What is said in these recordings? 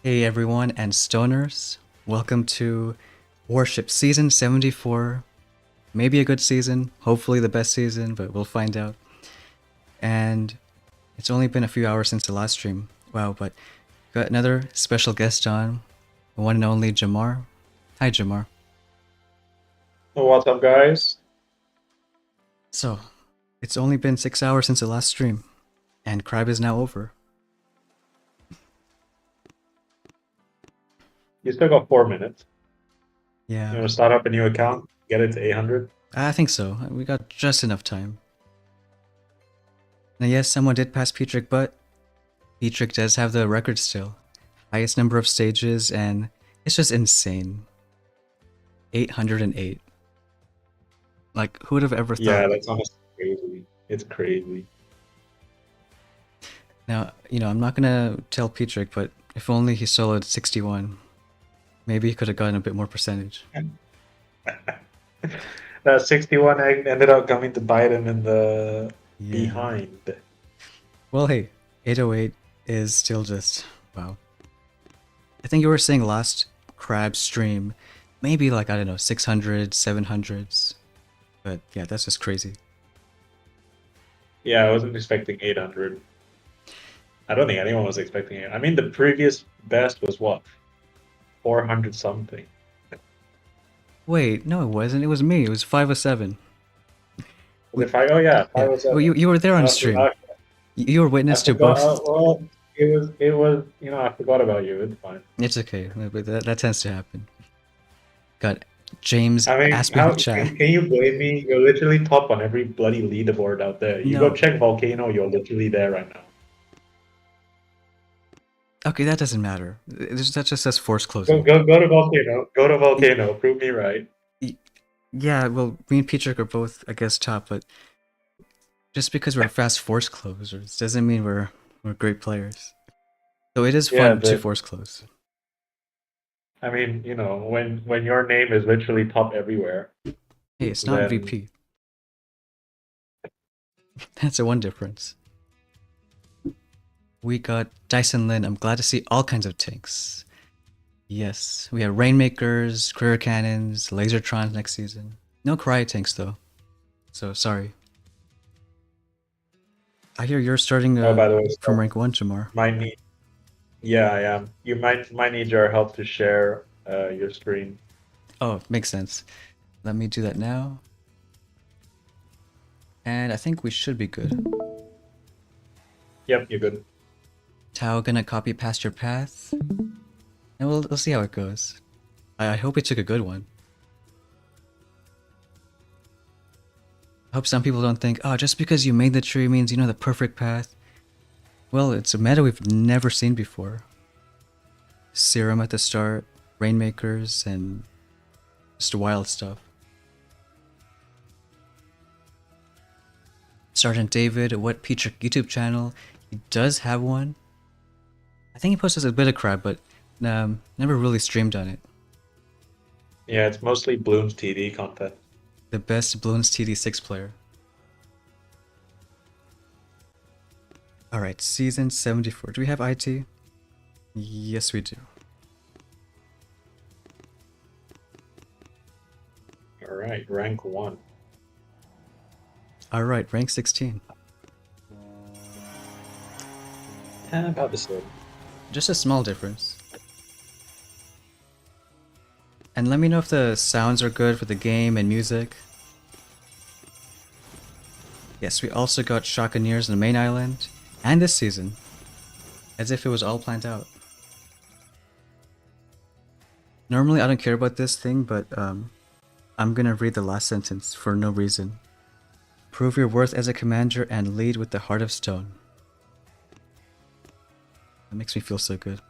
Hey everyone and stoners, welcome to Warships Season 74. Maybe a good season, hopefully the best season, but we'll find out. And it's only been a few hours since the last stream. Wow, but got another special guest on, the one and only Jamar. Hi Jamar. What's up, guys? So, it's only been 6 hours since the last stream, and Crab is now over. You still got 4 minutes. Yeah, You want to start up a new account, get it to 800? I think so. We got just enough time. Now yes, someone did pass Petrick, but Petrick does have the record still. Highest number of stages, and it's just insane. 808. Like, who would have ever thought? Yeah, that's honestly crazy. It's crazy. Now, I'm not gonna tell Petrick, but if only he soloed 61. Maybe he could have gotten a bit more percentage. That 61 ended up coming to bite him in the Yeah. behind. Well, hey, 808 is still just wow. I think you were saying last crab stream, maybe like I don't know 600, 700s, but yeah, that's just crazy. Yeah, I wasn't expecting 800. I don't think anyone was expecting it. I mean, the previous best was what? 400 something. Wait, no, it wasn't. It was me. It was 507. Was it five? Oh yeah, Yeah, well, 507. you were there on I, stream. You were I witness to forgot. both. Well, it was. I forgot about you. It's fine. It's okay, but that tends to happen. Got James I mean, asked me in how the chat. can you blame me? You're literally top on every bloody leaderboard out there. You go No, check Volcano. You're literally there right now. okay, that doesn't matter. That just says force Go closing. go go to Volcano. Go to Volcano. Prove me right. Yeah, well, me and Petrick are both, I guess, top, but just because we're fast force closers doesn't mean we're great players. So it is Yeah, fun to but force close. I mean, when your name is literally top everywhere, Hey, it's not then VP. That's the one difference. We got Dyson Lin. I'm glad to see all kinds of tanks. Yes, we have Rainmakers, Career Cannons, Lasertrons next season. No Cryo tanks though, so sorry. I hear you're starting oh, by the way, from so rank 1, Jamar. might need. Yeah, I am. You might need your help to share your screen. Oh, makes sense. Let me do that now. And I think we should be good. Yep, you're good. Tao gonna copy past your path. And we'll see how it goes. I hope we took a good one. I hope some people don't think, oh, just because you made the tree means you know the perfect path. Well, it's a meta we've never seen before. Serum at the start, Rainmakers, and just wild stuff. Sergeant David, what Petrick YouTube channel? He does have one. I think he posts a bit of crap, but never really streamed on it. Yeah, it's mostly Bloom's TD content. The best Bloons TD6 player. Alright, season 74. Do we have IT? Yes, we do. All right, rank 1. Alright, rank 16. About the same. Just a small difference. And let me know if the sounds are good for the game and music. Yes, we also got Shakaneers on the main island, and this season. As if it was all planned out. Normally I don't care about this thing, but I'm gonna read the last sentence for no reason. Prove your worth as a commander and lead with the heart of stone. That makes me feel so good.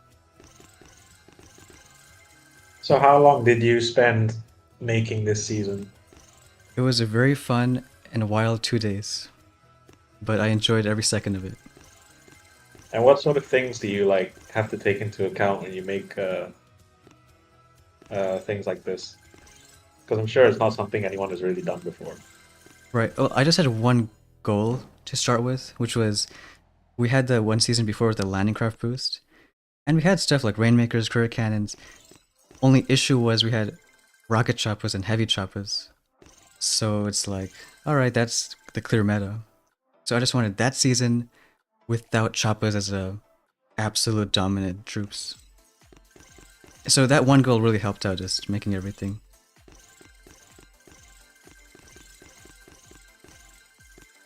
So how long did you spend making this season? It was a very fun and wild 2 days, but I enjoyed every second of it. And what sort of things do you have to take into account when you make things like this? Because I'm sure it's not something anyone has really done before. Right. Well, I just had one goal to start with, which was we had the one season before with the landing craft boost, and we had stuff like Rainmakers, Career Cannons. Only issue was we had rocket choppers and heavy choppers. So it's like, alright, that's the clear meta. So I just wanted that season without choppers as a absolute dominant troops. So that one goal really helped out, just making everything.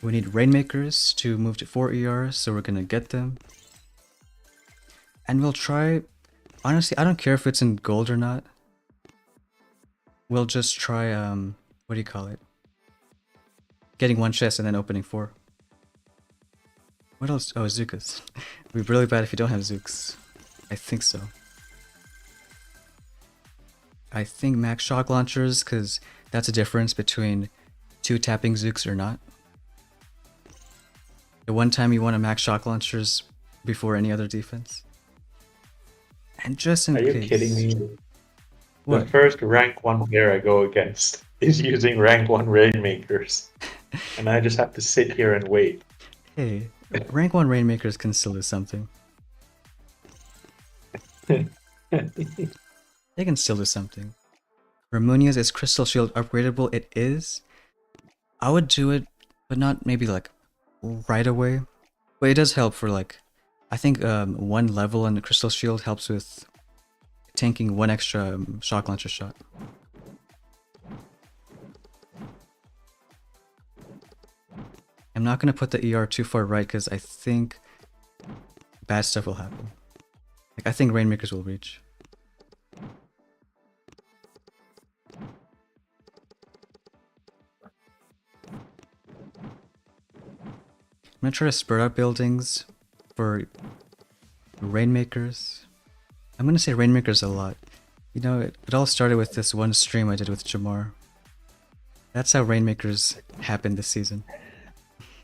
We need Rainmakers to move to 4 ER, so we're gonna get them. And we'll try... Honestly, I don't care if it's in gold or not. We'll just try, what do you call it? Getting one chest and then opening 4. What else? Oh, Zookas. It'd be really bad if you don't have Zooks. I think so. I think max shock launchers, because that's a difference between 2 tapping Zooks or not. The one time you want to max shock launchers before any other defense. And just in Are you case... kidding me? What? The first rank 1 player I go against is using rank 1 Rainmakers. And I just have to sit here and wait. Hey, Rank 1 Rainmakers can still do something. They can still do something. Ramunia's is Crystal Shield upgradable? It is. I would do it, but not maybe like right away. But it does help for like, I think one level in the Crystal Shield helps with tanking one extra shock launcher shot. I'm not gonna put the ER too far right because I think bad stuff will happen. Like I think Rainmakers will reach. I'm gonna try to spread out buildings for Rainmakers. I'm gonna say Rainmakers a lot. You know, it all started with this one stream I did with Jamar. That's how Rainmakers happened this season.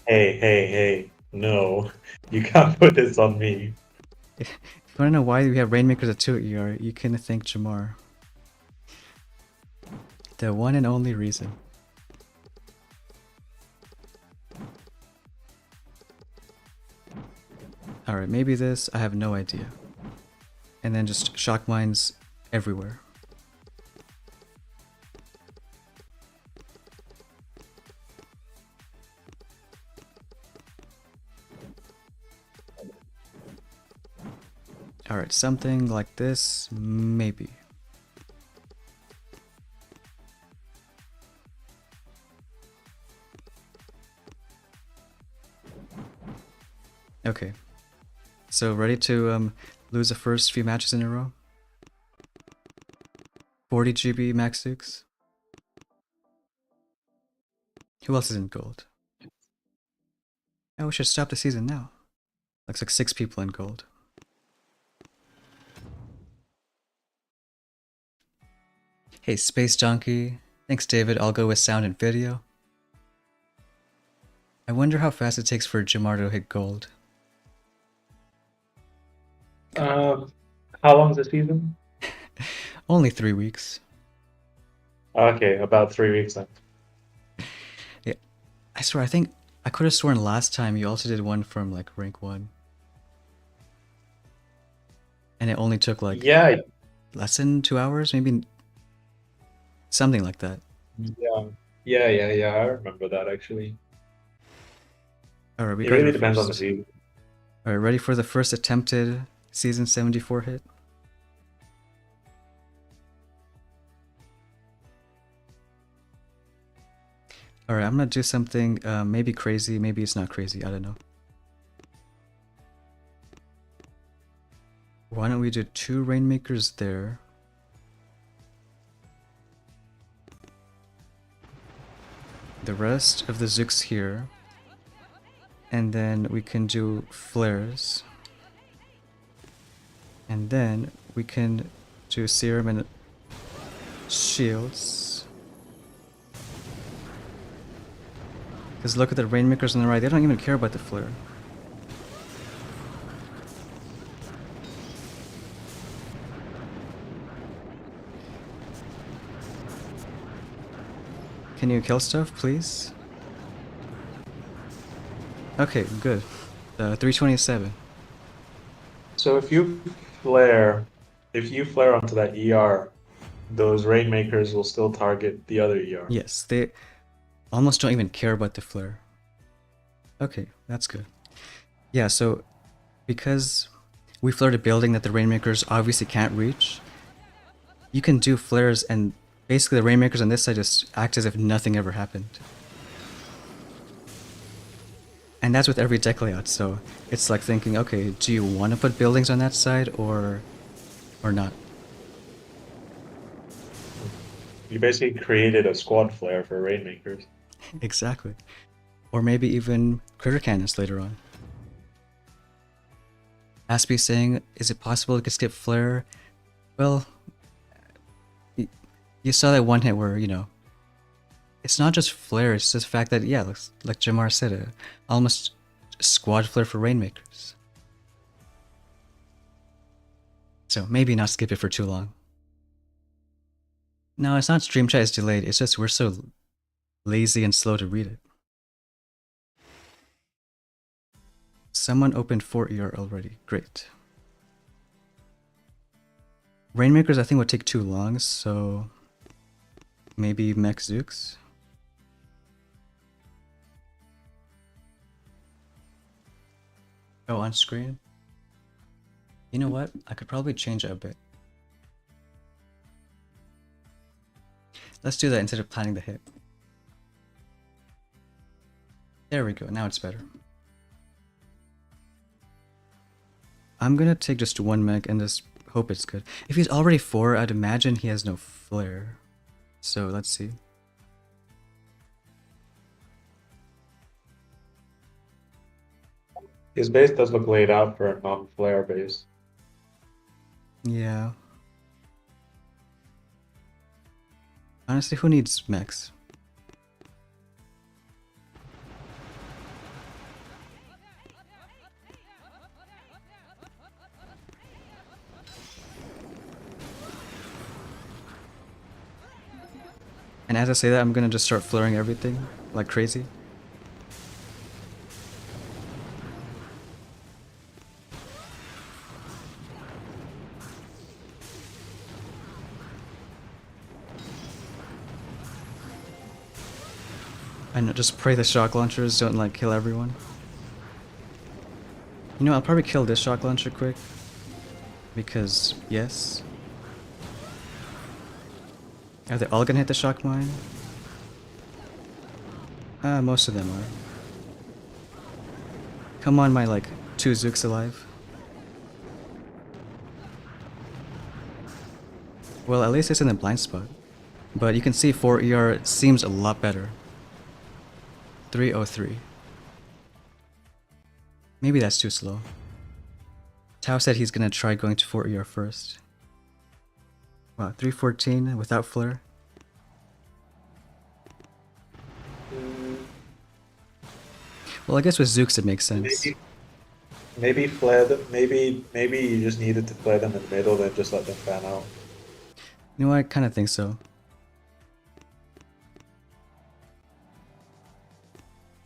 Hey. No. You can't put this on me. If you wanna know why we have Rainmakers at 2 ER, you can thank Jamar. The one and only reason. Alright, maybe this, I have no idea. And then just shock mines everywhere. Alright, something like this, maybe. Okay. So ready to lose the first few matches in a row? 40 GB max dukes. Who else is in gold? Oh, we should stop the season now. Looks like 6 people in gold. Hey, Space Donkey. Thanks, David. I'll go with sound and video. I wonder how fast it takes for Jamar to hit gold. How long is the season? Only 3 weeks. Okay, about 3 weeks then. Yeah, I swear, I think I could have sworn last time you also did one from like rank 1. And it only took like Yeah, less than 2 hours, maybe something like that. yeah. I remember that actually. Alright, we It got really our depends on the first. season. Alright, ready for the first attempted season 74 hit? Alright, I'm gonna do something maybe crazy, maybe it's not crazy, I don't know. Why don't we do 2 Rainmakers there? The rest of the Zooks here. And then we can do flares. And then we can do serum and shields. Because look at the Rainmakers on the right, they don't even care about the flare. Can you kill stuff, please? Okay, good. 327. So if you flare onto that ER, those Rainmakers will still target the other ER. Yes, they almost don't even care about the flare. Okay, that's good. Yeah, so because we flared a building that the Rainmakers obviously can't reach, you can do flares and basically the Rainmakers on this side just act as if nothing ever happened. And that's with every deck layout, so it's like thinking, okay, do you want to put buildings on that side or not? You basically created a squad flare for Rainmakers. Exactly. Or maybe even critter cannons later on. Aspie saying, is it possible to skip flare? Well, you saw that one hit where, you know, it's not just flare, it's just the fact that, yeah, like Jamar said, almost squad flare for Rainmakers. So maybe not skip it for too long. No, it's not stream chat is delayed, it's just we're so lazy and slow to read it. Someone opened 4 ER already. Great. Rainmakers I think would take too long, so maybe Mech Zooks. Oh, on screen? You know what? I could probably change it a bit. Let's do that instead of planning the hit. There we go, now it's better. I'm gonna take just one mech and just hope it's good. If he's already 4, I'd imagine he has no flare. So let's see. His base does look laid out for a non-flare base. Yeah. Honestly, who needs mechs? And as I say that, I'm gonna just start flaring everything like crazy. I know, just pray the shock launchers don't like kill everyone. You know, I'll probably kill this shock launcher quick. Because, yes. Are they all gonna hit the shock mine? Most of them are. Come on, my, like, 2 Zooks alive. Well, at least it's in the blind spot. But you can see 4 ER seems a lot better. 303. Maybe that's too slow. Tao said he's gonna try going to 4 ER first. Wow, 314 without flare. Well, I guess with Zooks it makes sense. Maybe flare them. Maybe you just needed to flare them in the middle, then just let them fan out. You know, I kind of think so.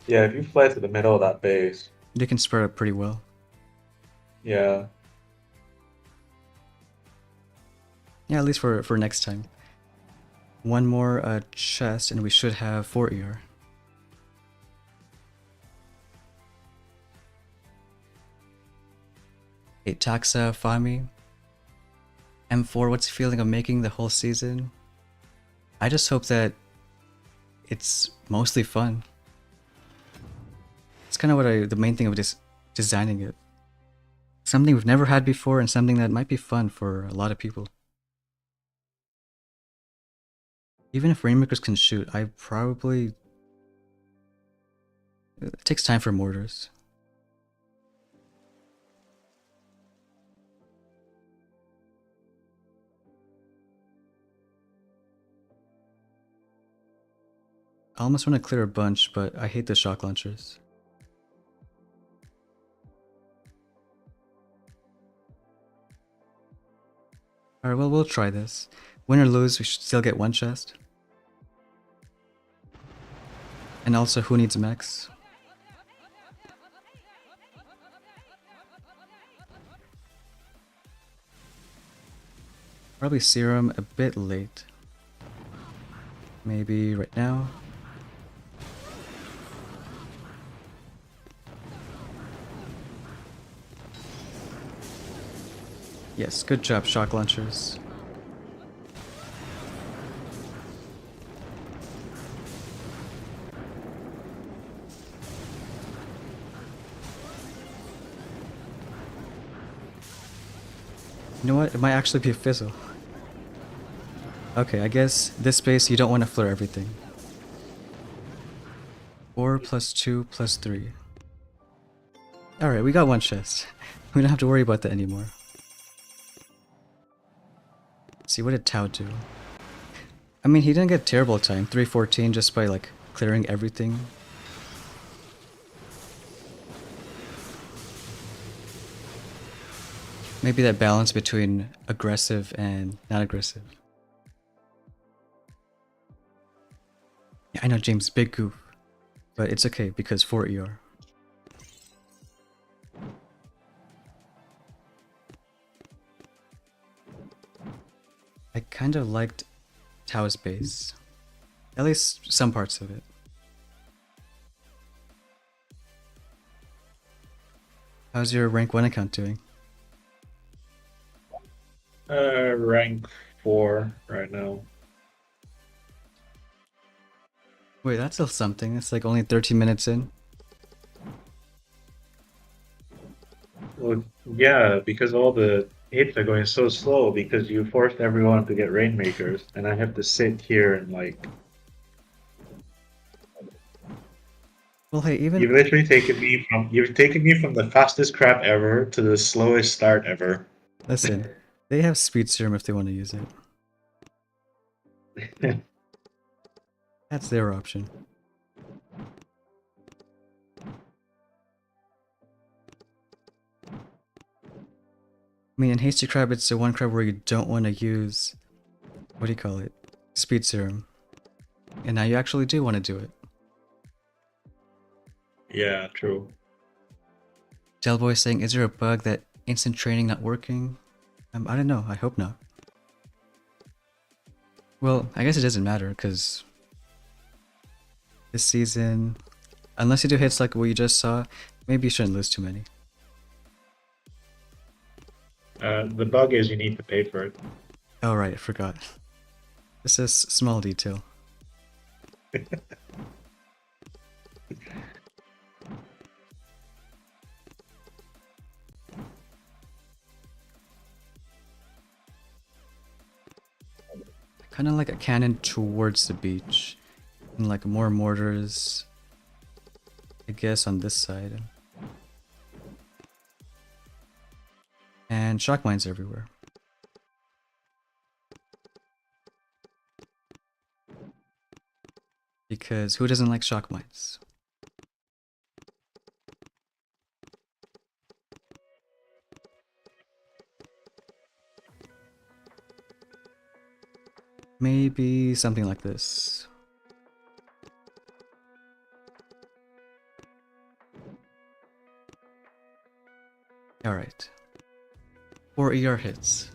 Yeah, if you flare to the middle of that base, They can spread out pretty well. yeah. Yeah, at least for next time. One more chest and we should have 4 ER. Hey, Taxa, Fami. M4, what's the feeling of making the whole season? I just hope that it's mostly fun. It's kind of what the main thing of just designing it. Something we've never had before and something that might be fun for a lot of people. Even if Rainmakers can shoot, I probably... It takes time for mortars. I almost want to clear a bunch, but I hate the shock launchers. Alright, well, we'll try this. Win or lose, we should still get one chest. And also, who needs mechs? Probably Serum a bit late. Maybe right now. Yes, good job, shock launchers. You know what? It might actually be a fizzle. Okay, I guess this space you don't want to flare everything. 4 plus 2 plus 3. Alright, we got one chest. We don't have to worry about that anymore. Let's see, what did Tao do? I mean, he didn't get terrible time. 314 just by, like, clearing everything. Maybe that balance between aggressive and not aggressive. Yeah, I know, James, big goof. But it's okay, because 4 ER. kind of liked Tao's base. At least some parts of it. How's your rank 1 account doing? Rank 4 right now. Wait, that's still something. It's like only 13 minutes in. Well, yeah, because all the hits are going so slow because you forced everyone to get rainmakers, and I have to sit here and like Well, hey, even you've taken me from the fastest crap ever to the slowest start ever. listen, they have speed serum if they want to use it. That's their option. I mean, in Hasty Crab, it's the one crab where you don't want to use, what do you call it? Speed serum. And now you actually do want to do it. Yeah, true. Delboy saying, is there a bug that instant training not working? I don't know, I hope not. Well, I guess it doesn't matter, because this season, unless you do hits like what you just saw, maybe you shouldn't lose too many. The bug is you need to pay for it. Oh right, I forgot. This is small detail. Kind of like a cannon towards the beach. And like more mortars, I guess, on this side. And shock mines everywhere. Because who doesn't like shock mines? Maybe something like this. Alright. 4 ER hits.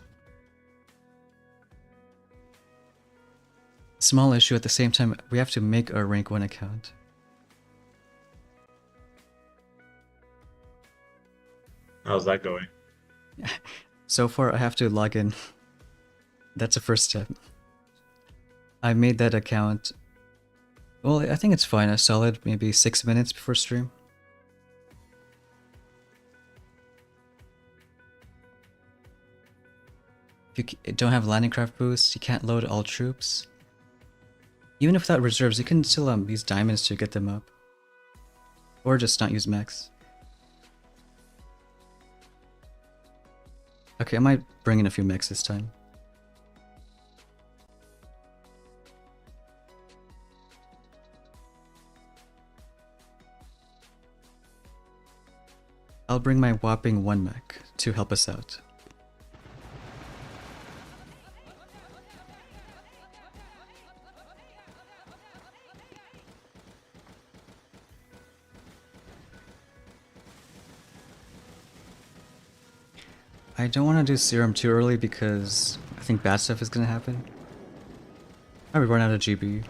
Small issue at the same time, we have to make our rank 1 account. How's that going? So far I have to log in. That's a first step. I made that account. Well, I think it's fine. A solid maybe 6 minutes before stream. If you don't have landing craft boost, you can't load all troops. Even if without reserves, you can still use diamonds to get them up. Or just not use mechs. Okay, I might bring in a few mechs this time. I'll bring my whopping 1 mech to help us out. I don't want to do serum too early because I think bad stuff is going to happen. I would run out of GB.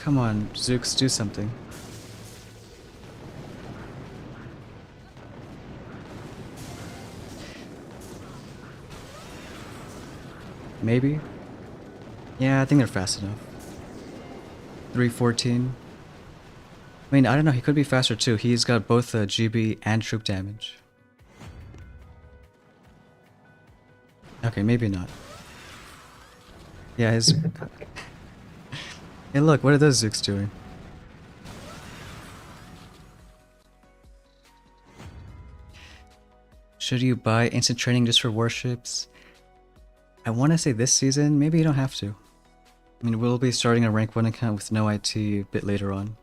Come on, Zooks, do something. Maybe? Yeah, I think they're fast enough. 314. I mean, I don't know, he could be faster too. He's got both GB and troop damage. Okay, maybe not. Yeah, his... Hey look, what are those Zooks doing? Should you buy instant training just for warships? I want to say this season, maybe you don't have to. I mean, we'll be starting a rank 1 account with no IT a bit later on.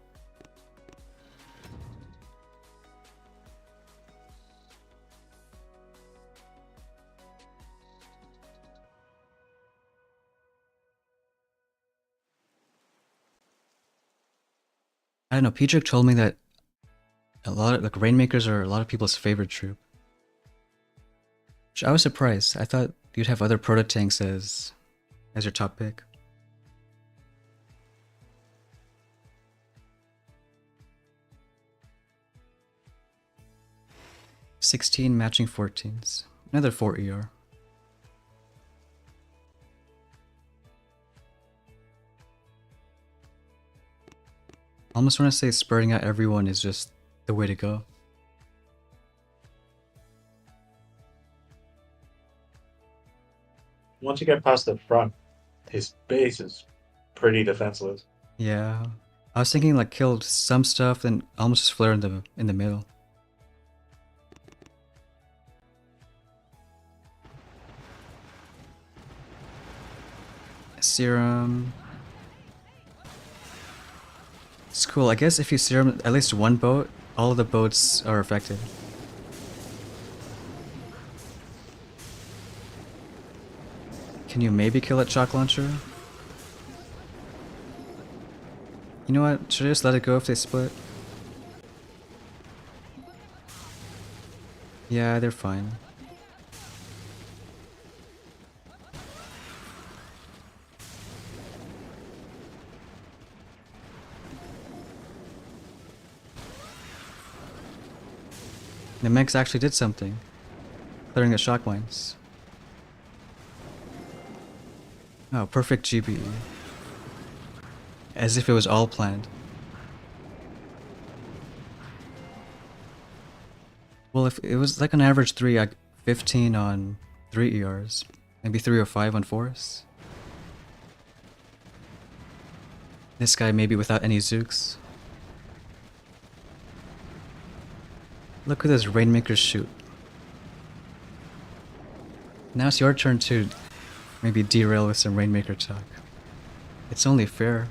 I don't know. Pedrick told me that a lot of like Rainmakers are a lot of people's favorite troop. Which I was surprised. I thought you'd have other proto tanks as your top pick. $16 matching 14s. Another 4 ER. Almost want to say spreading out everyone is just the way to go. Once you get past the front, his base is pretty defenseless. Yeah. I was thinking like killed some stuff and almost just flare in the middle. Serum. It's cool. I guess if you serum at least one boat, all of the boats are affected. Can you maybe kill that shock launcher? You know what? Should I just let it go if they split? Yeah, they're fine. The mechs actually did something. Clearing the shock mines. Oh, perfect GBE. As if it was all planned. Well, if it was like an average 3, 15 on 3 ERs. Maybe 3 or 5 on 4s. This guy maybe without any Zooks. Look at this Rainmakers shoot. Now it's your turn to maybe derail with some Rainmaker talk. It's only fair.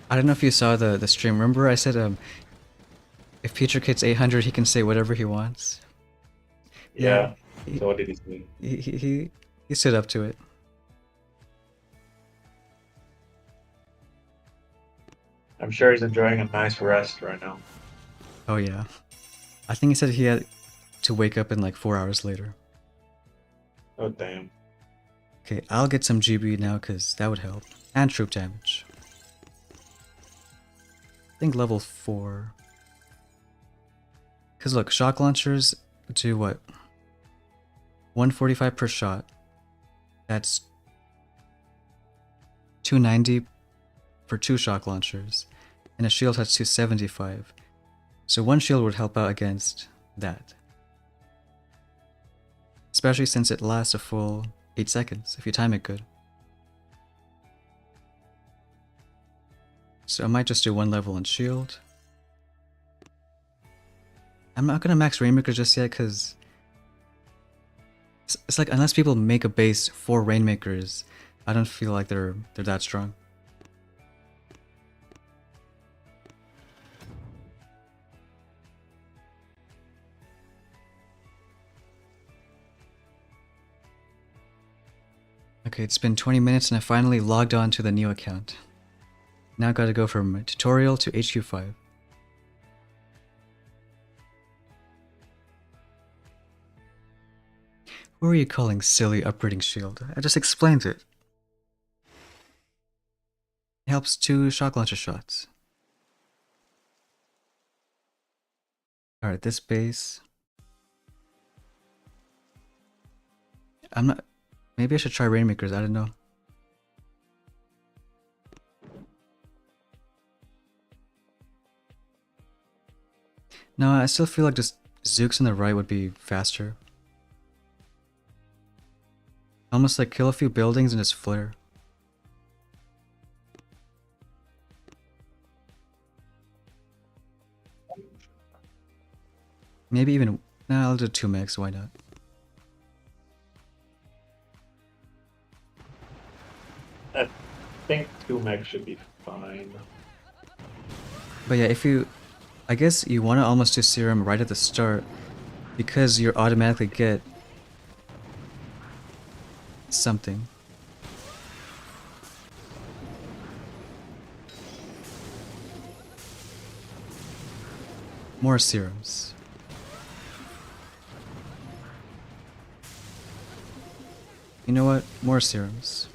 I don't know if you saw the stream. Remember I said if Peter hits 800 he can say whatever he wants? Yeah. He, So what did he say? he stood up to it. I'm sure he's enjoying a nice rest right now. Oh yeah. I think he said he had to wake up in like 4 hours later. Oh damn. Okay, I'll get some GB now because that would help. And troop damage. I think level 4. Because look, shock launchers do what? 145 per shot. That's 290 for 2 shock launchers. And a shield has 275. So 1 shield would help out against that. Especially since it lasts a full 8 seconds if you time it good. So I might just do 1 level on shield. I'm not gonna max Rainmaker just yet because it's like unless people make a base for Rainmakers, I don't feel like they're that strong. Okay, it's been 20 minutes and I finally logged on to the new account. Now gotta go from tutorial to HQ5. Who are you calling silly upgrading shield? I just explained it. It helps 2 shock launcher shots. Alright, this base. I'm not... Maybe I should try Rainmakers, I don't know. No, I still feel like just Zooks on the right would be faster. Almost like kill a few buildings and just flare. Maybe even... Nah, I'll do 2 mechs, why not? I think 2 mechs should be fine. But yeah, if you... I guess you want to almost do serum right at the start because you automatically get something. More serums. You know what? More serums.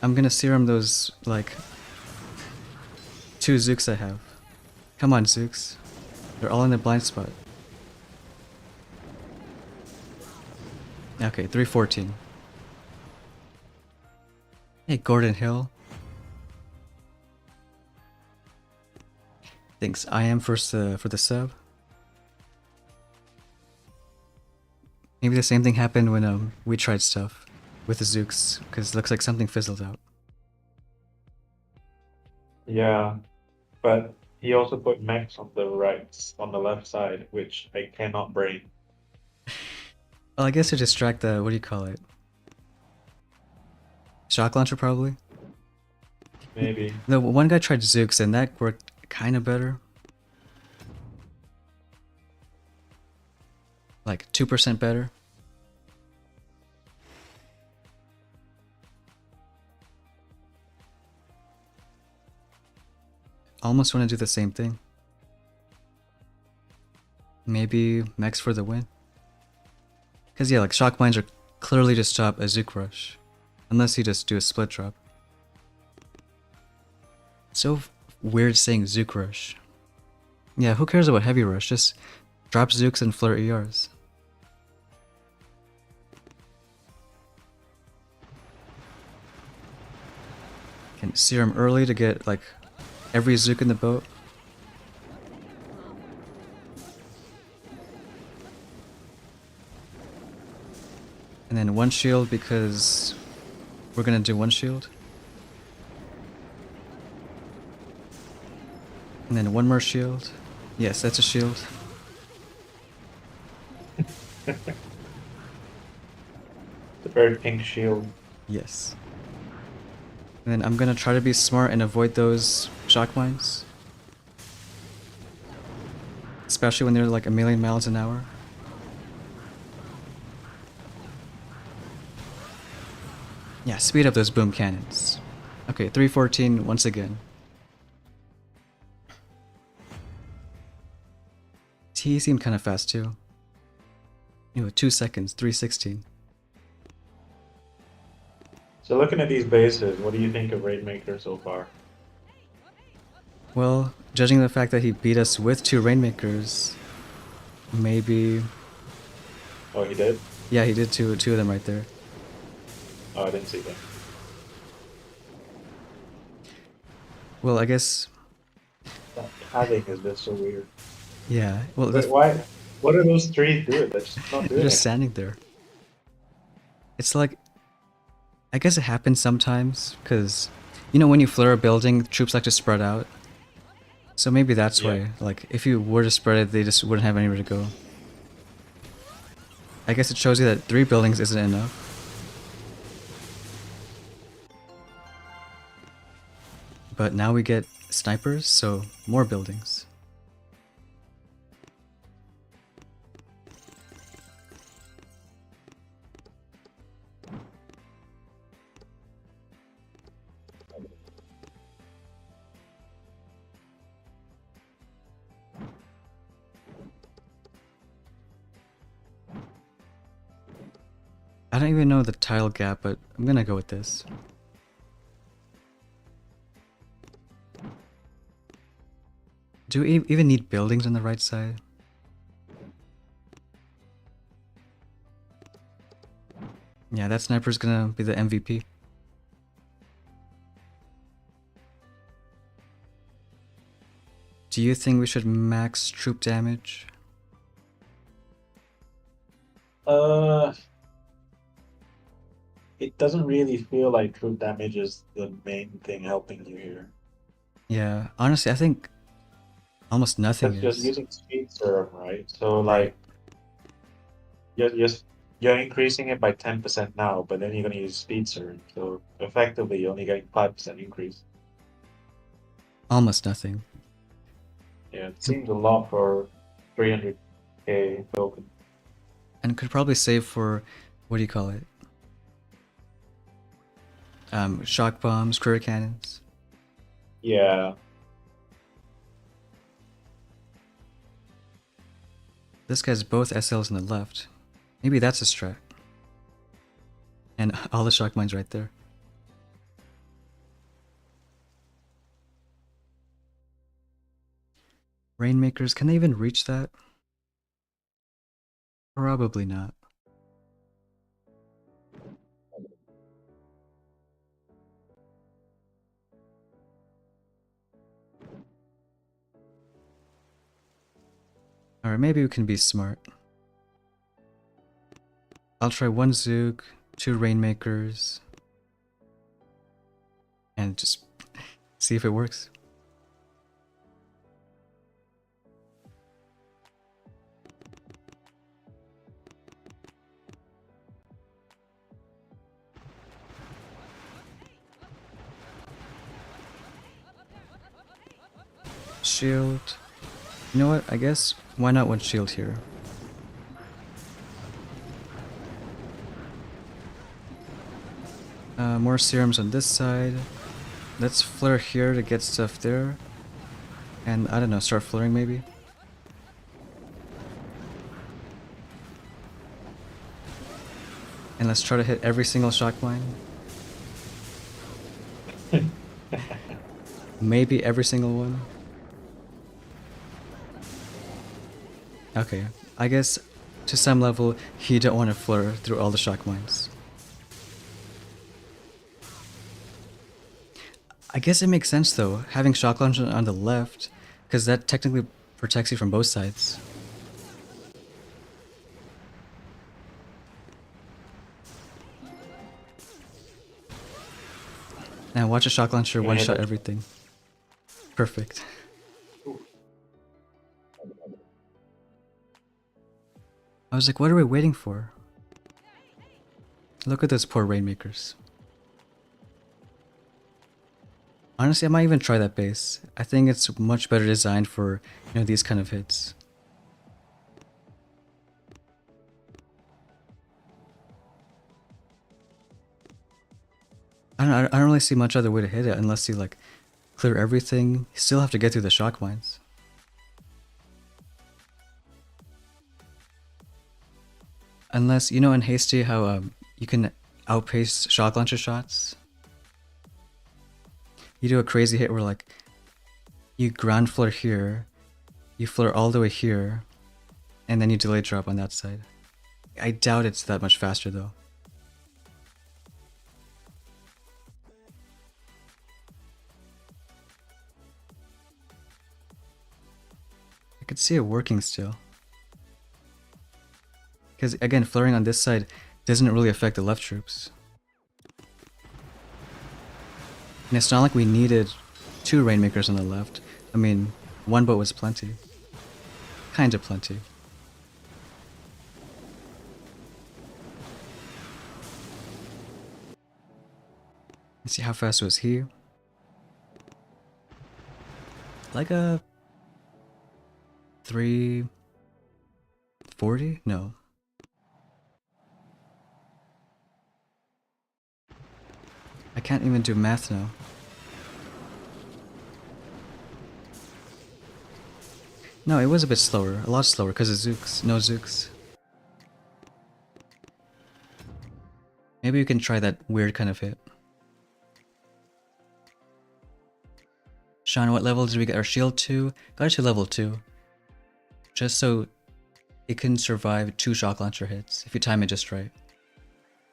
I'm gonna serum those, like, 2 Zooks I have. Come on, Zooks. They're all in the blind spot. Okay, 314. Hey, Gordon Hill. Thanks, I am for the sub. Maybe the same thing happened when we tried stuff with the Zooks, because it looks like something fizzled out. Yeah, but he also put Max on the left side, which I cannot brain. Well, I guess to distract the, what do you call it? Shock launcher, probably? Maybe. The one guy tried Zooks, and that worked kind of better. Like 2% better. Almost want to do the same thing. Maybe Max for the win. Because yeah, like Shock Mines are clearly just drop a Zook Rush. Unless you just do a split drop. So weird saying Zook Rush. Yeah, who cares about Heavy Rush? Just drop Zooks and flirt ERs. Can serum early to get like every Zook in the boat. And then one shield because we're gonna do one shield. And then one more shield. Yes, that's a shield. The very pink shield. Yes. And then I'm gonna try to be smart and avoid those shock mines. Especially when they're like a million miles an hour. Yeah, speed up those boom cannons. Okay, 314 once again. T seemed kind of fast too. 2 seconds, 316. So looking at these bases, what do you think of Raidmaker so far? Well, judging the fact that he beat us with 2 Rainmakers, maybe... Oh, he did? Yeah, he did two of them right there. Oh, I didn't see that. Well, I guess... That padding has been so weird. Yeah, well, Wait, why? What are those trees doing? They're just not doing they're just it. standing there. It's like... I guess it happens sometimes, because... when you flare a building, troops like to spread out. So maybe that's Yeah. why, like, if you were to spread it, they just wouldn't have anywhere to go. I guess it shows you that 3 buildings isn't enough. But now we get snipers, so more buildings. I don't even know the tile gap, but I'm gonna go with this. Do we even need buildings on the right side? Yeah, that sniper's gonna be the MVP. Do you think we should max troop damage? It doesn't really feel like troop damage is the main thing helping you here. Yeah, honestly, I think almost nothing Because you're is. using speed serum, right? So Right. like you're increasing it by 10% now, but then you're gonna use speed serum. So effectively you're only getting 5% increase. Almost nothing. Yeah, it seems a lot for 300k token. And could probably save for, what do you call it? Shock bombs, cruiser cannons. Yeah. This guy's both SLs on the left. Maybe that's a strat. And all the shock mines right there. Rainmakers, can they even reach that? Probably not. Alright, maybe we can be smart. I'll try one Zook, two Rainmakers, and just see if it works. Shield. You know what? I guess why not one shield here? More serums on this side. Let's flare here to get stuff there. And I don't know, start flaring maybe? And let's try to hit every single shock mine. Maybe every single one. Okay, I guess to some level you don't want to flare through all the shock mines. I guess it makes sense though, having shock launcher on the left, because that technically protects you from both sides. Now watch a shock launcher one-shot everything. Perfect. I was like, what are we waiting for? Look at those poor Rainmakers. Honestly, I might even try that base. I think it's much better designed for, you know, these kind of hits. I don't really see much other way to hit it unless you like clear everything. You still have to get through the shock mines. Unless, you know in Hasty how you can outpace shock launcher shots? You do a crazy hit where like, you ground flare here, you flare all the way here, and then you delay drop on that side. I doubt it's that much faster though. I could see it working still. Because again, flaring on this side doesn't really affect the left troops. And it's not like we needed two Rainmakers on the left. I mean, one boat was plenty. Kinda plenty. Let's see how fast was he. Like a 340? No. I can't even do math now. No, it was a bit slower. A lot slower because of Zooks. No Zooks. Maybe we can try that weird kind of hit. Sean, what level did we get our shield to? Got it to level 2. Just so it can survive 2 shock launcher hits, if you time it just right.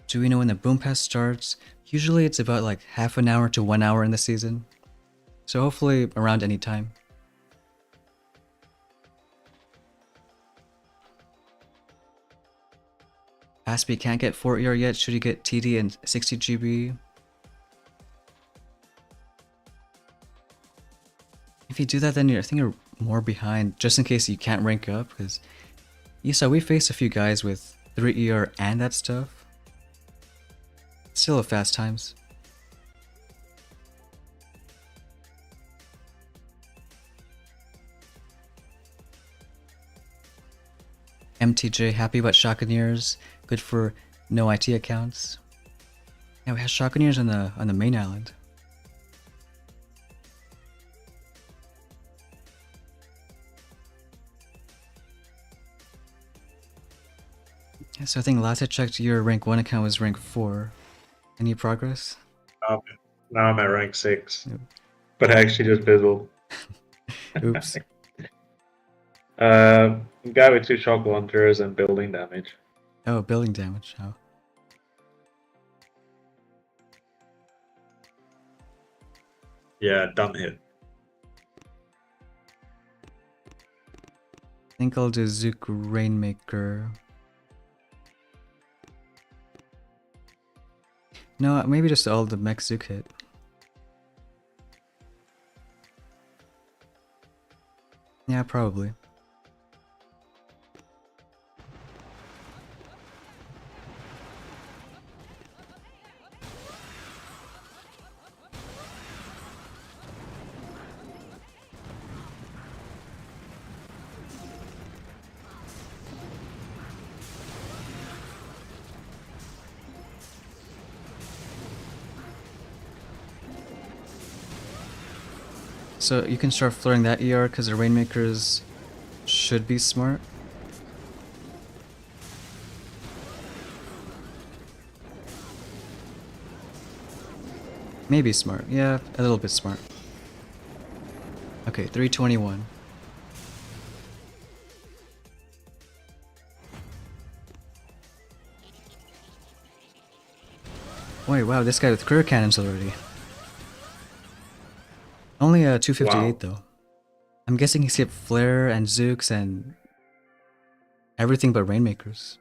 Do we know when the boom pass starts? Usually it's about like half an hour to 1 hour in the season. So hopefully around any time. Aspie can't get 4 ER yet, should he get TD and 60 GB? If you do that, then I think you're more behind, just in case you can't rank up, because you saw we faced a few guys with 3 ER and that stuff. Still have fast times. MTJ, happy about Shotguneers. Good for no IT accounts. Yeah, we have Shotguneers on the main island. Yeah, so I think last I checked, your rank 1 account was rank 4. Any progress? Um, now I'm at rank 6, Nope. but I actually just fizzled. Oops. Guy with 2 shock launchers and building damage. Oh, building damage. Oh. Yeah, dumb hit. I think I'll do Zook Rainmaker. No, maybe just all the mech Zook hit. Yeah, probably. So you can start flaring that ER because the Rainmakers should be smart. Maybe smart. Yeah, a little bit smart. Okay, 321. Wait, wow, this guy with career cannons already. Only 258 Wow. though. I'm guessing he skipped Flare and Zooks and everything but Rainmakers.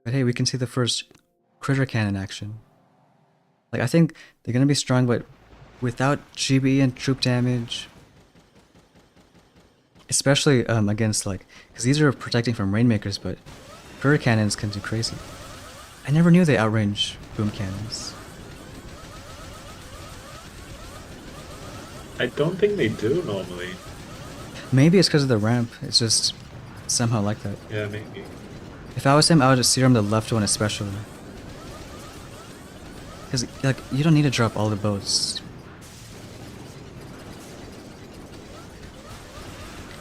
But hey, we can see the first critter cannon action. Like, I think they're gonna be strong, but without GB and troop damage, especially against like, because these are protecting from Rainmakers, but critter cannons can do crazy. I never knew they outrange boom cannons. I don't think they do normally. Maybe it's because of the ramp. It's just somehow like that. Yeah, maybe. If I was him, I would just serum the left one especially. Because, like, you don't need to drop all the boats.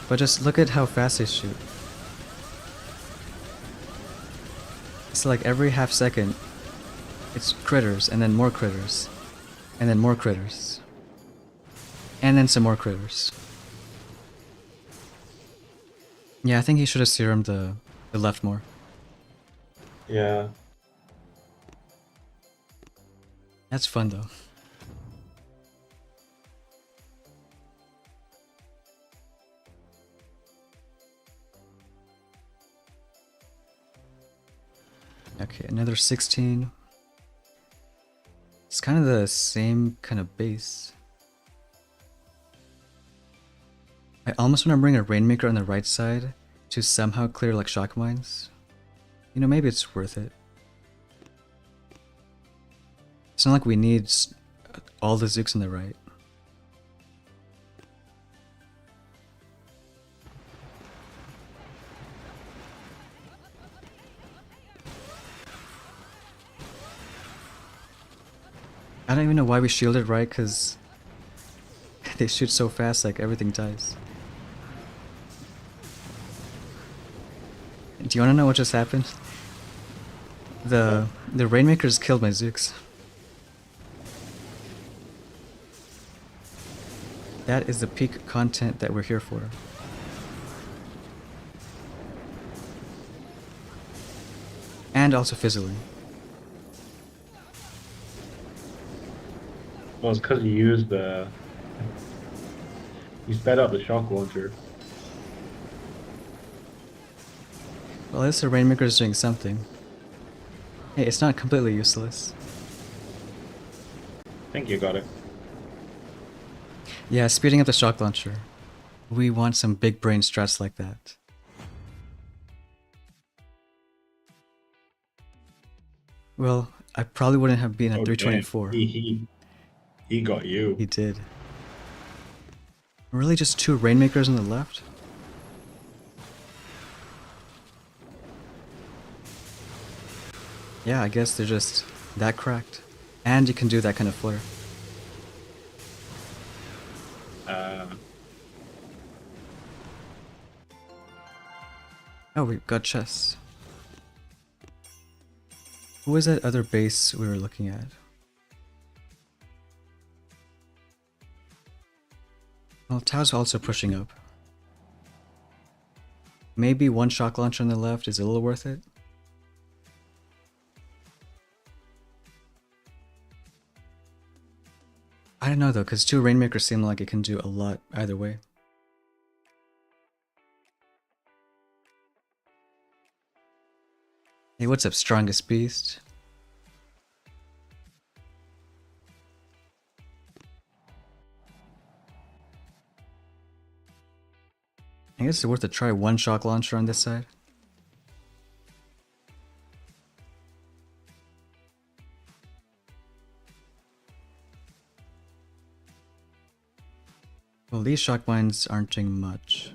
But just look at how fast they shoot. It's like every half second, it's critters, and then more critters. And then more critters. And then some more critters. Yeah, I think he should have serumed the left more. Yeah. That's fun though. Okay, another 16. It's kind of the same kind of base. I almost want to bring a Rainmaker on the right side to somehow clear like shock mines. You know, maybe it's worth it. It's not like we need all the Zooks on the right. I don't even know why we shielded right, because they shoot so fast, like everything dies. Do you want to know what just happened? The Rainmakers killed my Zooks. That is the peak content that we're here for. And also fizzling. Well, it's because you used the. You sped up the shock launcher. Well, at least the Rainmaker is doing something. Hey, it's not completely useless. I think you got it. Yeah, speeding up the shock launcher. We want some big brain strats like that. Well, I probably wouldn't have been at Oh, 324. damn. He got you. He did. Really just 2 Rainmakers on the left? Yeah, I guess they're just that cracked. And you can do that kind of flare. Uh, Oh, we got chests. Who was that other base we were looking at? Well, Tao's also pushing up. Maybe one shock launcher on the left is a little worth it. I don't know though, because two Rainmakers seem like it can do a lot either way. Hey, what's up, strongest beast? I guess it's worth a try one shock launcher on this side. Well, these shock mines aren't doing much.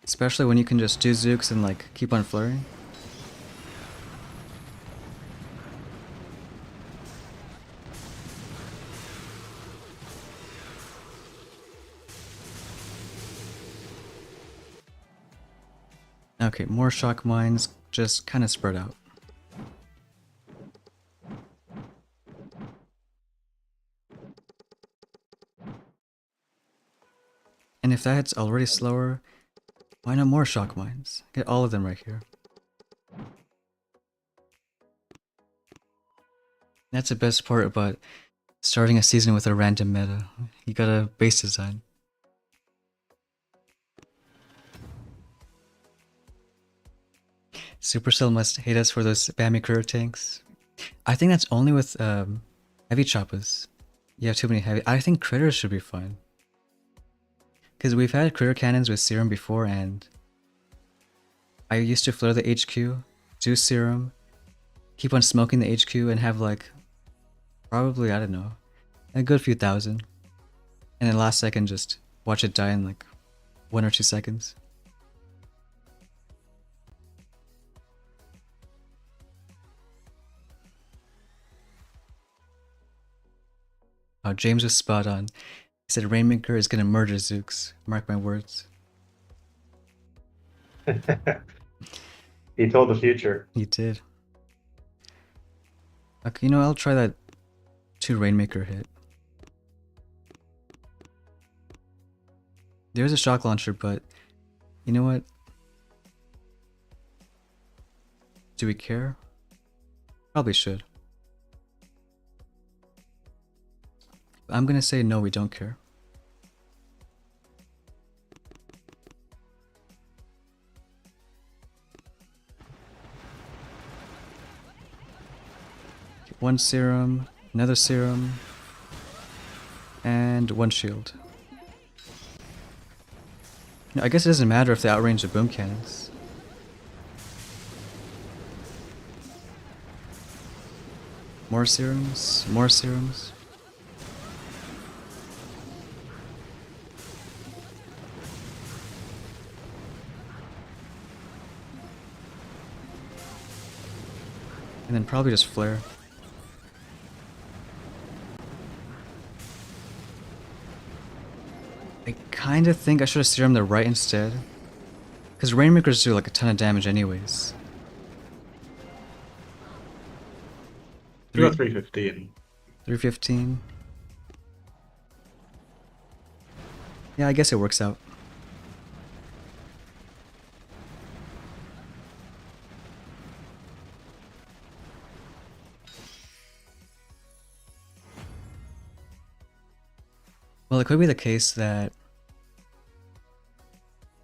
Especially when you can just do Zooks and like keep on flaring. Okay, more shock mines, just kind of spread out. And if that's already slower, why not more shock mines? Get all of them right here. That's the best part about starting a season with a random meta. You got a base design. Supercell must hate us for those spammy career tanks. I think that's only with heavy choppers. You have too many heavy. I think critters should be fine. Because we've had critter cannons with serum before, and I used to flare the HQ, do serum, keep on smoking the HQ, and have like probably, I don't know, a good few thousand. And then last second just watch it die in like 1 or 2 seconds. Oh, James was spot on. He said Rainmaker is gonna murder Zooks. Mark my words. he told the future. He did. Okay, you know, I'll try that 2 Rainmaker hit. There's a shock launcher, but you know what? Do we care? Probably should. I'm gonna say no, we don't care. One serum, another serum, and one shield. No, I guess it doesn't matter if they outrange the boom cannons. More serums, more serums. And then probably just flare. I kind of think I should have serum the right instead. Because Rainmakers do like a ton of damage anyways. You got 315. 315. Yeah, I guess it works out. Well, it could be the case that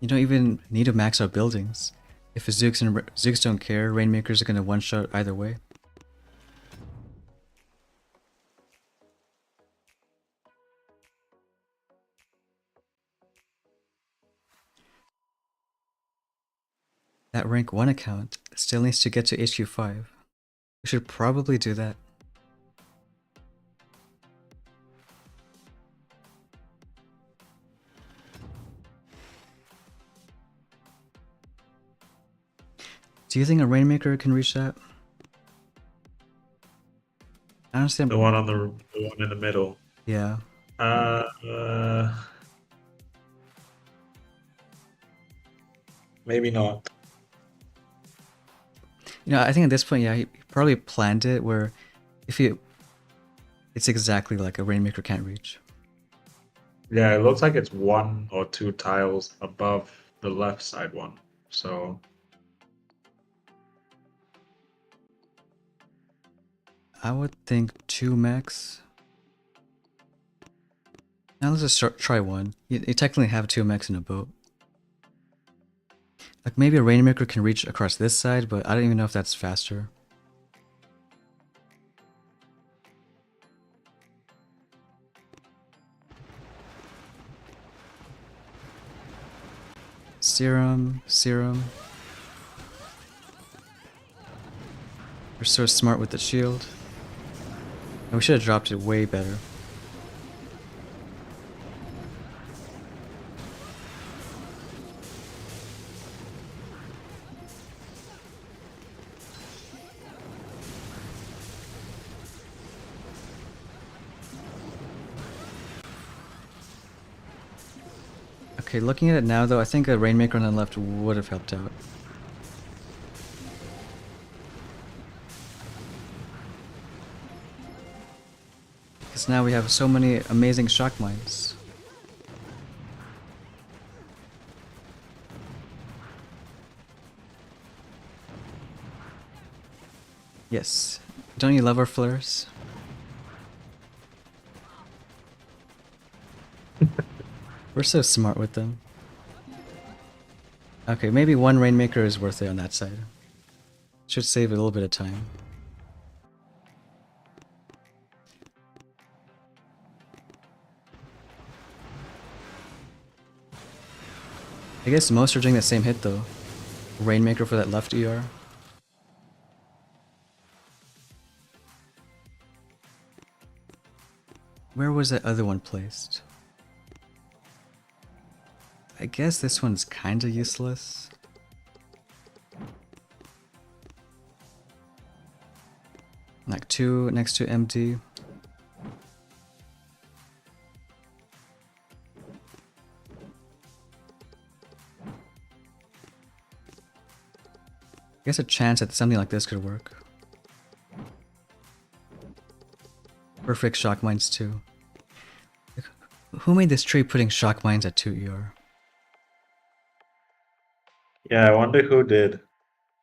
you don't even need to max out buildings. If the Zooks don't care, Rainmakers are gonna one-shot either way. That rank 1 account still needs to get to HQ5. We should probably do that. Do you think a Rainmaker can reach that? Honestly, The one on the one in the middle. yeah. Uh, uh, maybe not. You know, I think at this point, yeah, he probably planned it where if he, it's exactly like a Rainmaker can't reach. Yeah, it looks like it's one or two tiles above the left side one. So I would think 2 mechs. Now let's just try one. You technically have 2 mechs in a boat. Like maybe a Rainmaker can reach across this side, but I don't even know if that's faster. Serum, serum. We're so smart with the shield. And we should have dropped it way better. Okay, looking at it now though, I think a Rainmaker on the left would have helped out. Because now we have so many amazing shock mines. Yes. Don't you love our flares? We're so smart with them. Okay, maybe one Rainmaker is worth it on that side. Should save a little bit of time. I guess most are doing the same hit though. Rainmaker for that left ER. Where was that other one placed? I guess this one's kinda useless. Like 2 next to MD. I guess a chance that something like this could work. Perfect shock mines too. Who made this tree putting shock mines at 2 ER? yeah, I wonder who did.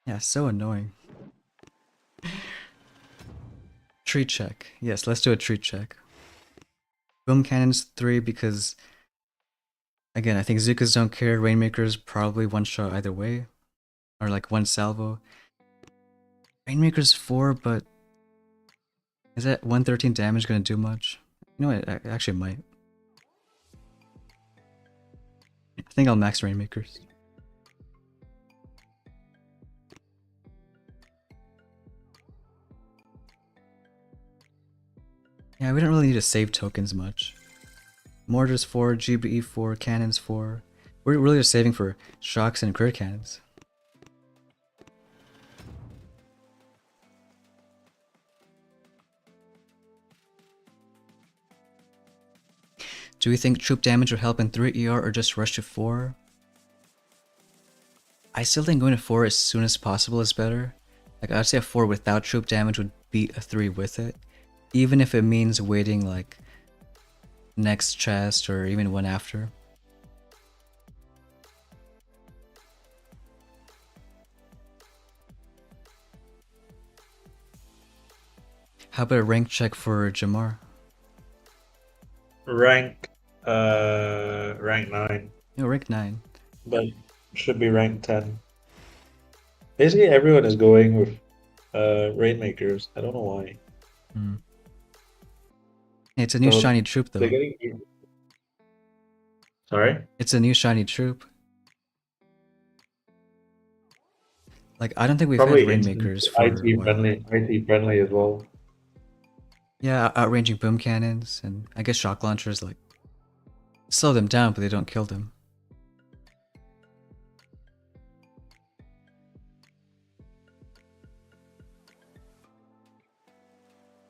Yeah, so annoying. Tree check. Yes, let's do a tree check. Boom cannons 3 because, again, I think Zukas don't care. Rainmakers probably one shot either way. Or like one salvo. Rainmakers 4, but is that 113 damage gonna do much? You know what, it actually might. I think I'll max Rainmakers. Yeah, we don't really need to save tokens much. Mortars 4, GBE 4, cannons 4. We're really just saving for shocks and crit cannons. Do we think troop damage would help in 3 ER or just rush to 4? I still think going to 4 as soon as possible is better. Like I'd say a 4 without troop damage would beat a 3 with it. Even if it means waiting like next chest or even one after. How about a rank check for Jamar? Rank, rank 9, No, rank 9. but should be rank 10. Basically, everyone is going with Rainmakers. I don't know why. Hmm. It's a new So shiny troop they're though. getting. Sorry? It's a new shiny troop. Like I don't think we've had Probably instant Rainmakers for a while. IT friendly as well. Yeah, outranging boom cannons, and I guess shock launchers like slow them down, but they don't kill them.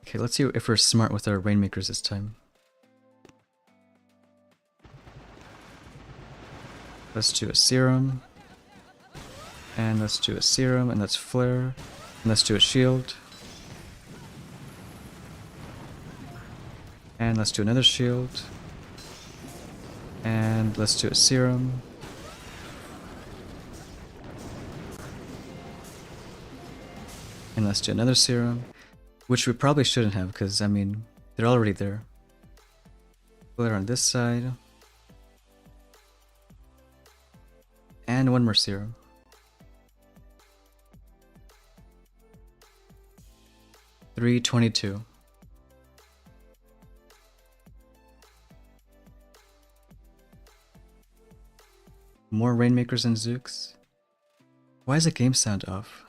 Okay, let's see if we're smart with our Rainmakers this time. Let's do a Serum. And let's do a Serum, and let's Flare. And let's do a Shield. And let's do another Shield. And let's do a Serum. And let's do another Serum. Which we probably shouldn't have, because, I mean, they're already there. Flare on this side. And one more Serum. $322. More Rainmakers and Zooks. Why is the game sound off?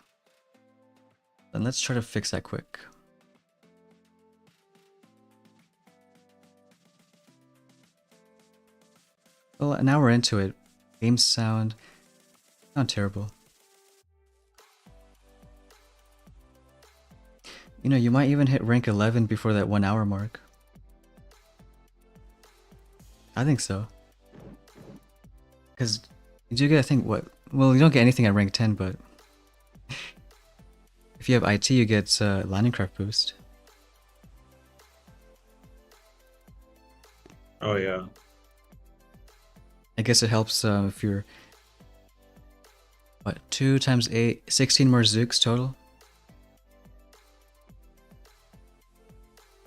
Then let's try to fix that quick. Well, now we're into it. Game sound terrible. You know, you might even hit rank 11 before that 1 hour mark. I think so. Because you do get, I think, what? Well, you don't get anything at rank 10, but if you have IT, you get landing craft boost. Oh yeah. I guess it helps if you're, what, 2 times 8, 16 more Zooks total?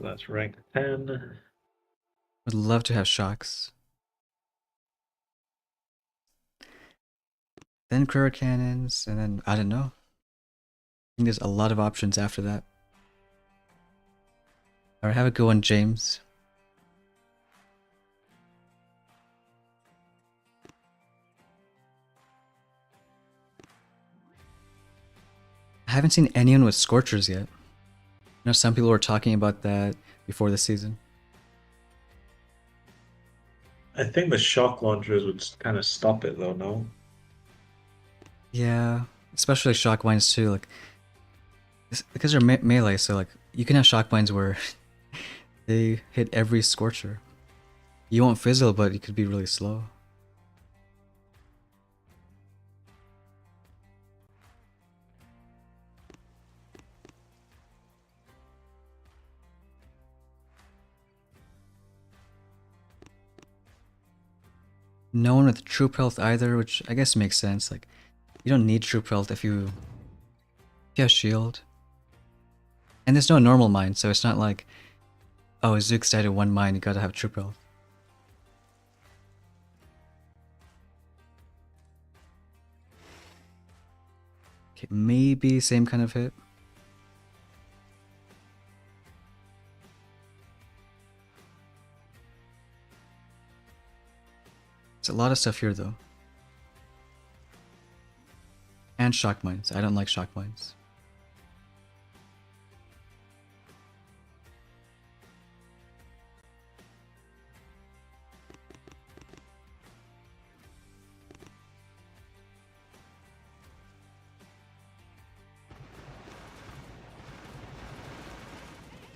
That's rank 10. Would love to have shocks. Then Crower Cannons, and then, I don't know. I think there's a lot of options after that. Alright, have a good one, James. I haven't seen anyone with Scorchers yet. I know some people were talking about that before the season. I think the shock launchers would kind of stop it though, no? Yeah, especially shock mines too. Like, because they're melee, so like you can have shock mines where they hit every Scorcher. You won't fizzle, but you could be really slow. No one with troop health either, which I guess makes sense. Like, you don't need troop health if you have shield. And there's no normal mine, so it's not like, oh, Zook's died in one mine, you gotta have troop health. Okay, maybe same kind of hit. There's a lot of stuff here though. And shock mines. I don't like shock mines.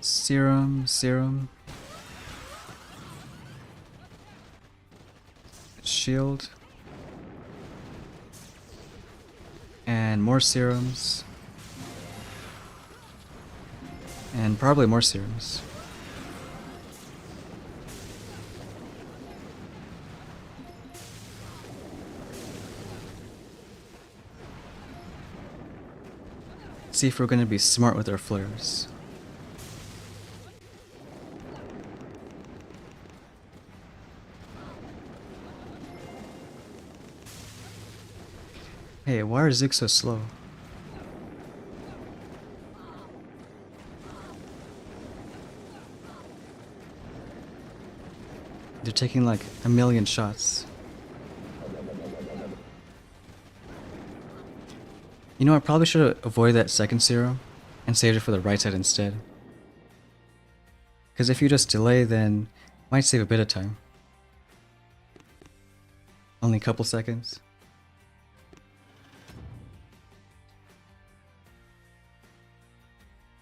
Serum. Shield. And more serums. And probably more serums. See if we're gonna be smart with our flares. Hey, why are Zooks so slow? They're taking like a million shots. You know, I probably should have avoided that second serum and saved it for the right side instead. Because if you just delay, then it might save a bit of time. Only a couple seconds.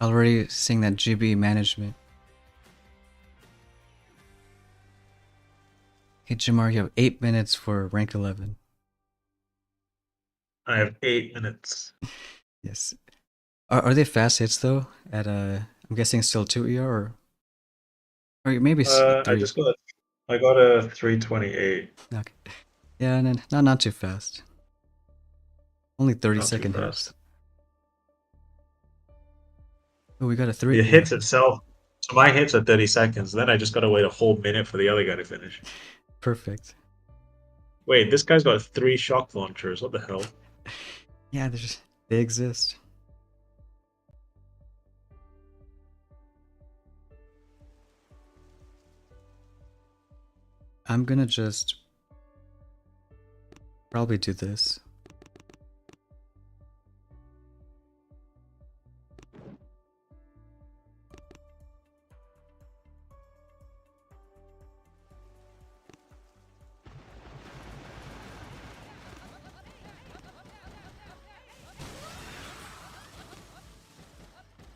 Already seeing that GB management. Hey Jamar, you have 8 minutes for rank 11. I have 8 minutes. Yes. Are they fast hits though? At I'm guessing still 2 ER or maybe I 3. just got I got a 328. Okay. Yeah, and then not too fast. Only 30 Not too second fast. hits. Oh, we got a 3 The ER. hits itself. So my hits are 30 seconds. Then I just gotta wait a whole minute for the other guy to finish. Perfect. Wait, this guy's got 3 shock launchers. What the hell? Yeah, they exist. I'm gonna just probably do this.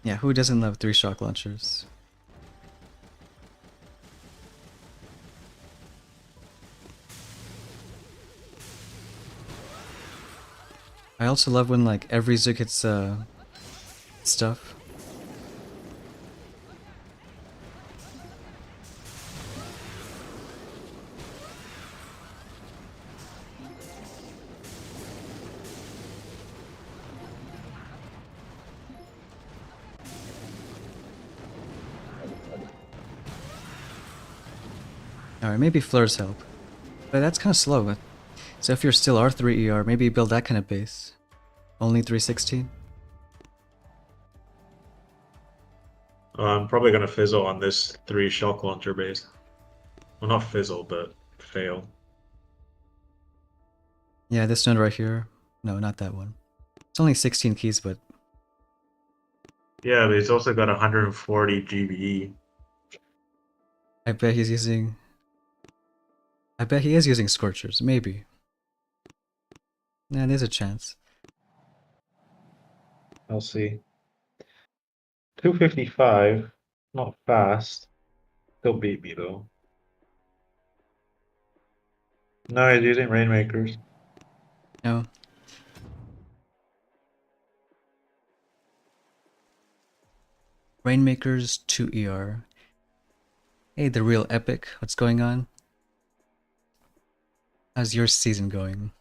Yeah, who doesn't love 3 shock launchers? I also love when like every Zook hits stuff. Alright, maybe Fleurs help. But that's kind of slow. So if you're still R3 ER, maybe build that kind of base. Only 316? I'm probably gonna fizzle on this 3 shock launcher base. Well, not fizzle, but fail. Yeah, this node right here. No, not that one. It's only 16 keys, but Yeah, but he's also got 140 GBE. I bet he's using... I bet he is using Scorchers, maybe. Nah, there's a chance. I'll see. 255. Not fast. Still beat me though. No, he's using Rainmakers. No. Rainmakers 2 ER. Hey, the real epic. What's going on? How's your season going?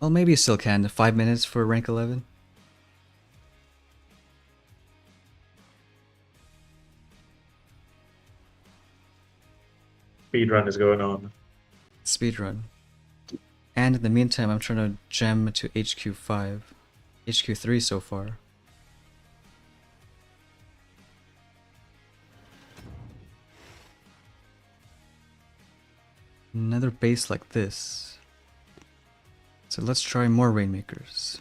Well, maybe you still can. 5 minutes for rank 11. Speed run is going on. Speedrun. And in the meantime, I'm trying to gem to HQ5. HQ3 so far. Another base like this. So let's try more Rainmakers.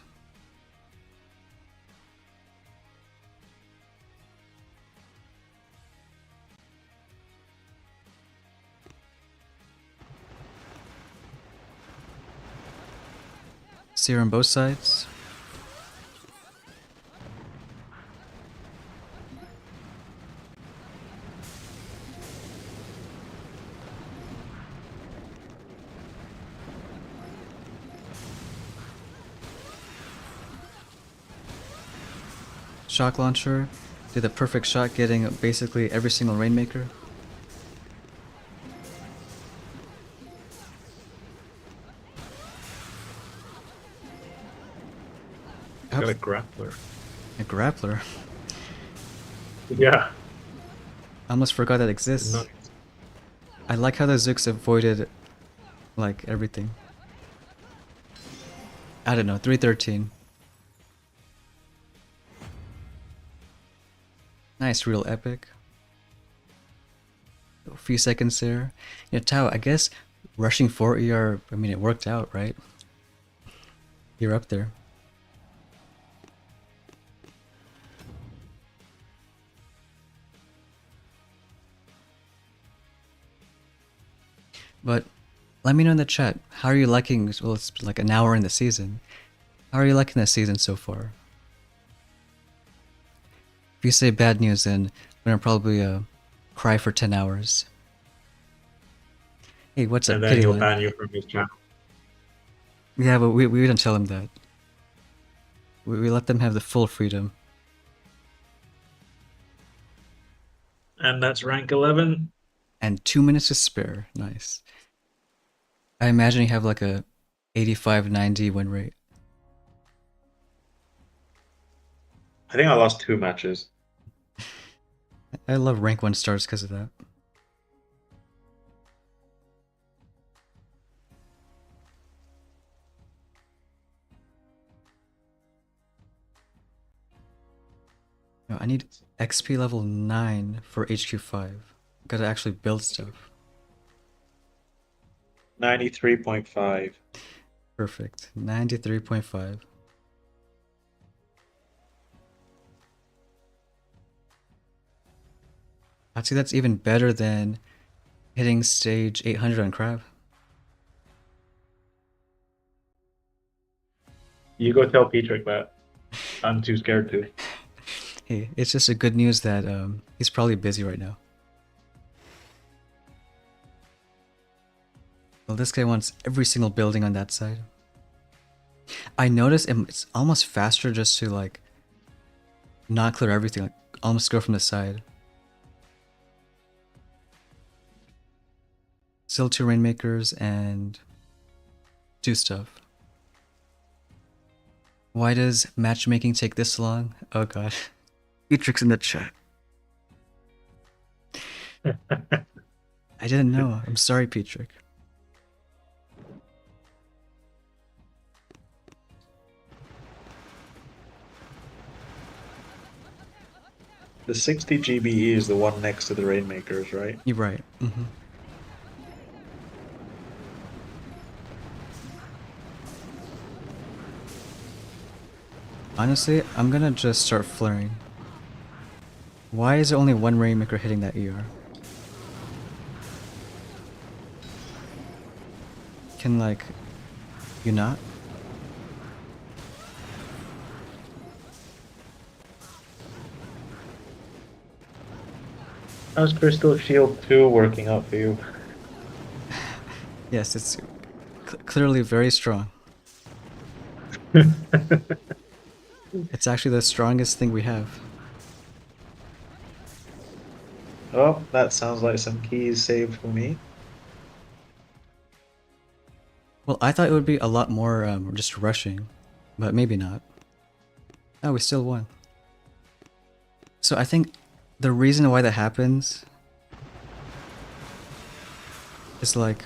Seer on both sides. Shock launcher. Did the perfect shot getting basically every single Rainmaker. He's got a grappler. A grappler. Yeah. I almost forgot that exists. Nice. I like how the Zooks avoided like everything. I don't know, 313. Nice, real epic. A few seconds there. Yeah, Tao, I guess rushing 4 ER, I mean, it worked out, right? You're up there. But Let me know in the chat. How are you liking? Well, it's like an hour in the season. How are you liking the season so far? If you say bad news, then I'm gonna probably cry for 10 hours. Hey, what's And up, then he'll Kittyland? ban you from his channel. Yeah, but we didn't tell him that. We let them have the full freedom. And that's rank 11. And 2 minutes to spare. Nice. I imagine you have like a 85-90 win rate. I think I lost 2 matches. I love rank 1 stars because of that. No, I need XP level 9 for HQ5. Gotta actually build stuff. 93.5. Perfect. 93.5. I'd say that's even better than hitting stage 800 on Crab. You go tell Petrick that. I'm too scared to. Hey, it's just a good news that he's probably busy right now. Well, this guy wants every single building on that side. I noticed it's almost faster just to like not clear everything, like almost go from the side. Still 2 rainmakers and do stuff. Why does matchmaking take this long? Oh god. Etrix in the chat. I didn't know. I'm sorry, Petrick. The 60 GBE is the one next to the Rainmakers, right? You're right. Honestly, I'm gonna just start flaring. Why is there only one rainmaker hitting that ER? Can like you not? How's Crystal Shield 2 working out for you? Yes, it's clearly very strong. It's actually the strongest thing we have. Oh, that sounds like some keys saved for me. Well, I thought it would be a lot more just rushing, but maybe not. Oh, we still won. So I think the reason why that happens is like,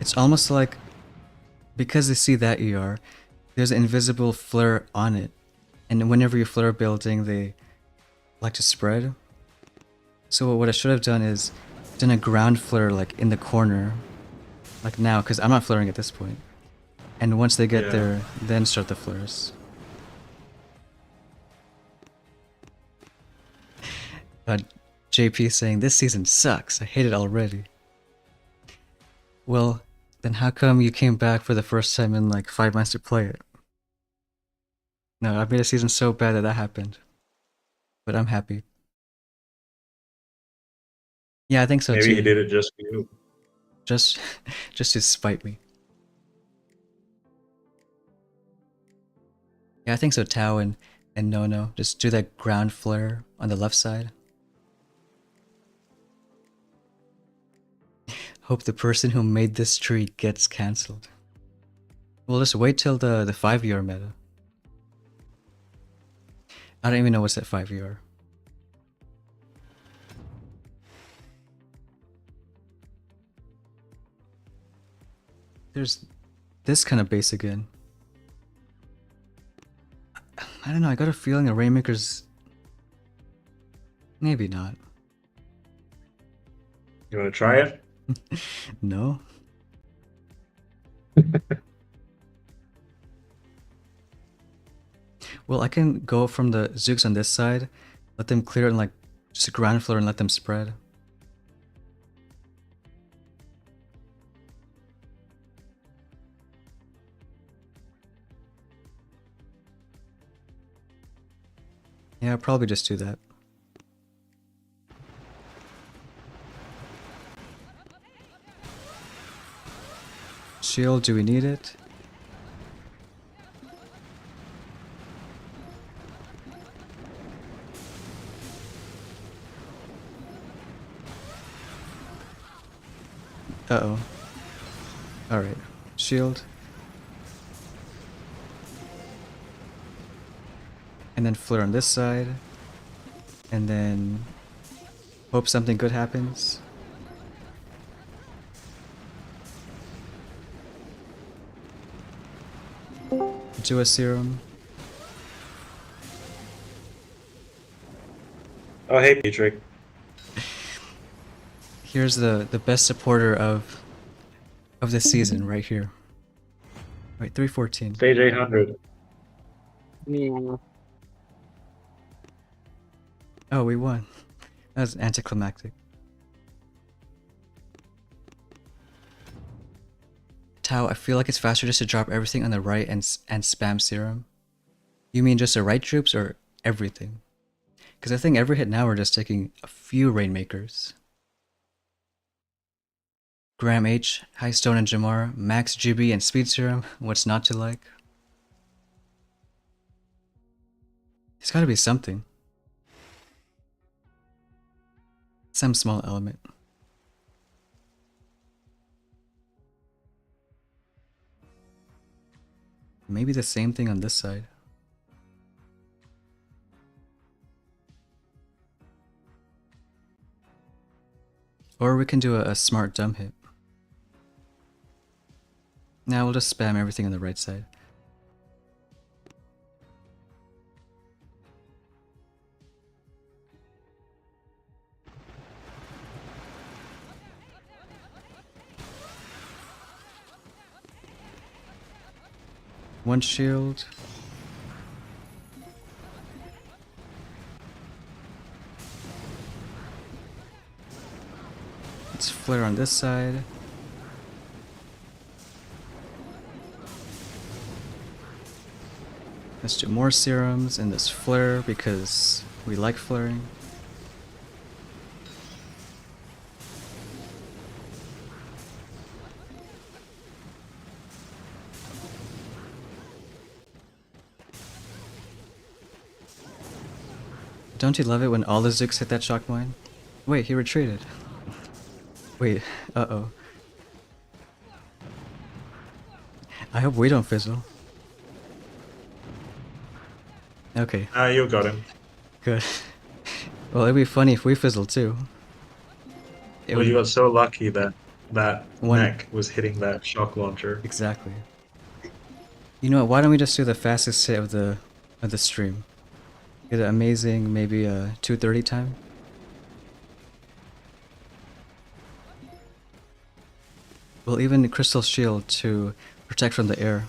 it's almost like because they see that ER, there's an invisible flare on it. And whenever you flare a building, they like to spread. So what I should have done is done a ground flare like in the corner, like now, because I'm not flaring at this point. And once they get Yeah. there, then start the flares. JP saying, this season sucks, I hate it already. Well, then how come you came back for the first time in like 5 months to play it? No, I made a season so bad that happened. But I'm happy. Yeah, I think so Maybe he too. did it just for you. Just, just to spite me. Yeah, I think so. Tao and Nono just do that ground flare on the left side. Hope the person who made this tree gets cancelled. We'll just wait till the 5-year meta. I don't even know what's that 5-year. There's this kind of base again. I don't know, I got a feeling a Rainmaker's... Maybe not. You want to try it? No? Well, I can go from the Zooks on this side, let them clear it and like just a ground floor and let them spread. Yeah, I'll probably just do that. Shield, do we need it? Uh-oh. Alright. Shield. And then flare on this side. And then hope something good happens. Do a serum. Oh, hey, Dietrich. Here's the best supporter of the season right here. Wait, 314. Stage 800. Oh, we won. That was anticlimactic. Tao, I feel like it's faster just to drop everything on the right and spam serum. You mean just the right troops or everything? Because I think every hit now we're just taking a few Rainmakers. Graham H, High Stone and Jamar, Max GB and Speed Serum. What's not to like? There's gotta be something. Some small element. Maybe the same thing on this side. Or we can do a smart dumb hit. Now we'll just spam everything on the right side. One shield. Let's flare on this side. Let's do more serums in this flare because we like flaring. Don't you love it when all the Zooks hit that shock mine? Wait, he retreated. Wait, uh-oh. I hope we don't fizzle. Okay, You got him. good. Well, it'd be funny if we fizzle too. It Well, would you got so lucky that that one neck was hitting that shock launcher. exactly. You know what? Why don't we just do the fastest hit of the stream? Get an amazing, maybe a 230 time. We'll even Crystal Shield to protect from the air.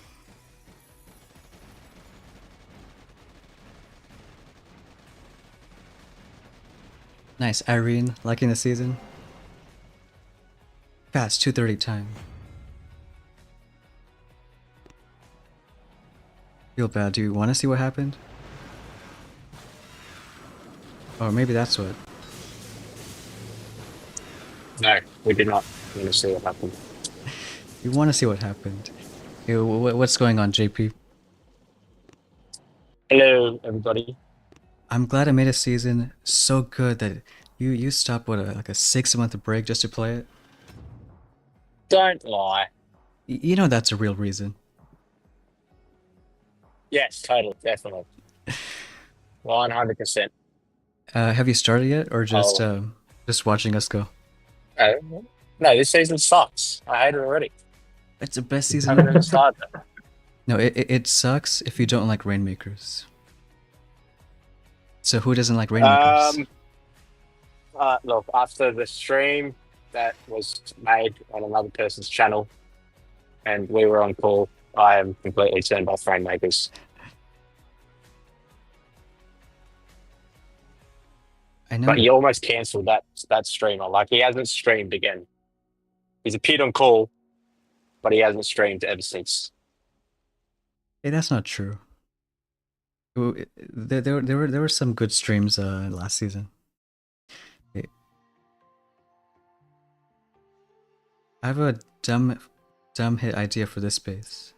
Nice, Irene, liking the season. Fast, 230 time. Feel bad, do you want to see what happened? Or maybe that's what. No, we did not want to see what happened. You want to see what happened. Hey, what's going on, JP? Hello, everybody. I'm glad I made a season so good that you stopped what like a 6-month break just to play it. Don't lie. You know that's a real reason. Yes, totally, definitely. 100%. Have you started yet, or Oh. just watching us go? Uh, no, this season sucks. I hate it already. It's the best I season haven't ever. even started. No, it sucks if you don't like Rainmakers. So who doesn't like Rainmakers? Look, after the stream that was made on another person's channel and we were on call, I am completely turned off Rainmakers. I know. But he almost cancelled that streamer. Like, he hasn't streamed again. He's appeared on call, but he hasn't streamed ever since. Hey, that's not true. There were some good streams last season. Okay. I have a dumb hit idea for this base.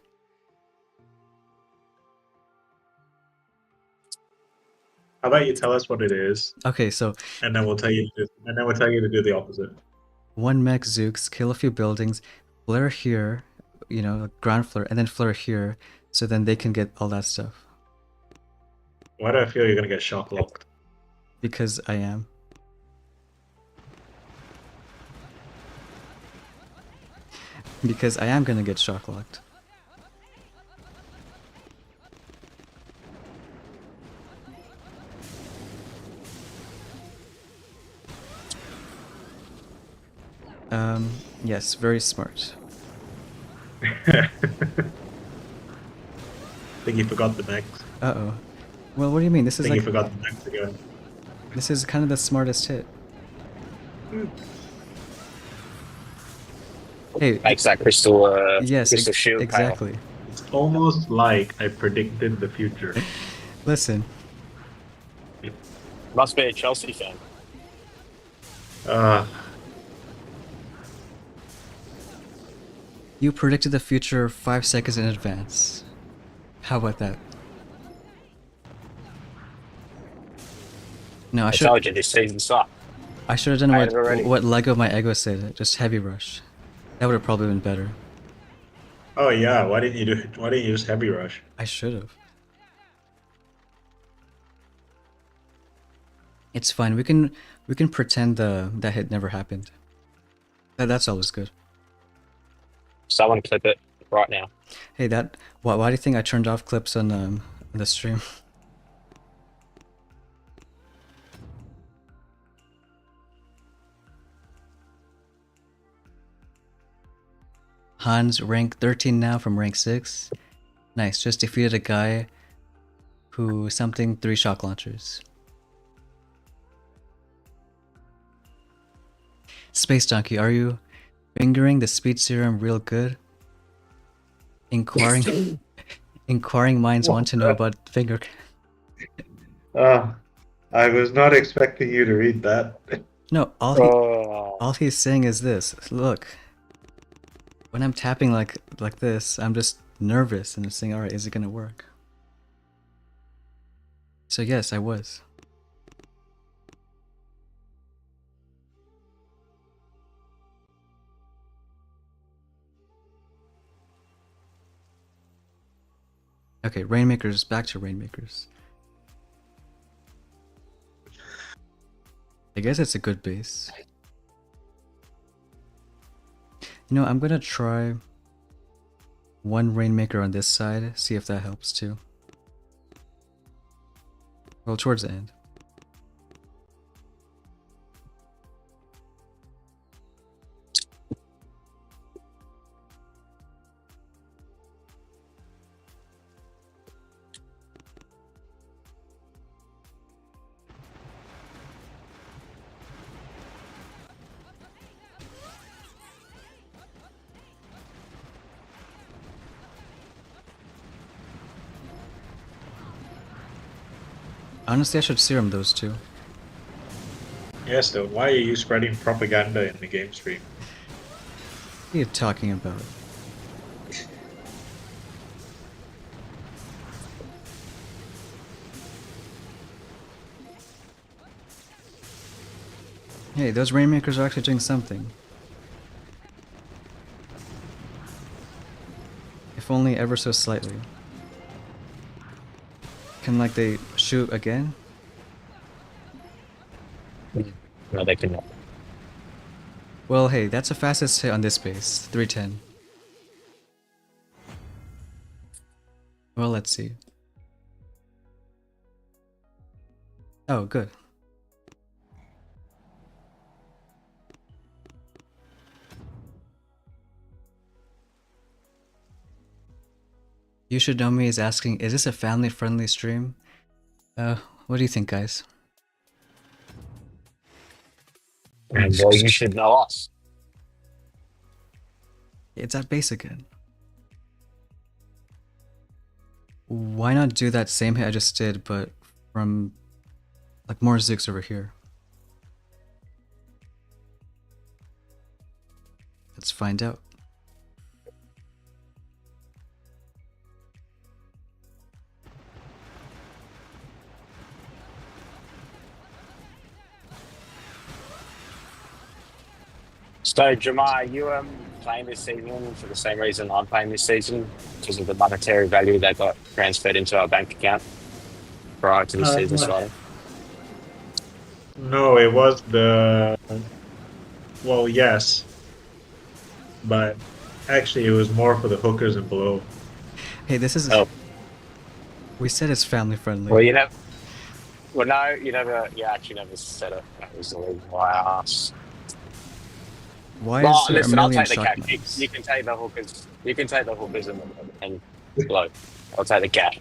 How about you tell us what it is, Okay, so and then we'll tell you. And then we'll tell you to do the opposite. one mech Zooks, kill a few buildings, flare here, ground flare, and then flare here, so then they can get all that stuff. Why do I feel you're gonna get shock locked? Because I am. Because I am gonna get shock locked. Yes, very smart. I think you forgot the next. Uh-oh. Well, what do you mean? This I is think you like, forgot the next again. this is kind of the smartest hit. Hey, Makes that crystal, yes, crystal shield pay off. exactly. It's almost like I predicted the future. Listen, Must be a Chelsea fan. you predicted the future 5 seconds in advance. How about that? No, I told you this season sucked. I should have done I had it what already. what Lego My Ego said. Just heavy rush. That would have probably been better. Oh yeah, why didn't you just heavy rush? I should have. It's fine. We can pretend that hit never happened. That's always good. Someone clip it right now. Hey, why do you think I turned off clips on the stream? Hans rank 13 now from rank 6. Nice. Just defeated a guy who something 3 shock launchers. Space Donkey, are you fingering the speed serum real good? Inquiring minds want to know about finger. I was not expecting you to read that. No, all he's saying is this. Look, when I'm tapping like this, I'm just nervous and I'm saying, all right, is it gonna work? So yes, I was. Okay, Rainmakers, back to Rainmakers. I guess it's a good base. You know, I'm gonna try one Rainmaker on this side, see if that helps too. Well, towards the end. Honestly, I should serum those two. Yes, though. Why are you spreading propaganda in the game stream? What are you talking about? Hey, those Rainmakers are actually doing something. If only ever so slightly. Can like they shoot again? No, they cannot. Well, hey, that's the fastest hit on this base. 310. Well, let's see. Oh, good. You Should Know Me is asking, is this a family-friendly stream? What do you think, guys? And well, you should know us. It's at base again. why not do that same hit I just did, but from like more Zooks over here? Let's find out. So, Jamar, you playing this season for the same reason I'm playing this season, because of the monetary value that got transferred into our bank account prior to this season Uh, starting? no, it was the well, yes, but actually, it was more for the hookers and below. Hey, this is. Oh, We said it's family friendly. well, you know, well, no, you actually never said it. That was the reason why I asked. Why Well, is there a listen, I'll million take the cash. You shotguns? can take the hookers. You can take the hookers and blow. I'll take the cash.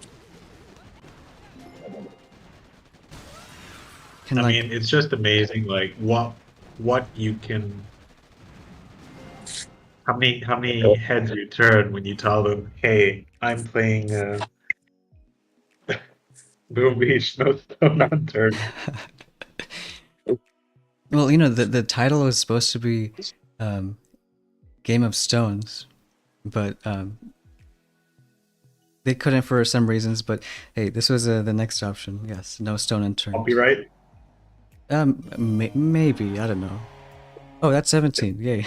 Can I like mean, it's just amazing, like what you can. How many heads you turn when you tell them, "Hey, I'm playing Boom Beach, no stone unturned." well, you know, the title was supposed to be um, Game of Stones, but they couldn't for some reasons. But hey, this was the next option. Yes, no stone unturned. Copyright. Maybe I don't know. Oh, that's 17. Yay!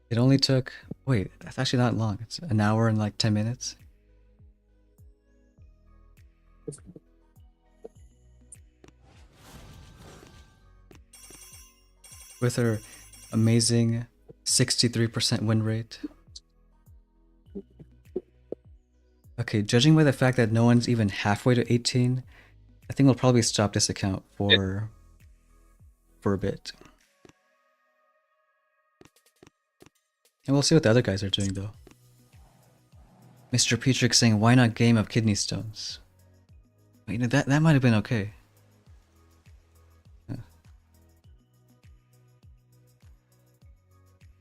It only took. Wait, that's actually not long. It's an hour and like 10 minutes. With her amazing 63% win rate. Okay, judging by the fact that no one's even halfway to 18, I think we'll probably stop this account for a bit. And we'll see what the other guys are doing though. Mr. Petrick saying, why not Game of Kidney Stones? You know, that might have been okay. Yeah.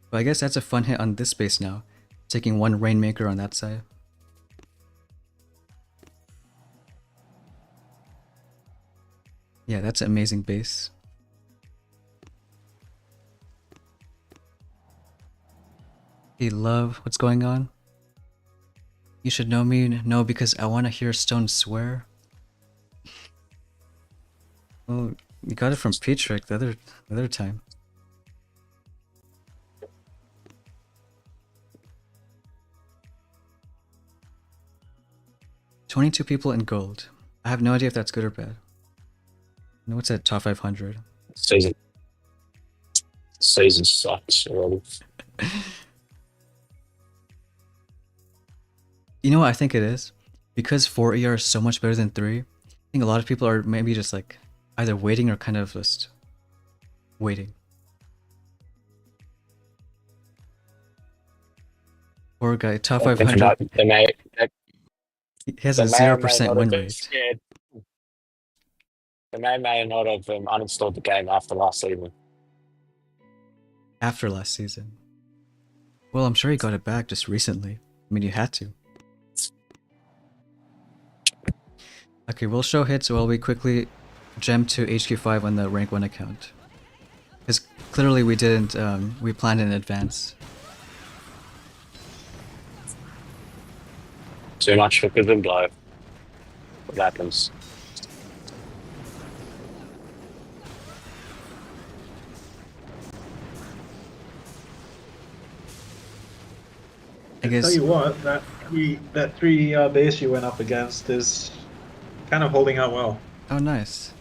But I guess that's a fun hit on this base now. Taking one Rainmaker on that side. Yeah, that's an amazing base. Hey, love, what's going on? You should know me? No, because I want to hear Stone swear. Oh, you got it from Petrick the other time. "22 people in gold. I have no idea if that's good or bad. No, what's that top 500? Season sucks already. You know what I think it is? Because 4 ER is so much better than 3, I think a lot of people are maybe just like either waiting or kind of just waiting. Poor guy, top 500. He has a They may or may 0% not win have been rate. scared. They may not have uninstalled the game after last season. After last season. Well, I'm sure he got it back just recently. I mean, you had to. Okay, we'll show hits while we quickly gem to HQ5 on the rank 1 account. Because clearly we didn't, we planned in advance. Too much hookers and blow. What happens? I I tell guess, you what, that three base you went up against is kind of holding out well. oh nice.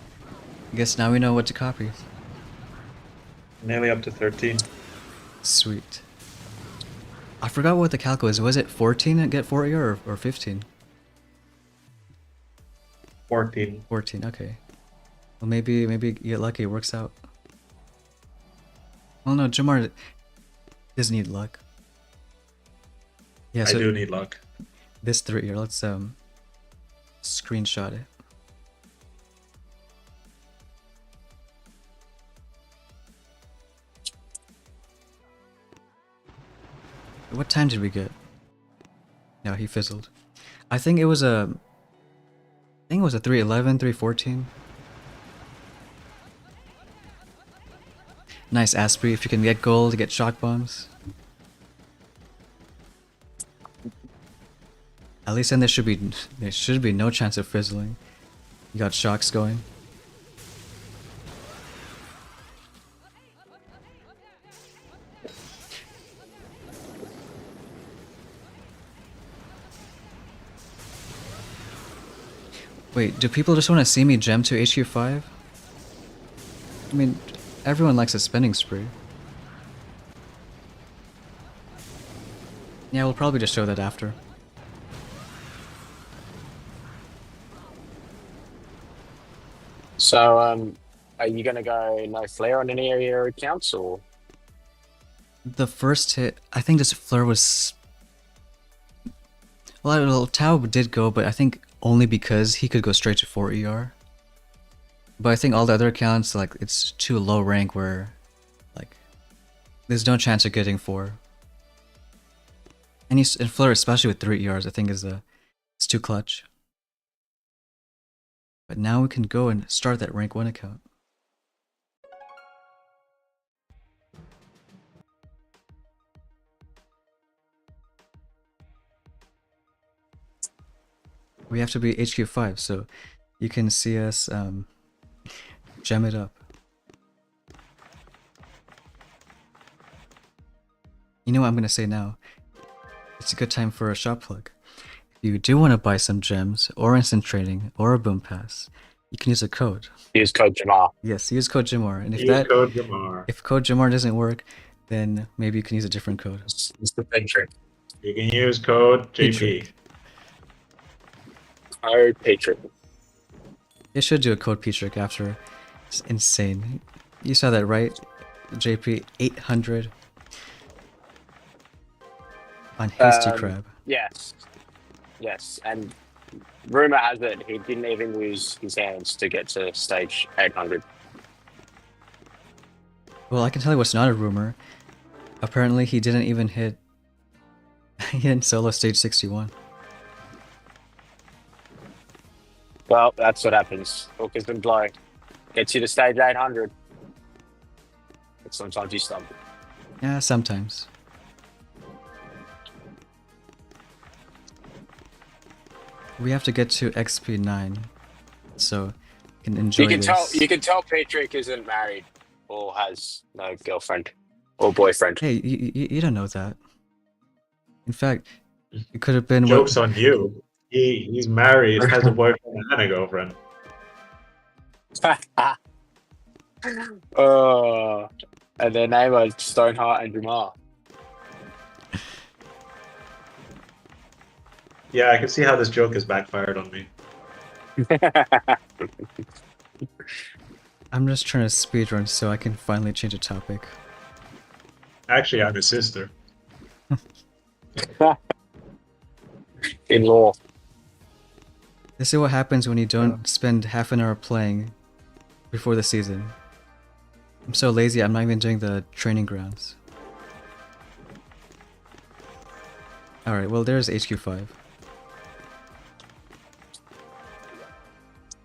I guess now we know what to copy. Nearly up to 13. Sweet. I forgot what the calc was. Was it 14 and get 4 ER or 15? 14. 14, okay. Well, maybe you get lucky, it works out. Well, no, Jamar doesn't need luck. Yeah, I so do need luck. this 3 ER, let's screenshot it. What time did we get? No, he fizzled. I think it was a 311, 314. Nice Asprey, if you can get gold, get shock bombs. At least then there should be no chance of fizzling. You got shocks going. Wait, do people just want to see me gem to HQ5? I mean, everyone likes a spending spree. Yeah, we'll probably just show that after. So, are you gonna go no flare on any of your accounts, or? The first hit, I think this flare was... Well, Tao did go, but I think only because he could go straight to 4 ER. But I think all the other accounts, like, it's too low rank where, like, there's no chance of getting 4. And flare, especially with 3 ERs, I think it's too clutch. But now we can go and start that rank 1 account. We have to be HQ5, so you can see us gem it up. You know what I'm gonna say now? It's a good time for a shop plug. If you do want to buy some gems, or instant trading, or a boom pass, you can use a code. Use code Jamar. Yes, use code Jamar. And if code Jamar doesn't work, then maybe you can use a different code. It's the big trick. You can use code JP. P-trick. Code Patriot. They should do a code P-trick after. It's insane. You saw that, right? JP 800 on Hasty Crab. Yes. Yes, and rumor has it he didn't even use his hands to get to stage 800. Well, I can tell you what's not a rumor. Apparently, he didn't even hit. He didn't solo stage 61. Well, that's what happens. Hook has been blown. Gets you to stage 800. But sometimes you stumble. Yeah, sometimes. We have to get to XP 9, so you can enjoy this. You can tell Patrick isn't married or has no girlfriend or boyfriend. Hey, you don't know that. In fact, it could have been Joke's on you. He's married, has a boyfriend and a girlfriend. And their name are Stoneheart and Jamar. Yeah, I can see how this joke has backfired on me. I'm just trying to speedrun so I can finally change the topic. Actually, I'm his sister. In law. This is what happens when you don't spend half an hour playing before the season. I'm so lazy, I'm not even doing the training grounds. Alright, well there's HQ5.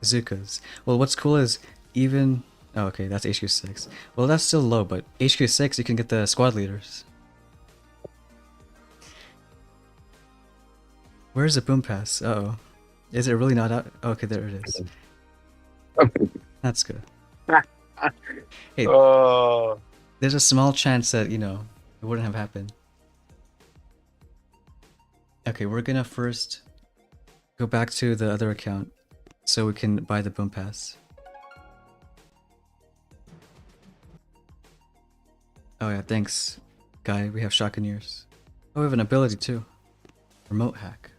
Zukas. Well, what's cool is even... Oh, okay, that's HQ6. Well, that's still low, but HQ6 you can get the squad leaders. Where's the boom pass? Uh-oh. Is it really not out? Okay, there it is. That's good. Hey, there's a small chance that, you know, it wouldn't have happened. Okay, we're gonna first go back to the other account so we can buy the boom pass. Oh yeah, thanks, guy. We have shotgunners. Oh, we have an ability too. Remote hack.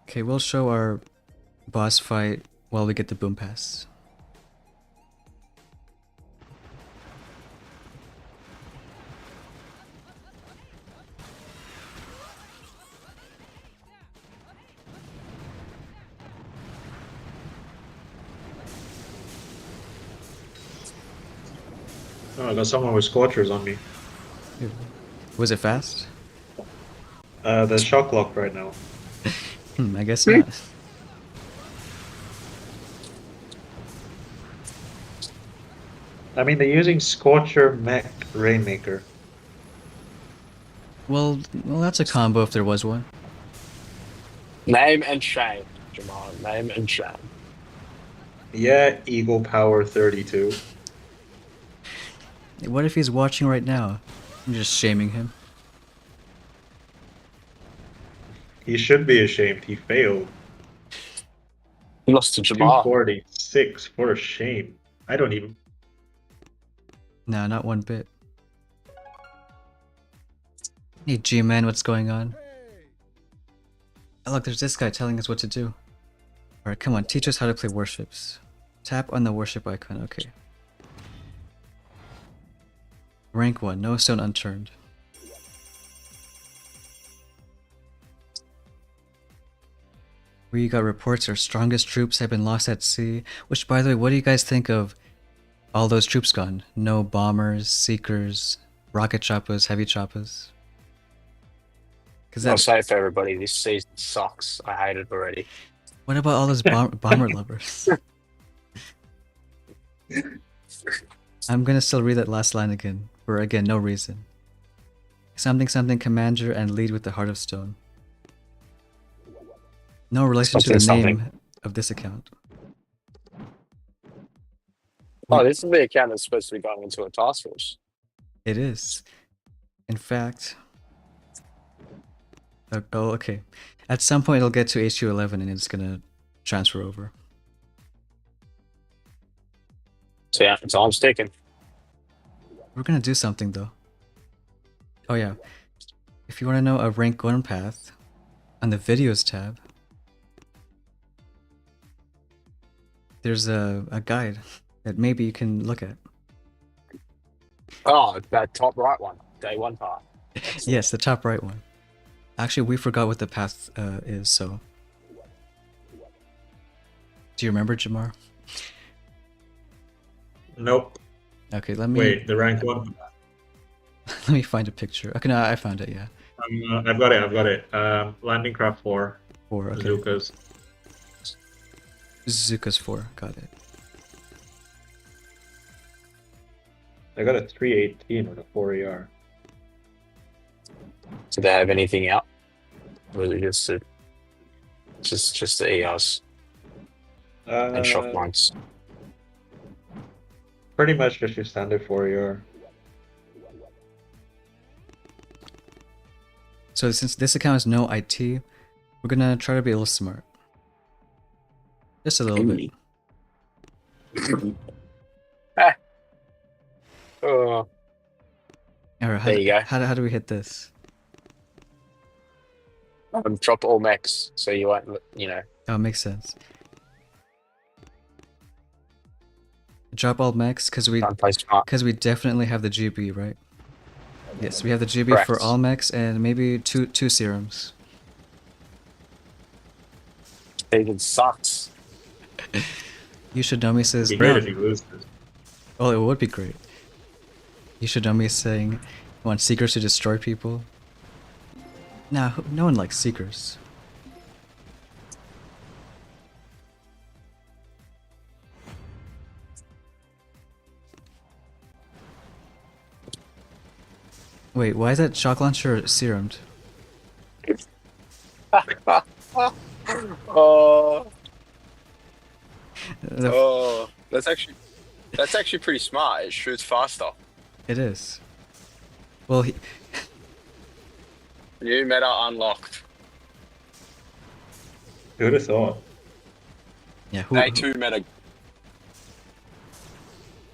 Okay, we'll show our boss fight while we get the boom pass. Oh, I got someone with scorchers on me. Was it fast? The shock lock right now. I guess not. I mean, they're using Scorcher Mech Rainmaker. Well, that's a combo if there was one. Name and shame, Jamal. Name and shame. Yeah, Eagle Power 32. What if he's watching right now? I'm just shaming him. He should be ashamed. He failed. He lost to Jamal. 246 for shame. I don't even. No, not one bit. Hey G-Man, what's going on? Oh, look, there's this guy telling us what to do. Alright, come on, teach us how to play warships. Tap on the warship icon, okay. Rank 1, no stone unturned. We got reports our strongest troops have been lost at sea. Which, by the way, what do you guys think of all those troops gone? No bombers, seekers, rocket choppers, heavy choppers. Because I'll say it for everybody, this season sucks. I hate it already. What about all those bomber lovers? I'm gonna still read that last line again, for again, no reason. Something something commander and lead with the heart of stone. No relation to the Something, name something. of this account. Oh, this is the account that's supposed to be going into a task force. It is. In fact... Oh, okay. At some point it'll get to HQ 11 and it's gonna transfer over. So yeah, time's ticking. We're gonna do something though. Oh yeah. If you want to know a rank 1 path, on the videos tab, there's a guide that maybe you can look at. Oh, that top right one. Day 1 part. Yes, the top right one. Actually, we forgot what the path is, so... Do you remember, Jamar? Nope. Okay, let me... Wait, the rank 1. Let me find a picture. Okay, no, I found it, yeah. I've got it. Landing Craft 4. 4, okay. Bazookas. Zuka's 4, got it. I got a 318 with a 4 AR. Do they have anything out? Or is it just the EOS and shock mines? Pretty much just your standard 4 AR. So since this account has no IT, we're gonna try to be a little smart. Just a little bit. Oh, Alright, there you go. How do we hit this? Drop all mechs, so you won't, you know. Oh, makes sense. Drop all mechs because we Don't play smart. definitely have the GB, right? Yes, we have the GB Correct. for all mechs and maybe two serums. Even sucks. You should know me says It'd be great no. if he loses. Oh, it would be great. You should know me saying, you want Seekers to destroy people? Nah, no one likes Seekers. Wait, why is that shock launcher serumed? Oh, The- that's actually pretty smart. It shoots faster. It is. Well, New meta unlocked. Who would have thought? yeah. Day 2 meta.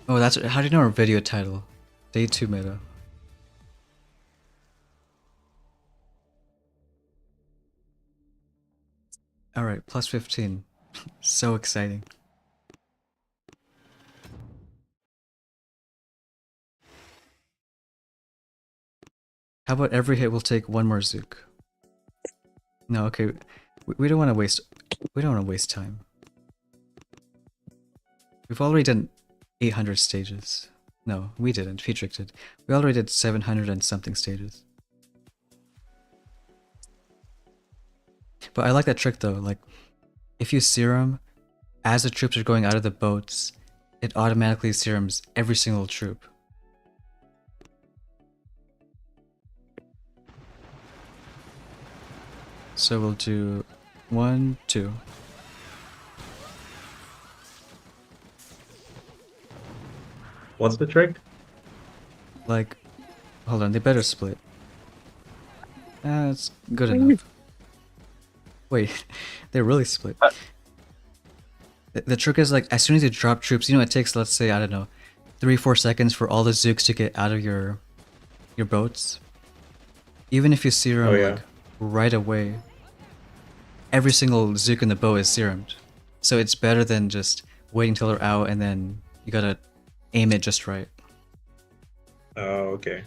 Oh, that's how do you know our video title? Day 2 meta. All right, plus 15. So exciting. How about every hit will take one more Zook? No, okay. We don't want to waste. We don't want to waste time. We've already done 800 stages. No, we didn't. Featrick did. We already did 700 and something stages. But I like that trick though. Like, if you serum as the troops are going out of the boats, it automatically serums every single troop. So we'll do 1, 2. What's the trick? Like, hold on, they better split. That's good enough. Wait, they really split. The trick is like, as soon as you drop troops, you know, it takes, let's say, I don't know, 3-4 seconds for all the Zooks to get out of your boats. Even if you serum Oh, yeah. like right away, every single Zook in the boat is serumed. So it's better than just waiting till they're out and then you gotta aim it just right. Oh, okay.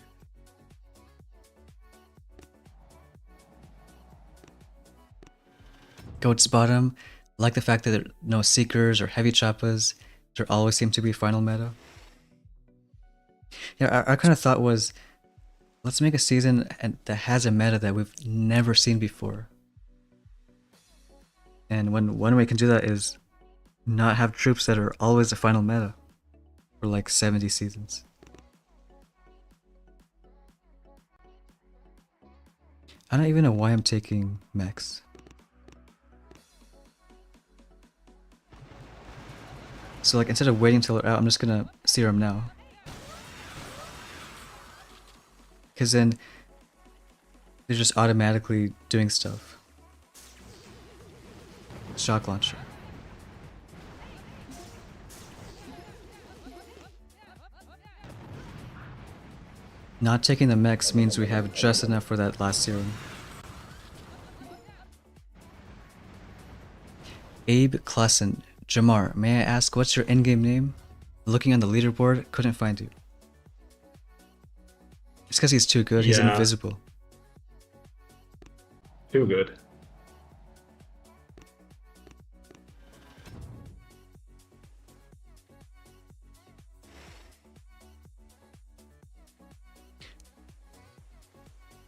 Goat's bottom, like the fact that there are no Seekers or Heavy Choppas, there always seem to be final meta. Yeah, our kind of thought was, let's make a season that has a meta that we've never seen before. And one way we can do that is not have troops that are always the final meta for like 70 seasons. I don't even know why I'm taking mechs. So like instead of waiting till they're out, I'm just gonna serum now. Cause then they're just automatically doing stuff. Shock launcher. Not taking the mechs means we have just enough for that last serum. Abe Klassen. Jamar, may I ask what's your in-game name? Looking on the leaderboard, couldn't find you. It's because he's too good, he's Yeah. invisible. Too good.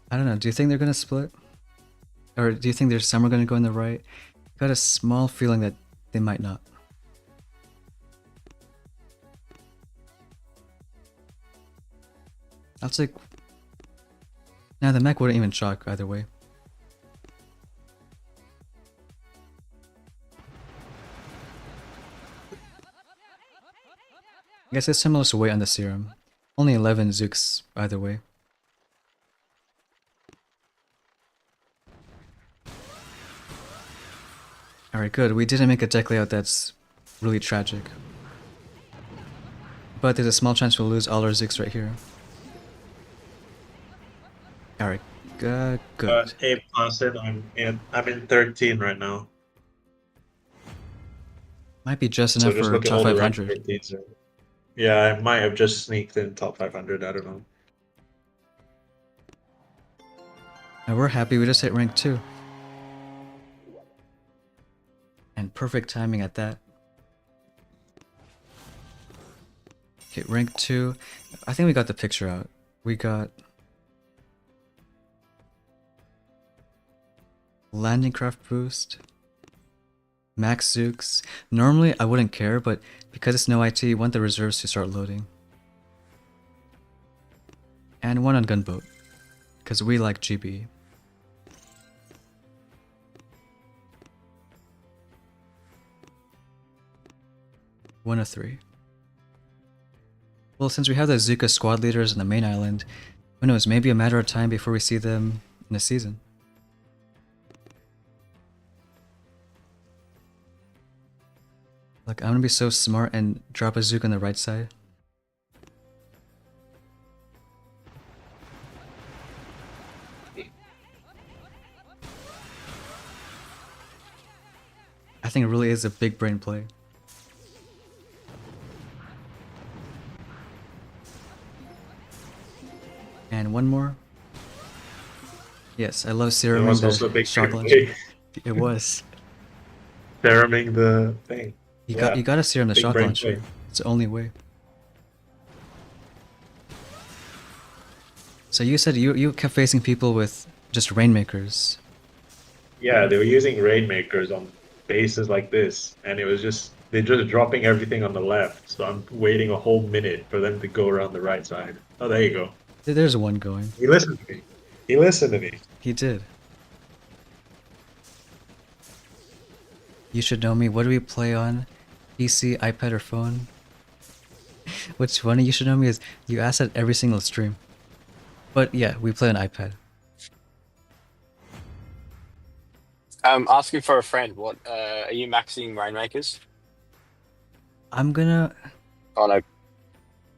I don't know, do you think they're gonna split? Or do you think there's some are gonna go in the right? Got a small feeling that they might not. I'll take... Nah, the mech wouldn't even shock either way. I guess it's similar to weight on the serum. Only 11 Zooks either way. Alright, good. We didn't make a deck layout that's really tragic. But there's a small chance we'll lose all our Zooks right here. Alright, good. Abe Clausen, I'm in 13 right now. Might be just So enough just for look at top all the rank 500. 13s. Yeah, I might have just sneaked in top 500, I don't know. And we're happy we just hit rank 2. And perfect timing at that. Okay, rank 2. I think we got the picture out. We got... Landing craft boost. Max Zooks. Normally I wouldn't care, but because it's no IT, you want the reserves to start loading. And one on gunboat. Because we like GB. One of 3. Well, since we have the Zuka squad leaders on the main island, who knows, maybe a matter of time before we see them in a season. Like, I'm gonna be so smart and drop a Zook on the right side. I think it really is a big brain play. And one more. Yes, I love It seruming was also a the big shock brain launcher. play. It was. Seruming the thing. You Yeah, gotta serum the big shock brain launcher. play. It's the only way. So you said you kept facing people with just rainmakers. Yeah, they were using rainmakers on bases like this, and it was just they're just dropping everything on the left. So I'm waiting a whole minute for them to go around the right side. Oh, there you go. There's one going. He listened to me. He listened to me. He did. You should know me. What do we play on? PC, iPad, or phone? What's funny, you should know me, is you ask that every single stream. But yeah, we play on iPad. Asking for a friend. What are you maxing Rainmakers I'm gonna... on a?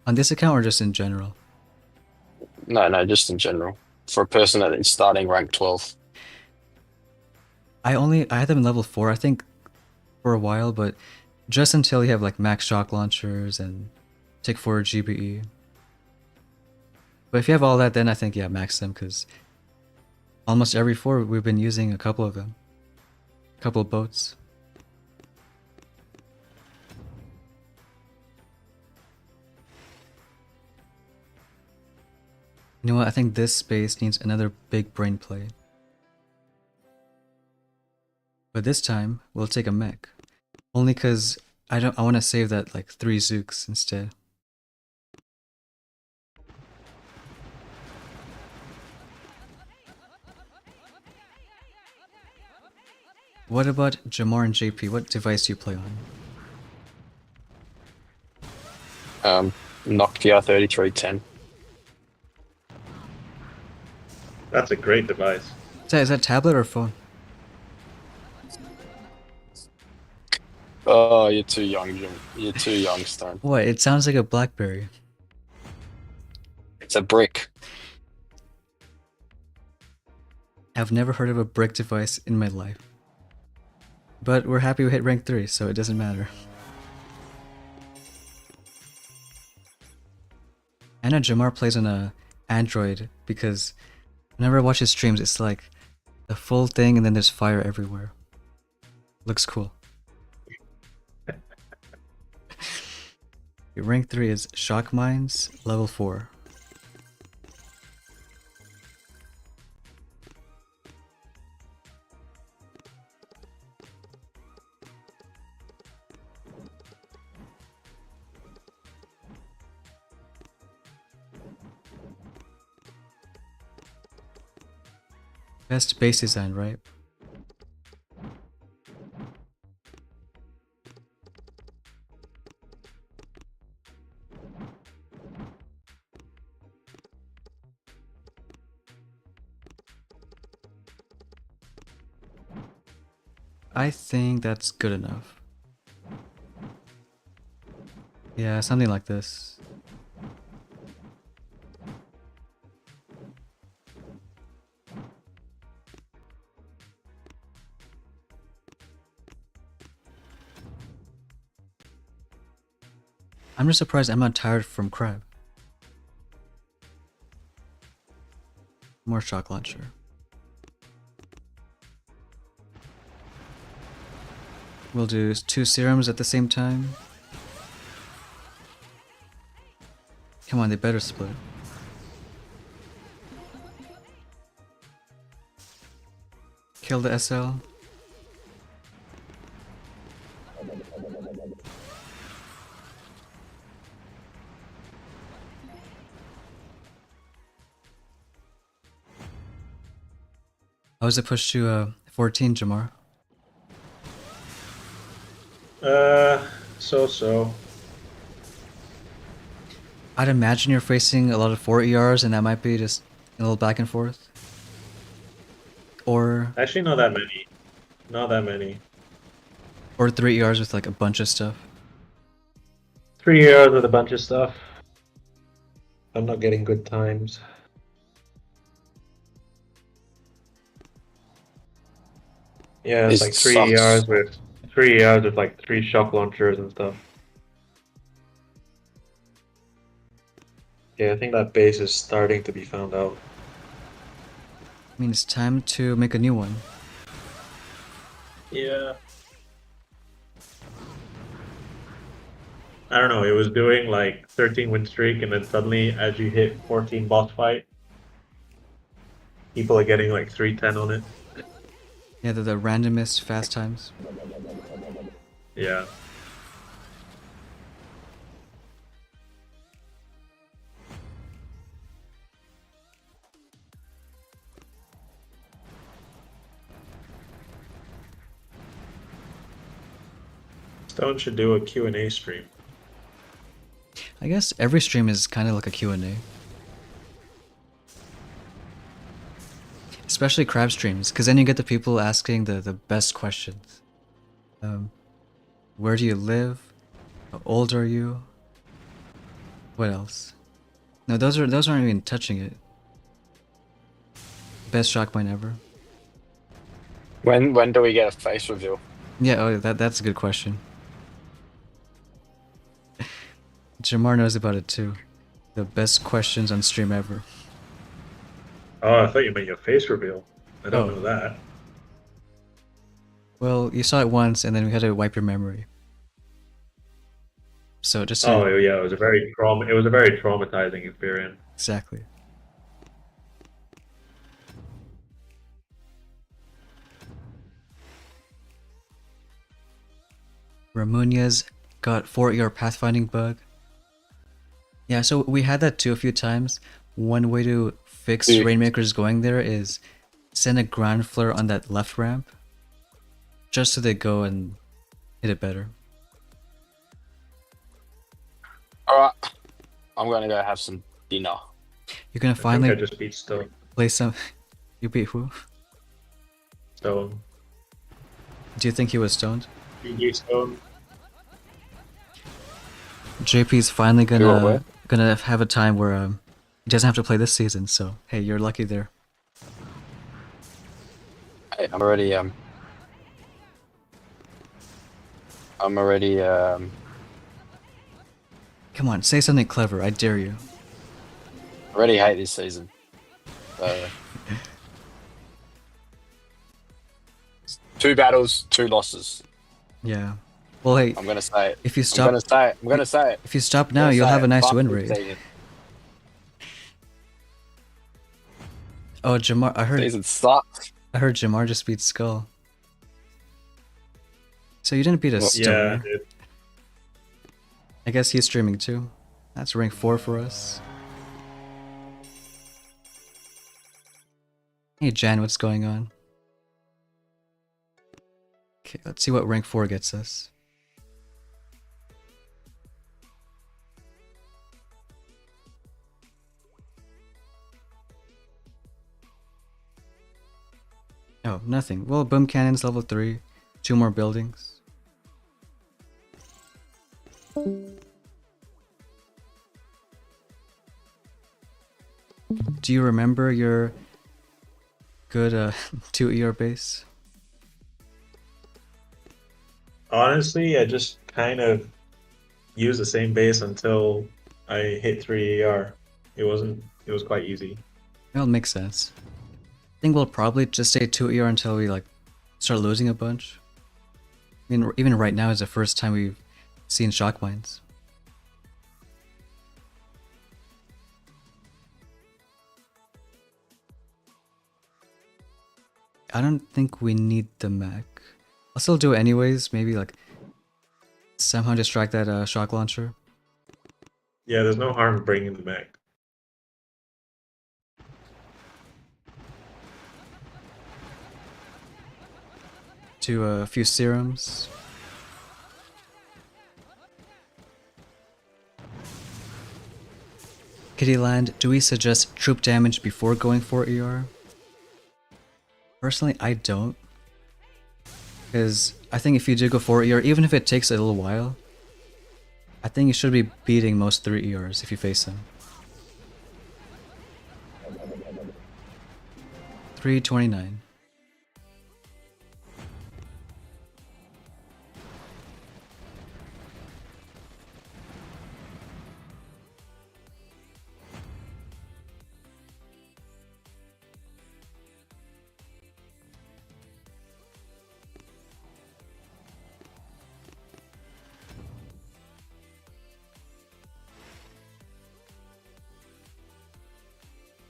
On this account or just in general? No, just in general. For a person that is starting rank 12. I had them in level 4, I think, for a while, but just until you have like max shock launchers and tick 4 GBE. But if you have all that, then I think, yeah, max them, because almost every 4 we've been using a couple of them. A couple of boats. You know what, I think this space needs another big brain play. But this time, we'll take a mech. Only cause I want to save that like 3 Zooks instead. What about Jamar and JP? What device do you play on? Nokia 3310. That's a great device. Is that tablet or phone? Oh, you're too young, Jim. You're too young, Stone. What? It sounds like a BlackBerry. It's a brick. I've never heard of a brick device in my life. But we're happy we hit rank 3, so it doesn't matter. I know Jamar plays on a Android because whenever I watch his streams, it's like the full thing and then there's fire everywhere. Looks cool. Rank 3 is Shock Mines, level 4. Best base design, right? I think that's good enough. Yeah, something like this. I'm just surprised I'm not tired from crab. More shock launcher. We'll do 2 serums at the same time. Come on, they better split. Kill the SL. How was it pushed to 14, Jamar? So. I'd imagine you're facing a lot of 4 ERs and that might be just a little back and forth. Or Actually, not that many. Not that many. or 3 ERs with like a bunch of stuff. 3 years with a bunch of stuff. I'm not getting good times. Yeah, it's This like 3 sucks. ERs with 3 ERs with like 3 shock launchers and stuff. Yeah, I think that base is starting to be found out. I mean, it's time to make a new one. Yeah. I don't know, it was doing like 13 win streak, and then suddenly, as you hit 14 boss fight, people are getting like 310 on it. Yeah, the randomest fast times. Yeah. Stone should do a Q&A stream. I guess every stream is kind of like a Q&A. Especially crab streams, because then you get the people asking the best questions. Where do you live? How old are you? What else? No, those aren't even touching it. Best shock mine ever. When do we get a face reveal? Yeah, oh, that's a good question. Jamar knows about it too. The best questions on stream ever. Oh, I thought you meant your face reveal. I don't Oh. know that. Well, you saw it once, and then we had to wipe your memory. So just Oh so yeah, it was a very traumatizing experience. exactly. Ramunia's got 4ER pathfinding bug. Yeah, so we had that too a few times. One way to fix Yeah. Rainmakers going there is send a ground flare on that left ramp, just so they go and hit it better. Alright. I'm gonna go have some dinner. You're gonna I think finally I just beat Stone. play some. You beat who? Stone. Do you think he was stoned? GG Stone. JP's finally You're aware? gonna have a time where he doesn't have to play this season. So hey, you're lucky there. Hey, I'm already Come on, say something clever. I dare you. already hate this season. So 2 battles, 2 losses. Yeah. Well, hey, I'm gonna say it. if you I'm stop, gonna say it. I'm gonna say it. if you stop I'm now, gonna you'll say have a it. nice Fuck win this rate. season. Oh, Jamar, I heard Season sucks. Jamar just beat Skull. So you didn't beat a Well, Yeah, stoner. dude. I guess he's streaming too. That's rank 4 for us. Hey Jan, what's going on? Okay, let's see what rank 4 gets us. Oh, nothing. Well, boom cannons level 3. 2 more buildings. Do you remember your good 2ER base? Honestly, I just kind of used the same base until I hit 3 ER. It was quite easy. That'll make sense. I think we'll probably just stay 2ER until we like start losing a bunch. I mean, even right now is the first time we've seen shock mines. I don't think we need the mech. I'll still do it anyways. Maybe like somehow distract that shock launcher. Yeah, there's no harm bringing the mech. To a few serums. Kittyland, do we suggest troop damage before going for ER? Personally, I don't. Because I think if you do go for ER, even if it takes a little while, I think you should be beating most 3 ERs if you face them. 329.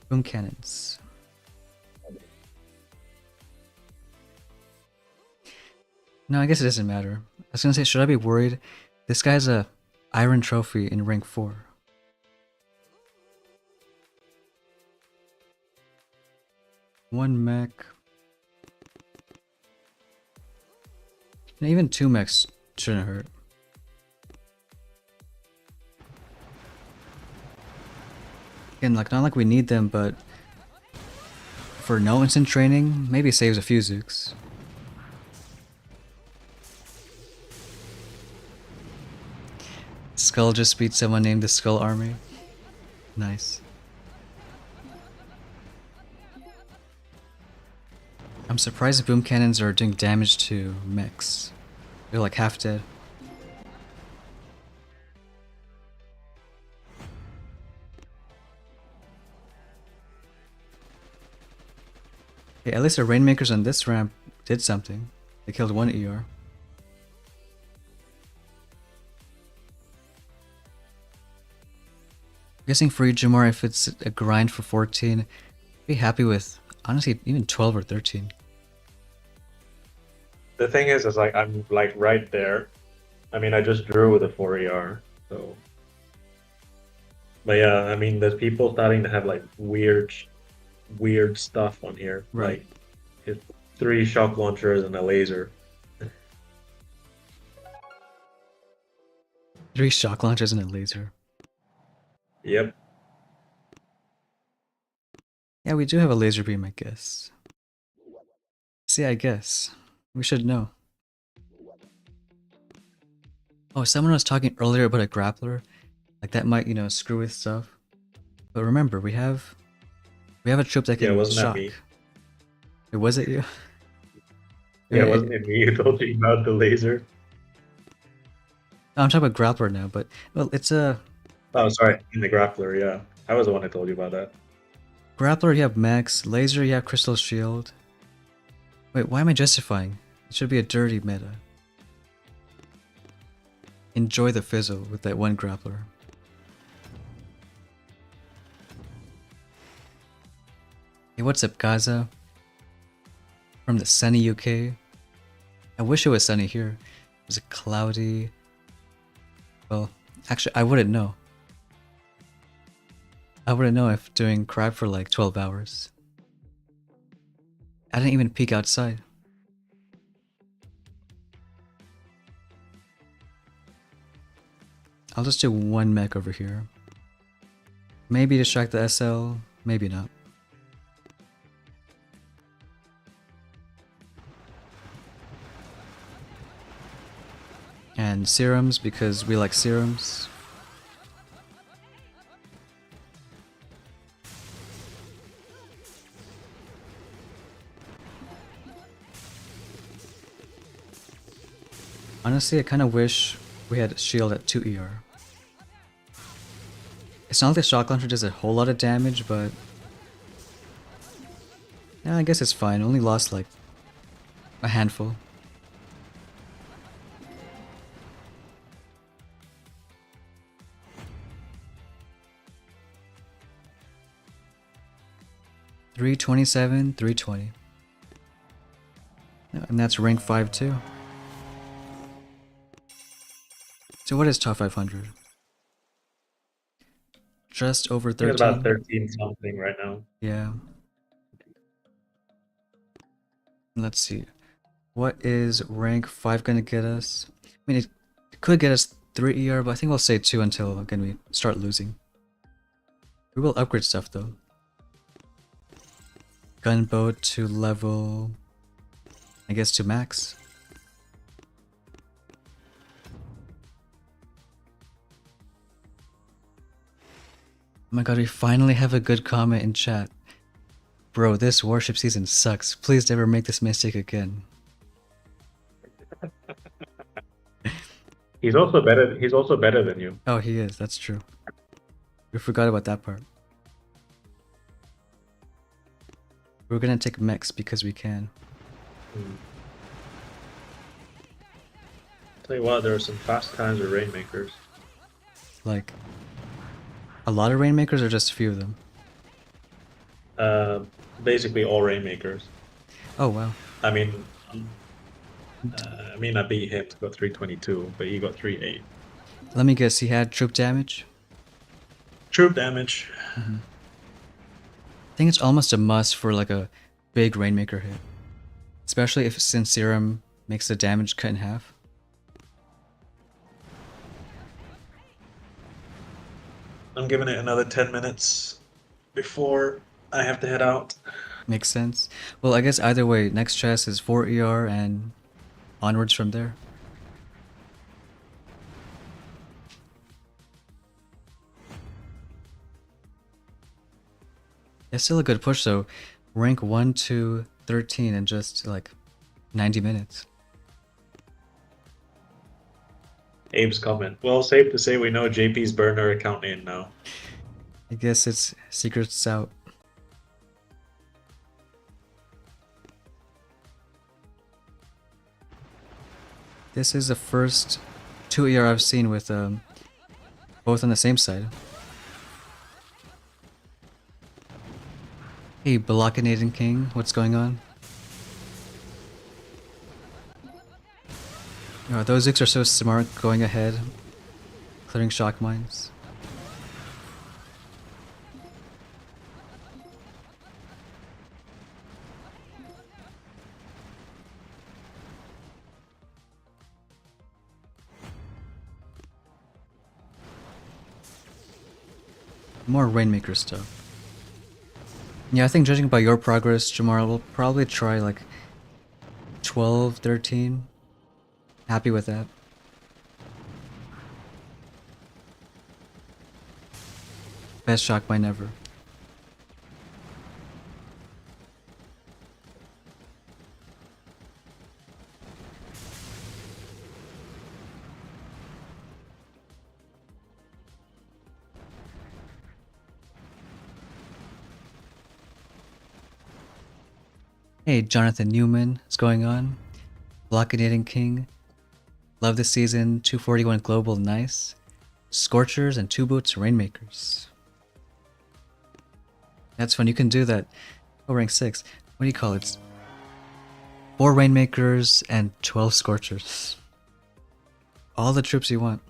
Boom cannons. No, I guess it doesn't matter. I was gonna say, should I be worried? This guy's a Iron Trophy in rank 4. One mech. And even 2 mechs shouldn't hurt. Again, like, not like we need them, but for no instant training, maybe saves a few Zooks. Skull just beat someone named the Skull Army. Nice. I'm surprised boom cannons are doing damage to mechs. They're like half dead. Okay, at least the Rainmakers on this ramp did something. They killed one ER. I'm guessing for Jamar, if it's a grind for 14, I'd be happy with, honestly, even 12 or 13. The thing is like I'm like right there. I mean, I just drew with a 4 so. But yeah, I mean, there's people starting to have like weird stuff on here. Right. Like, it's 3 shock launchers and a laser. 3 shock launchers and a laser. Yep. Yeah, we do have a laser beam, I guess. See, I guess. We should know. Oh, someone was talking earlier about a grappler. Like that might, you know, screw with stuff. But remember, we have a troop that can Yeah, wasn't that shock. me? It was it you? Yeah, wasn't it me who told you about the laser? No, I'm talking about grappler now, but well, it's a Oh, sorry, in the grappler, yeah. I was the one that told you about that. grappler. You have max laser. You have crystal shield. Wait, why am I justifying? It should be a dirty meta. Enjoy the fizzle with that one grappler. Hey, what's up, Gaza? From the sunny UK. I wish it was sunny here. It was cloudy. Well, actually, I wouldn't know. I wouldn't know if doing crab for like 12 hours. I didn't even peek outside. I'll just do one mech over here. Maybe distract the SL, maybe not. And serums, because we like serums. Honestly, I kind of wish we had shield at 2 ER. It's not like the shock launcher does a whole lot of damage, but yeah, I guess it's fine. Only lost like a handful. $327, $320. And that's rank 5 too. So what is top 500? Just over 13. It's about 13 something right now. Yeah. Let's see. What is rank 5 gonna get us? I mean, it could get us 3 ER, but I think we'll say 2 until, again, we start losing. We will upgrade stuff though. Gunboat to level, I guess, to max. Oh my god, we finally have a good comment in chat. Bro, this Warship season sucks. Please never make this mistake again. He's also better than you. Oh, he is. That's true. We forgot about that part. We're gonna take mechs because we can. Tell you what, there are some fast times with Rainmakers. Like, a lot of Rainmakers or just a few of them? Basically all Rainmakers. Oh, wow. I mean, I mean, I beat him to go 322, but he got 38. Let me guess, he had troop damage? Troop damage. I think it's almost a must for like a big Rainmaker hit. Especially if since Serum makes the damage cut in half. I'm giving it another 10 minutes before I have to head out. Makes sense. Well, I guess either way, next chess is 4 ER and onwards from there. It's still a good push though. Rank 1 to 13 in just like 90 minutes. Abe's comment. Well, safe to say we know JP's burner account in now. I guess it's secrets out. This is the first 2 ER I've seen with both on the same side. Hey, Blockinating King, what's going on? Oh, those Zooks are so smart going ahead, clearing shock mines. More Rainmaker stuff. Yeah, I think judging by your progress, Jamar, we'll probably try like 12, 13. Happy with that. Best shock mine ever. Hey, Jonathan Newman, what's going on? Blockinating King. Love this season. 241 global, nice. Scorchers and 2 boots Rainmakers. That's fun. You can do that. Oh, rank 6. What do you call it? 4 Rainmakers and 12 Scorchers. All the troops you want.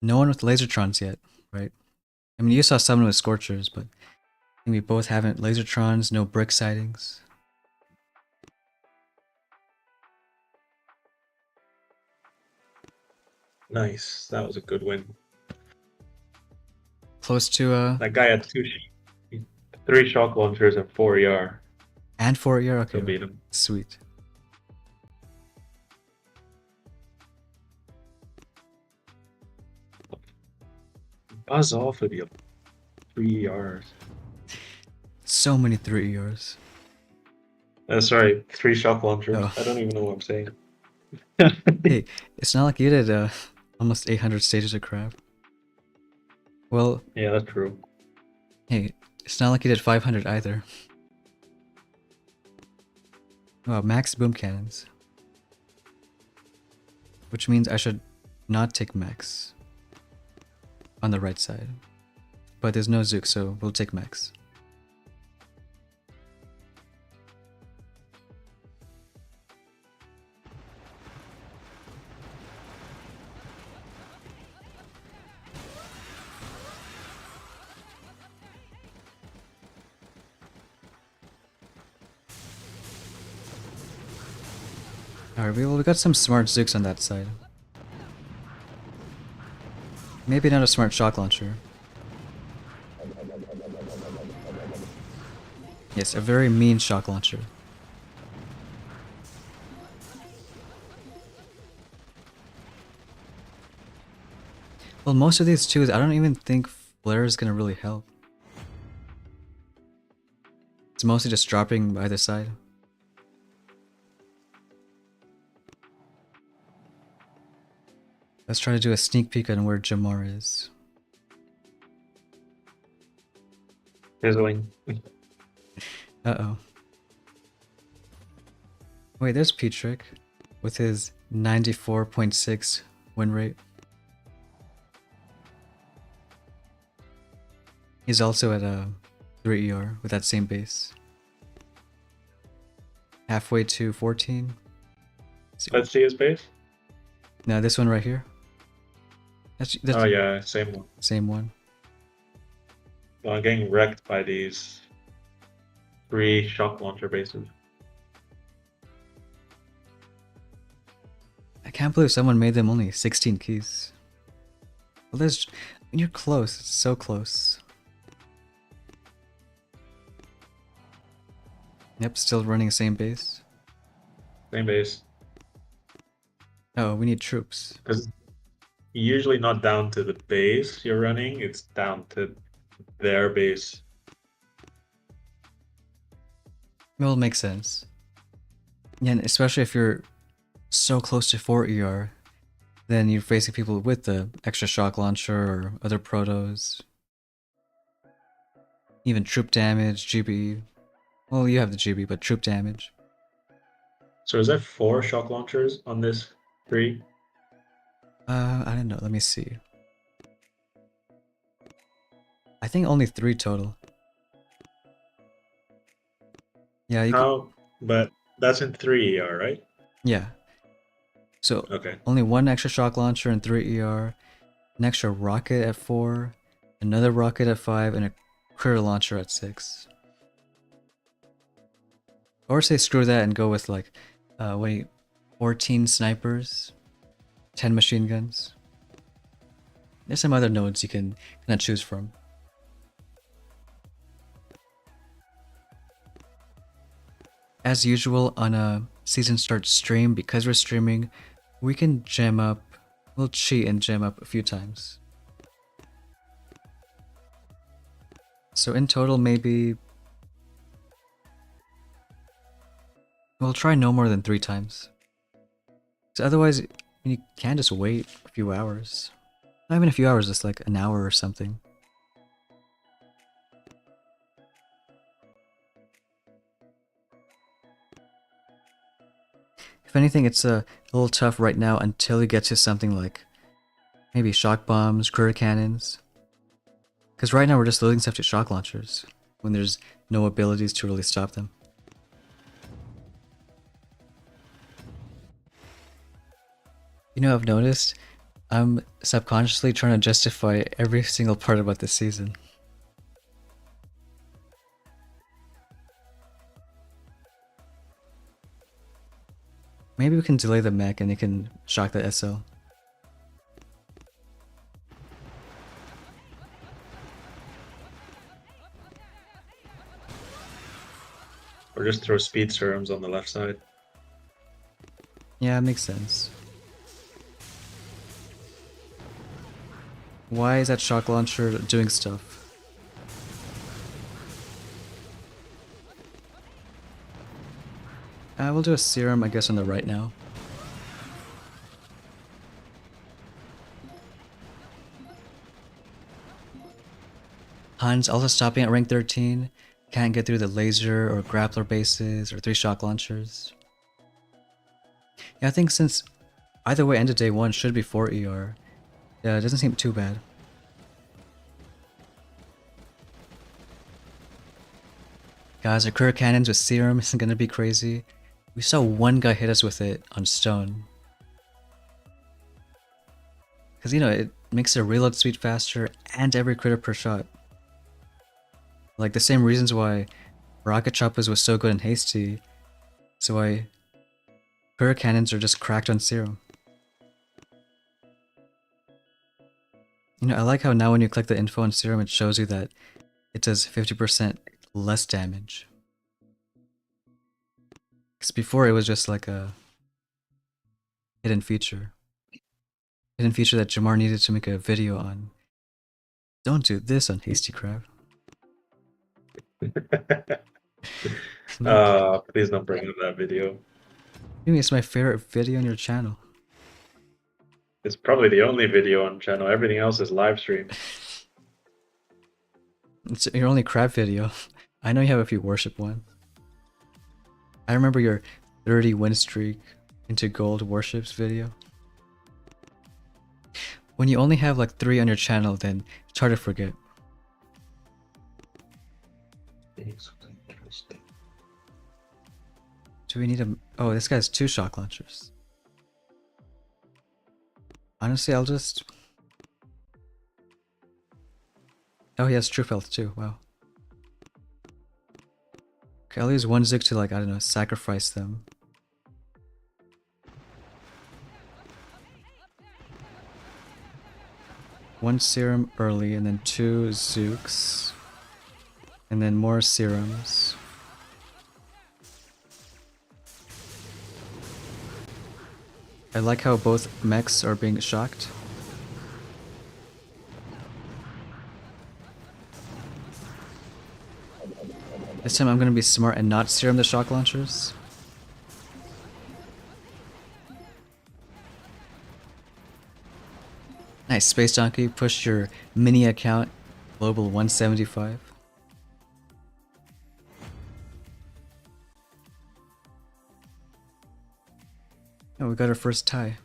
No one with Lasertrons yet, right? I mean, you saw someone with Scorchers, but I think we both haven't. Lasertrons, no brick sightings. Nice. That was a good win. Close to That guy had 3 shock launchers and 4 ER. and 4 year. Okay, To beat him. sweet. Buzz off of you. 3 ERs. So many 3 ERs. Sorry, 3 shock launchers. Oh. I don't even know what I'm saying. Hey, it's not like you did almost 800 stages of crab. Well, Yeah, that's true. hey, it's not like you did 500 either. Wow, max boom cannons. Which means I should not take max. On the right side. But there's no Zook, so we'll take max. Alright, we got some smart Zooks on that side. Maybe not a smart shock launcher. Yes, a very mean shock launcher. Well, most of these twos, I don't even think Flare is gonna really help. It's mostly just dropping by either side. Let's try to do a sneak peek on where Jamar is. Fizzling. Uh-oh. Wait, there's Petrick with his 94.6 win rate. He's also at 3 ER with that same base. Halfway to 14. Let's see his base. No, this one right here. That's Oh yeah, same one. same one. Well, I'm getting wrecked by these 3 shock launcher bases. I can't believe someone made them only 16 keys. Well, there's when you're close, it's so close. Yep, still running the same base. Same base. Oh, we need troops. Because usually not down to the base you're running, it's down to their base. Well, it makes sense. Yeah, and especially if you're so close to 4 ER, then you're facing people with the extra shock launcher or other protos. Even troop damage, GB. Well, you have the GB, but troop damage. So is there 4 shock launchers on this 3? I don't know. Let me see. I think only 3 total. Yeah, you can. How? But that's in 3 ER, right? Yeah. So Okay. only 1 extra shock launcher and 3 ER, an extra rocket at 4, another rocket at 5, and a critter launcher at 6. Or say screw that and go with like, 14 snipers, 10 machine guns. There's some other nodes you can kind of choose from. As usual on a season start stream, because we're streaming, we can gem up, we'll cheat and gem up a few times. So in total maybe, we'll try no more than 3 times. So otherwise, you can just wait a few hours. Not even a few hours, just like an hour or something. If anything, it's a little tough right now until you get to something like maybe shock bombs, critter cannons. Because right now we're just loading stuff to shock launchers when there's no abilities to really stop them. You know, I've noticed I'm subconsciously trying to justify every single part about this season. Maybe we can delay the mech and it can shock the SL. Or just throw speed serums on the left side. Yeah, it makes sense. Why is that shock launcher doing stuff? We'll do a serum, I guess, on the right now. Hans also stopping at rank 13. Can't get through the laser or grappler bases or 3 shock launchers. Yeah, I think since either way end of day 1 should be 4 ER. Yeah, it doesn't seem too bad. Guys, our critter cannons with serum isn't gonna be crazy. We saw one guy hit us with it on stone. Because, you know, it makes the reload speed faster and every critter per shot. Like the same reasons why rocket choppers was so good and hasty, so why critter cannons are just cracked on serum. You know, I like how now when you click the info on serum, it shows you that it does 50% less damage. Because before it was just like a hidden feature. Hidden feature that Jamar needed to make a video on. Don't do this on Hasty Crab. Please don't bring up that video. It's my favorite video on your channel. It's probably the only video on channel. Everything else is live stream. It's your only crab video. I know you have a few worship ones. I remember your 30 win streak into gold warships video. When you only have like 3 on your channel, then it's hard to forget. Do we need a... Oh, this guy has 2 shock launchers. Honestly, I'll just... Oh, he has troop health too, wow. Okay, I'll use 1 Zook to, like, I don't know, sacrifice them. One serum early, and then 2 Zooks. And then more serums. I like how both mechs are being shocked. This time I'm gonna be smart and not serum the shock launchers. Nice, Space Donkey, push your mini account global 175. Oh, we got our first tie.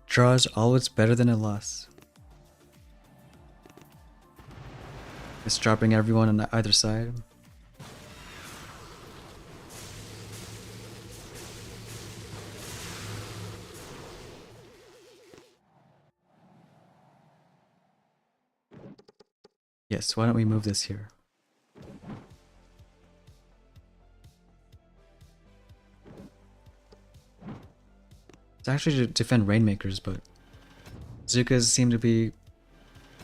Draw is always better than a loss. It's dropping everyone on either side. Yes, why don't we move this here? It's actually to defend Rainmakers, but Zukas seem to be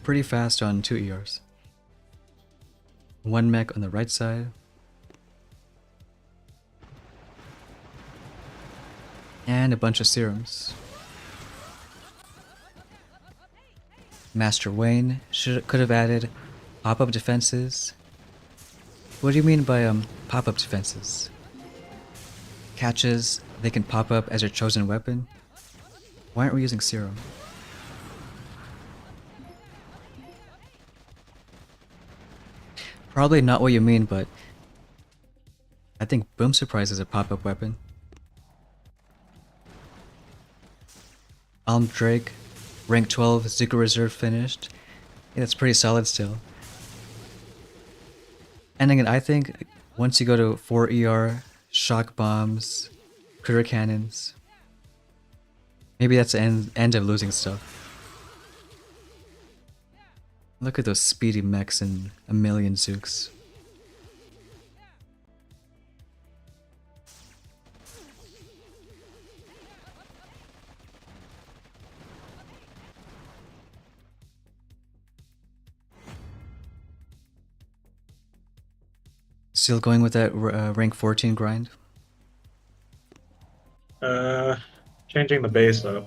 pretty fast on 2 ERs. 1 mech on the right side. And a bunch of serums. Master Wayne could have added pop-up defenses. What do you mean by pop-up defenses? Catches, they can pop up as your chosen weapon. Why aren't we using serum? Probably not what you mean, but I think Boom Surprise is a pop-up weapon. Alm Drake, rank 12, Zuka Reserve finished. Yeah, that's pretty solid still. And again, I think once you go to 4 ER, shock bombs, critter cannons, maybe that's the end of losing stuff. Look at those speedy mechs and a million Zooks. Still going with that rank 14 grind? Changing the base up.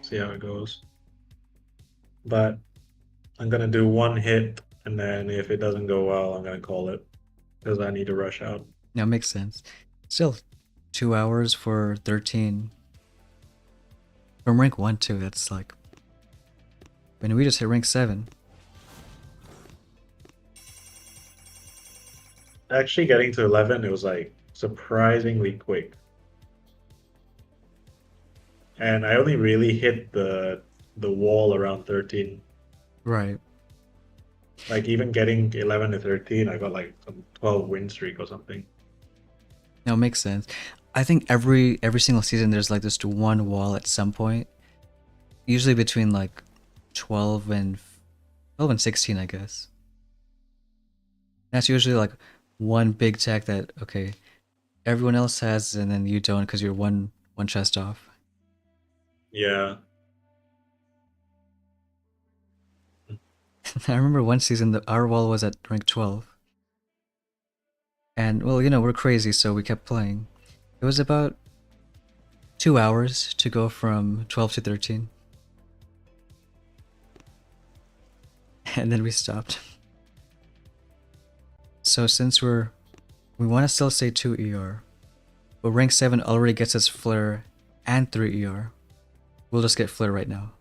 See how it goes. But I'm gonna do 1 hit, and then if it doesn't go well, I'm gonna call it because I need to rush out. Yeah, makes sense. Still 2 hours for 13. From rank 1 too, that's like... I mean, we just hit rank 7. Actually, getting to 11, it was like surprisingly quick. And I only really hit the wall around 13. Right. Like even getting 11 to 13, I got like some 12 win streak or something. No, makes sense. I think every single season there's like just one wall at some point. Usually between like 12 and 16, I guess. That's usually like one big tech that, okay, everyone else has and then you don't because you're one chest off. Yeah. I remember one season our wall was at rank 12. And well, you know, we're crazy, so we kept playing. It was about 2 hours to go from 12 to 13. And then we stopped. So since we want to still say 2 ER, but rank 7 already gets us Flare and 3 ER. We'll just get Flare right now.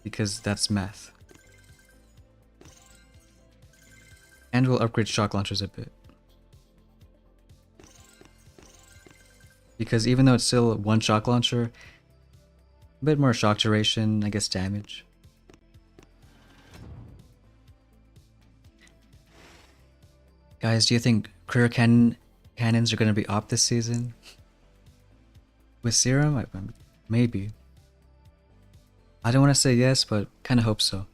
Because that's math. And we'll upgrade shock launchers a bit. Because even though it's still 1 shock launcher, a bit more shock duration, I guess damage. Guys, do you think cannons are gonna be op this season? With Serum? Maybe. I don't want to say yes, but kind of hope so.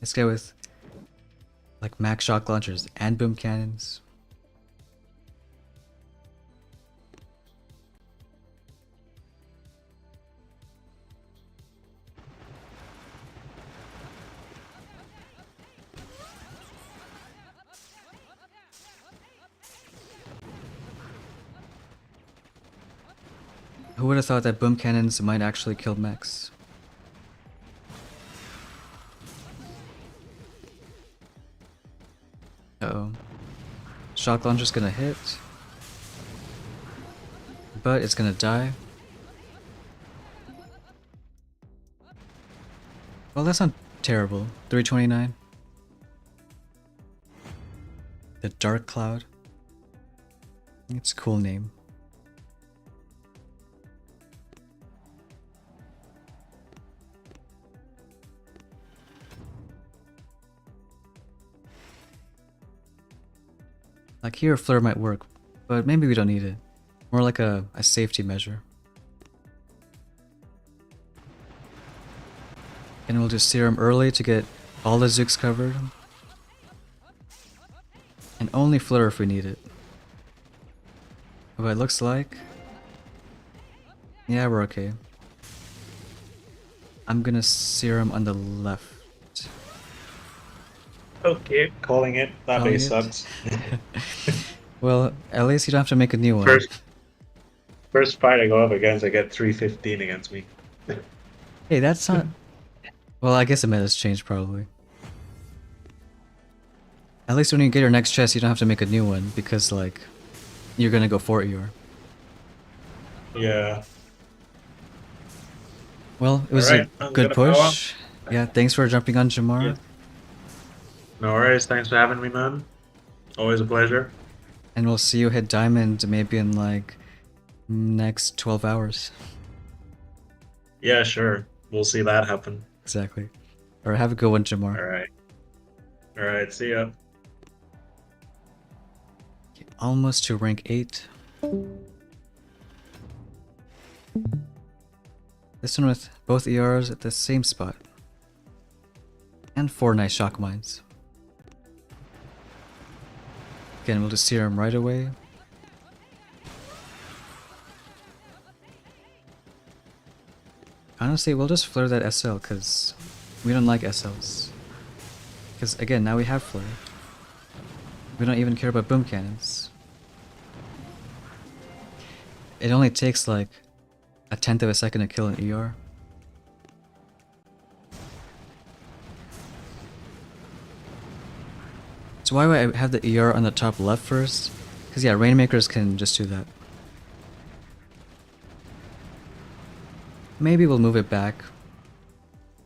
Let's go with like max shock launchers and boom cannons. Who would have thought that boom cannons might actually kill mechs? Uh-oh. Shock launcher's gonna hit. But it's gonna die. Well, that's not terrible. 329. The Dark Cloud. It's a cool name. Like here, Flare might work, but maybe we don't need it. More like a safety measure. And we'll do Serum early to get all the Zooks covered. And only Flare if we need it. What it looks like... Yeah, we're okay. I'm gonna Serum on the left. Okay, calling it. That Calling base it? sucks. Well, at least you don't have to make a new one. First fight I go up against, I get 315 against me. Hey, that's not... Well, I guess the meta's changed probably. At least when you get your next chest, you don't have to make a new one, because, like, you're gonna go for ER. Yeah. Well, it was Alright, a I'm good gonna power. push. Yeah, thanks for jumping on, Jamar. Yeah. No worries, thanks for having me, man. Always a pleasure. And we'll see you hit Diamond maybe in, like, next 12 hours. Yeah, sure. We'll see that happen. Exactly. Alright, have a good one, Jamar. Alright. Alright, see ya. Almost to rank 8. This one with both ERs at the same spot. And 4 nice shock mines. Again, we'll just Serum right away. Honestly, we'll just Flare that SL, because we don't like SLs. Because again, now we have Flare. We don't even care about boom cannons. It only takes like a 1/10 of a second to kill an ER. So why would I have the ER on the top left first? Because yeah, Rainmakers can just do that. Maybe we'll move it back.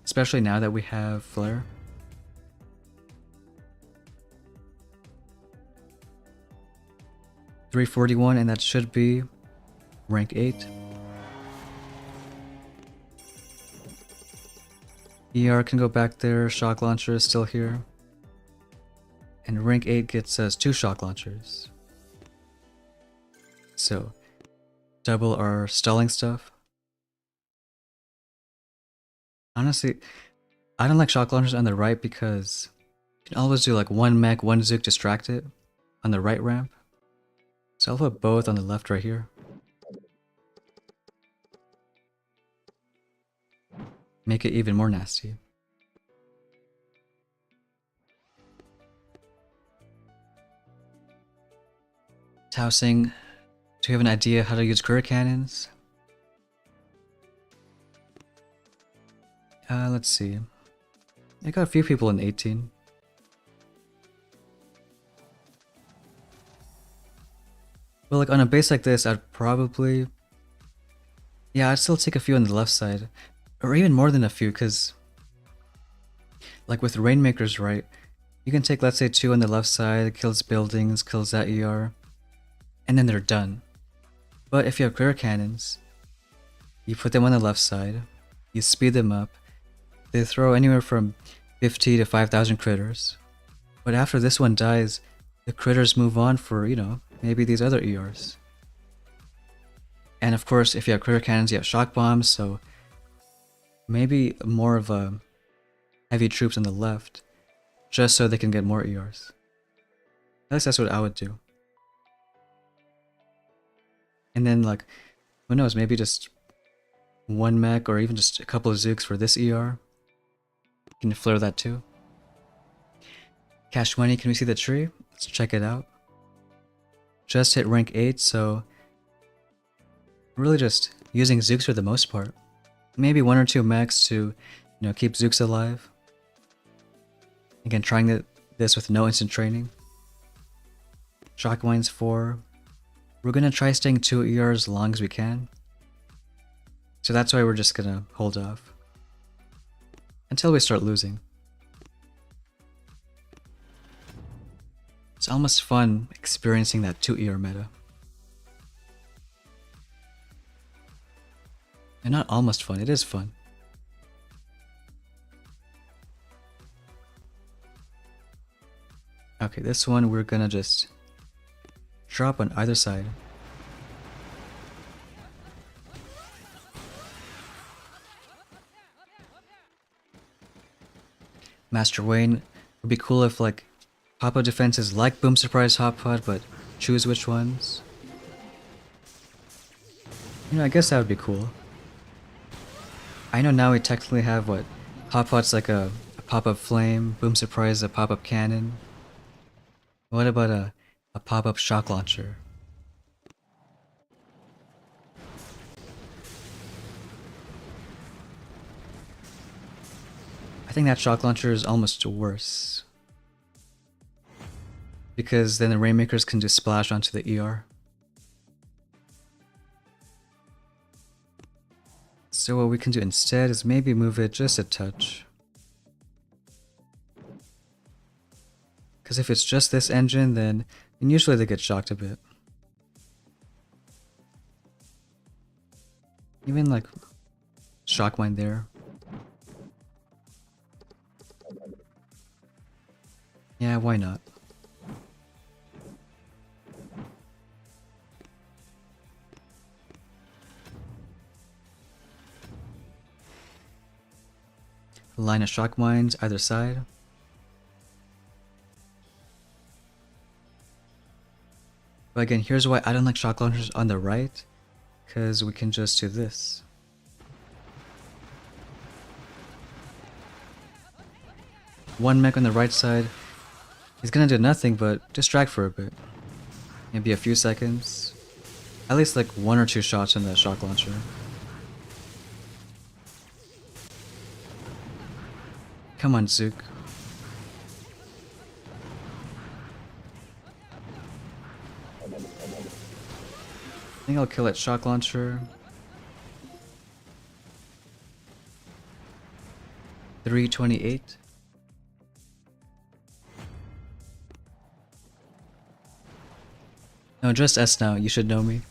Especially now that we have Flare. $341, and that should be rank 8. ER can go back there, shock launcher is still here. And rank 8 gets us 2 shock launchers. So, double our stalling stuff. Honestly, I don't like shock launchers on the right because you can always do like one mech, one Zook, distract it on the right ramp. So I'll put both on the left right here. Make it even more nasty. Tausing, do you have an idea how to use Kura cannons? Let's see. I got a few people in 18. Well, like on a base like this, I'd probably... Yeah, I'd still take a few on the left side. Or even more than a few, because... Like with Rainmakers, right? You can take, let's say, 2 on the left side, kills buildings, kills that ER. And then they're done. But if you have Kura cannons, you put them on the left side, you speed them up, they throw anywhere from 50 to 5,000 critters. But after this one dies, the critters move on for, you know, maybe these other ERs. And of course, if you have critter cannons, you have shock bombs, so maybe more of a heavy troops on the left, just so they can get more ERs. At least that's what I would do. And then, like, who knows, maybe just one mech or even just a couple of Zooks for this ER. You can flare that too. Cash money, can we see the tree? Let's check it out. Just hit rank 8, so really just using Zooks for the most part. Maybe one or two mechs to, you know, keep Zooks alive. Again, trying this with no instant training. Shockwind's 4. We're gonna try staying 2 ERs as long as we can. So that's why we're just gonna hold off. Until we start losing. It's almost fun experiencing that 2 ER meta. And not almost fun, it is fun. Okay, this one we're gonna just drop on either side. Master Wayne would be cool if like pop-up defenses like Boom Surprise Hot Pot, but choose which ones. You know, I guess that would be cool. I know now we technically have what? Hot Pot's like a pop-up flame, Boom Surprise a pop-up cannon. What about a pop-up shock launcher? I think that shock launcher is almost worse. Because then the Rainmakers can just splash onto the ER. So what we can do instead is maybe move it just a touch. Because if it's just this engine, then usually they get shocked a bit. Even like Shockwind there. Yeah, why not? Line of shock mines either side. But again, here's why I don't like shock launchers on the right, because we can just do this. One mech on the right side is gonna do nothing but distract for a bit. Maybe a few seconds. At least like 1 or 2 shots on that shock launcher. Come on, Zook. I think I'll kill that shock launcher. 328. No, just S now. You should know me.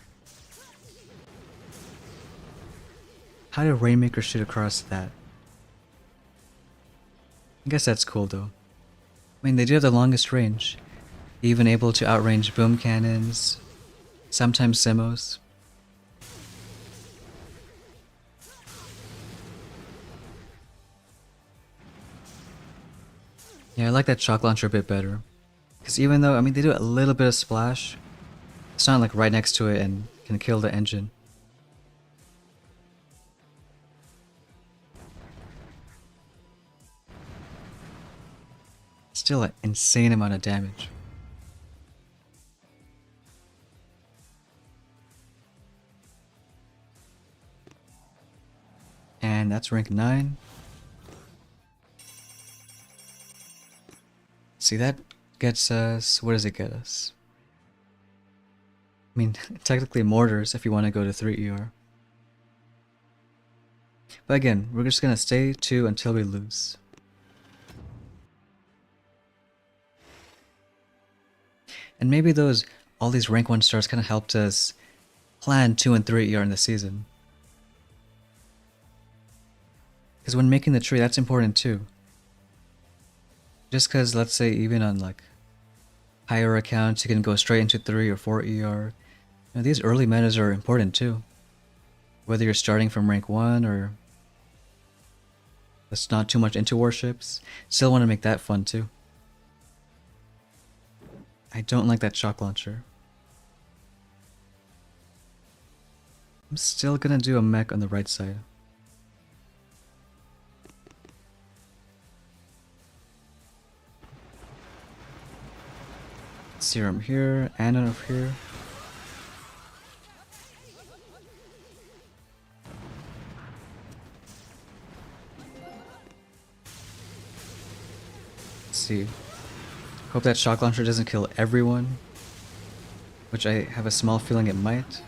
How did Rainmaker shoot across that? I guess that's cool though. I mean, they do have the longest range. Even able to outrange boom cannons, sometimes Simos. Yeah, I like that shock launcher a bit better. Because even though, I mean, they do a little bit of splash, it's not like right next to it and can kill the engine. Still an insane amount of damage. And that's rank 9. See, that gets us... what does it get us? I mean, technically mortars if you want to go to 3 ER. But again, we're just gonna stay 2 until we lose. And maybe all these rank 1 stars kind of helped us plan 2 and 3 ER in the season. Because when making the tree, that's important too. Just because, let's say, even on like higher accounts, you can go straight into 3 or 4 ER. These early metas are important too. Whether you're starting from rank 1 or that's not too much into warships, still want to make that fun too. I don't like that shock launcher. I'm still gonna do a mech on the right side. Serum here, and over here. Let's see. Hope that shock launcher doesn't kill everyone, which I have a small feeling it might.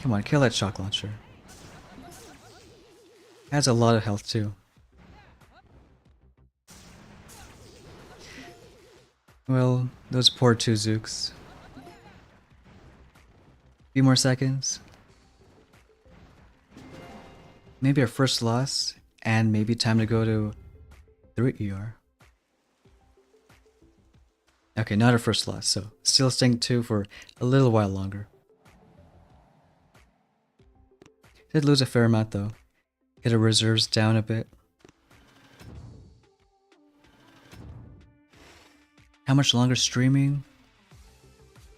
Come on, kill that shock launcher. Adds a lot of health too. Well, those poor 2 Zooks. Few more seconds. Maybe our first loss, and maybe time to go to 3 ER. Okay, not our first loss, so still staying 2 for a little while longer. Did lose a fair amount though. Get our reserves down a bit. How much longer streaming?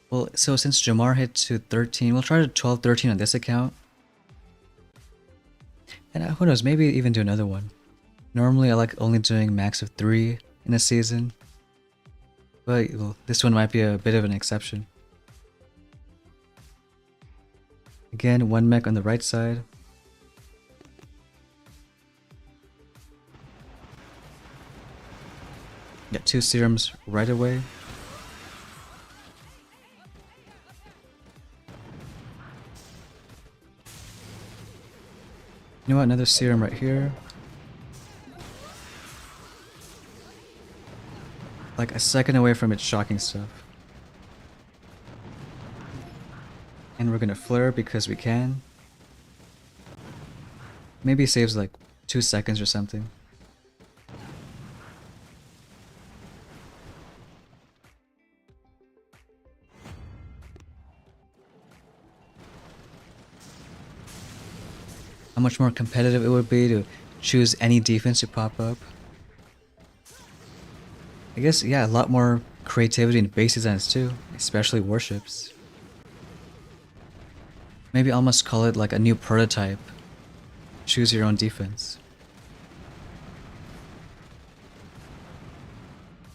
Well, so since Jamar hit to 13, we'll try to 12, 13 on this account. And who knows, maybe even do another one. Normally I like only doing max of 3 in a season. But well, this one might be a bit of an exception. Again, 1 mech on the right side. Get 2 serums right away. You know what, another serum right here. Like a second away from its shocking stuff. And we're gonna flare because we can. Maybe saves like 2 seconds or something. How much more competitive it would be to choose any defense to pop up. I guess, yeah, a lot more creativity in base designs too, especially warships. Maybe almost call it like a new prototype. Choose your own defense.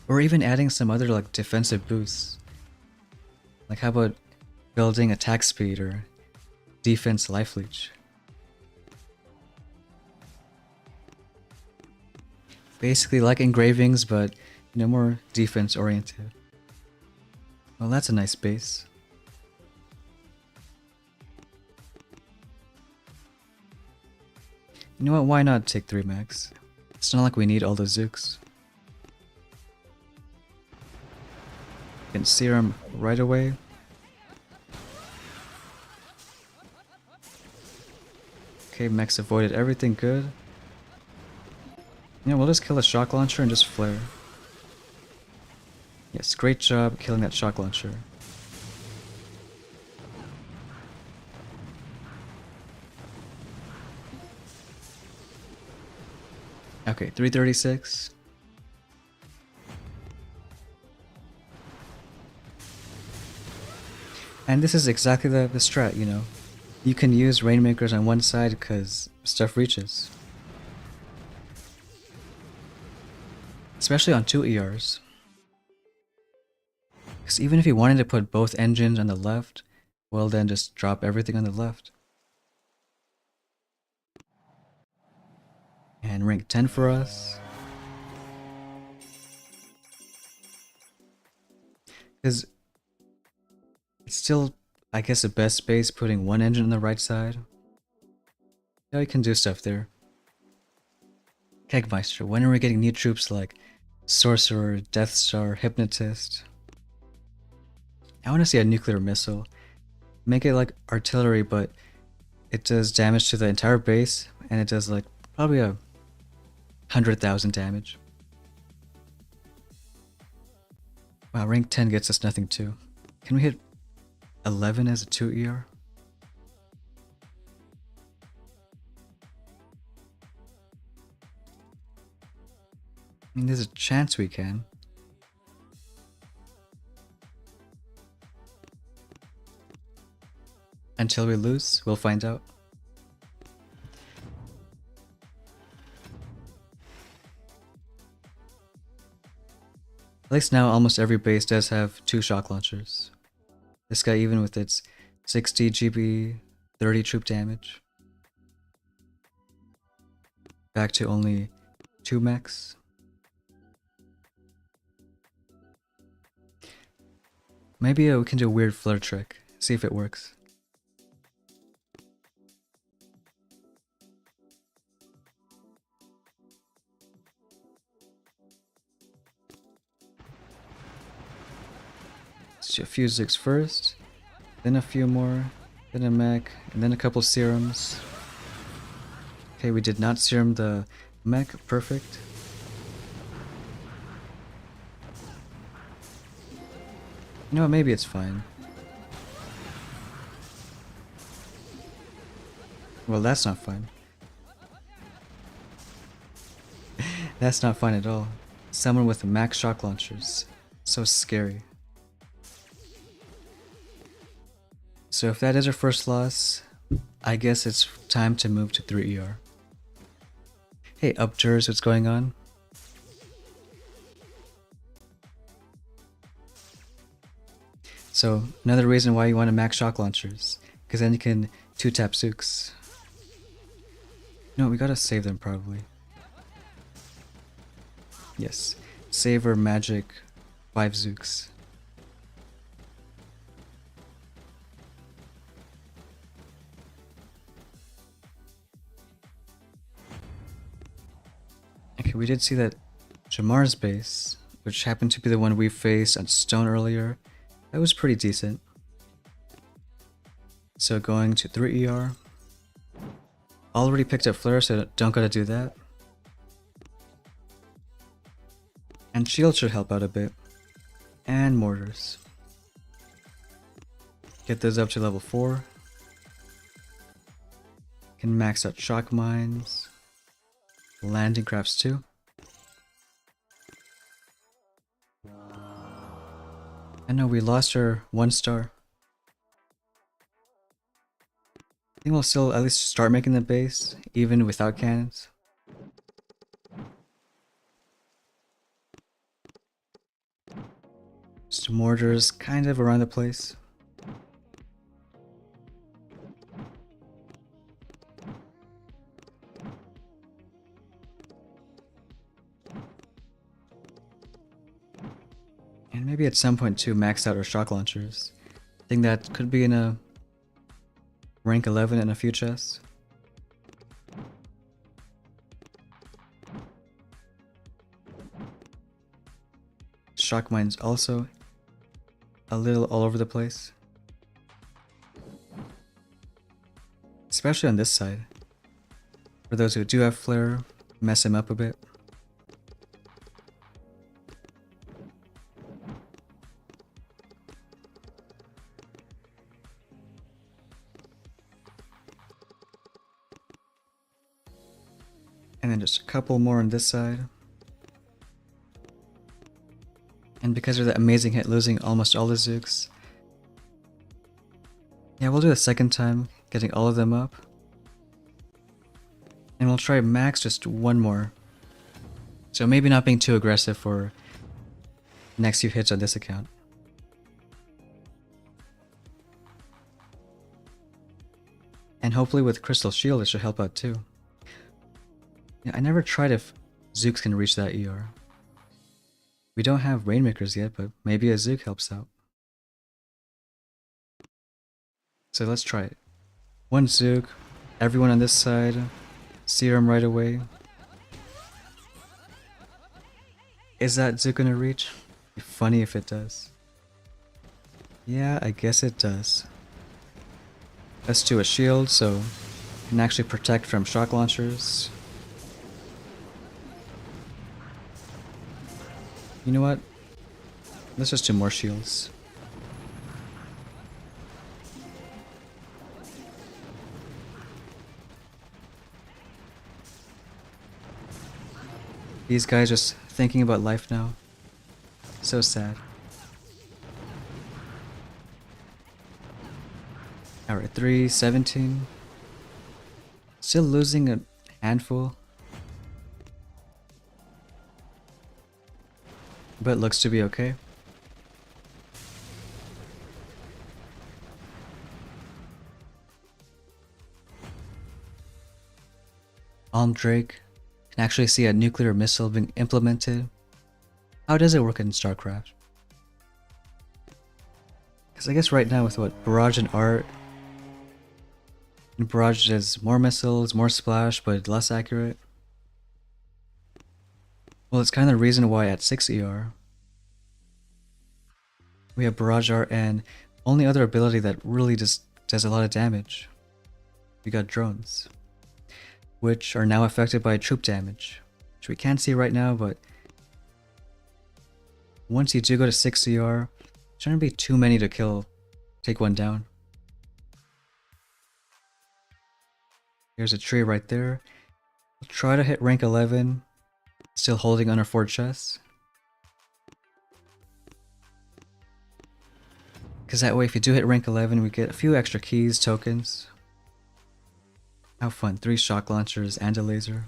Or even adding some other like defensive boosts. Like how about building attack speed or defense life leech? Basically like engravings, but more defense oriented. Well, that's a nice base. You know what, why not take 3 mechs? It's not like we need all the Zooks. Can serum right away. Okay, mechs avoided everything good. Yeah, we'll just kill the shock launcher and just flare. Yes, great job killing that shock launcher. Okay, 336. And this is exactly the strat, You can use Rainmakers on one side because stuff reaches. Especially on 2 ERs. Because even if you wanted to put both engines on the left, well then just drop everything on the left. And rank 10 for us. Because it's still, I guess, the best base putting 1 engine on the right side. Yeah, you can do stuff there. Kegmeister, when are we getting new troops like Sorcerer, Death Star, Hypnotist? I want to see a nuclear missile. Make it like artillery, but it does damage to the entire base, and it does like probably a 100,000 damage. Wow, rank 10 gets us nothing too. Can we hit 11 as a 2 ER? I mean, there's a chance we can. Until we lose, we'll find out. At least now almost every base does have 2 shock launchers. This guy even with its 60 GB, 30 troop damage. Back to only 2 mechs. Maybe we can do a weird flare trick, see if it works. Let's do a few Zooks first, then a few more, then a mech, and then a couple serums. Okay, we did not serum the mech, perfect. You know what, maybe it's fine. Well, that's not fine. That's not fine at all. Someone with max shock launchers. So scary. So if that is our first loss, I guess it's time to move to 3 ER. Hey, Upjurs, what's going on? So, another reason why you want to max shock launchers, because then you can 2-tap Zooks. No, we gotta save them probably. Yes, save our magic 5 Zooks. Okay, we did see that Jamar's base, which happened to be the one we faced on Stone earlier, that was pretty decent. So going to 3 ER. Already picked up Flare, so don't gotta do that. And Shield should help out a bit. And Mortars. Get those up to level 4. Can max out Shock Mines. Landing crafts too. I know we lost our 1 star. I think we'll still at least start making the base, even without cannons. Just mortars kind of around the place. And maybe at some point too max out our shock launchers. I think that could be in a rank 11 in a few chests. Shock mines also a little all over the place. Especially on this side. For those who do have flare, mess him up a bit. And then just a couple more on this side. And because of that amazing hit losing almost all the Zooks. Yeah, we'll do the second time, getting all of them up. And we'll try max just 1 more. So maybe not being too aggressive for next few hits on this account. And hopefully with Crystal Shield it should help out too. Yeah, I never tried if Zooks can reach that ER. We don't have Rainmakers yet, but maybe a Zook helps out. So let's try it. 1 Zook, everyone on this side, Serum right away. Is that Zook gonna reach? Be funny if it does. Yeah, I guess it does. Let's do a shield so it can actually protect from shock launchers. You know what? Let's just do more shields. These guys just thinking about life now. So sad. Alright, 317. Still losing a handful. But looks to be okay. Drake can actually see a nuclear missile being implemented. How does it work in StarCraft? Because I guess right now with what Barrage and Art, Barrage does more missiles, more splash, but less accurate. Well, it's kind of the reason why at 6 ER we have Barrage Art, and only other ability that really just does a lot of damage. We got drones, which are now affected by troop damage, which we can't see right now, but once you do go to 6 CR, shouldn't be too many to kill, take one down. Here's a tree right there. We'll try to hit rank 11, still holding under 4 chests. Because that way if you do hit rank 11, we get a few extra keys, tokens. How fun, 3 shock launchers and a laser.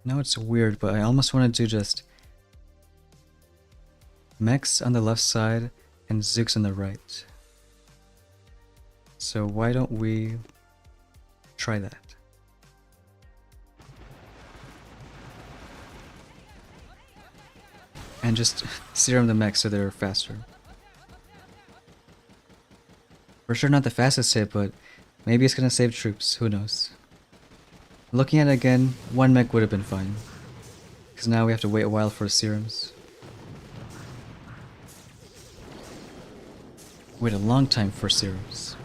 Now it's weird, but I almost want to do just mechs on the left side and Zooks on the right. So why don't we try that? And just serum the mechs so they're faster. For sure not the fastest hit, but maybe it's gonna save troops, who knows. Looking at it again, one mech would have been fine. Because now we have to wait a while for serums. Wait a long time for serums.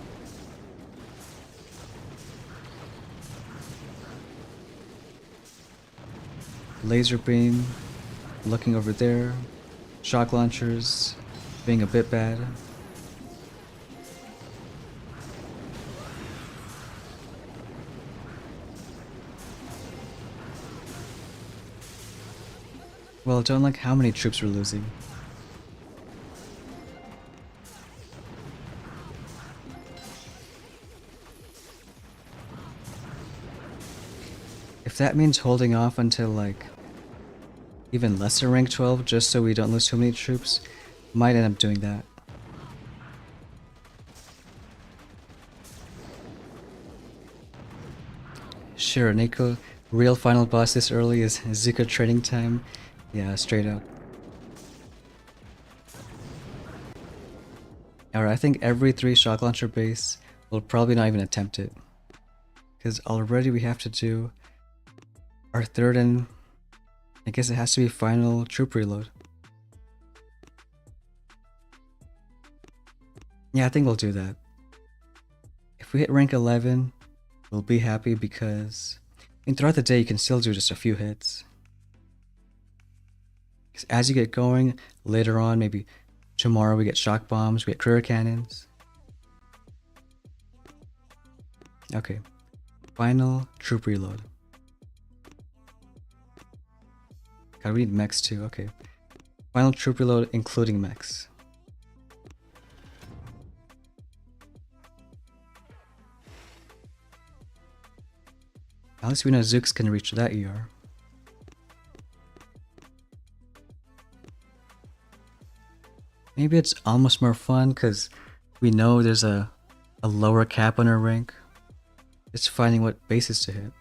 Laser beam, looking over there. Shock launchers, being a bit bad. Well, I don't like how many troops we're losing. If that means holding off until like even lesser rank 12 just so we don't lose too many troops, might end up doing that. Sure, Nico, real final boss this early is Zuka training time. Yeah, straight up. Alright, I think every 3 shock launcher base will probably not even attempt it. Because already we have to do our third and I guess it has to be final troop reload. Yeah, I think we'll do that. If we hit rank 11, we'll be happy because throughout the day you can still do just a few hits. Because as you get going, later on, maybe tomorrow we get shock bombs, we get career cannons. Okay, final troop reload. God, we need mechs too, okay. Final troop reload including mechs. At least we know Zooks can reach that ER. Maybe it's almost more fun because we know there's a lower cap on our rank. It's finding what bases to hit.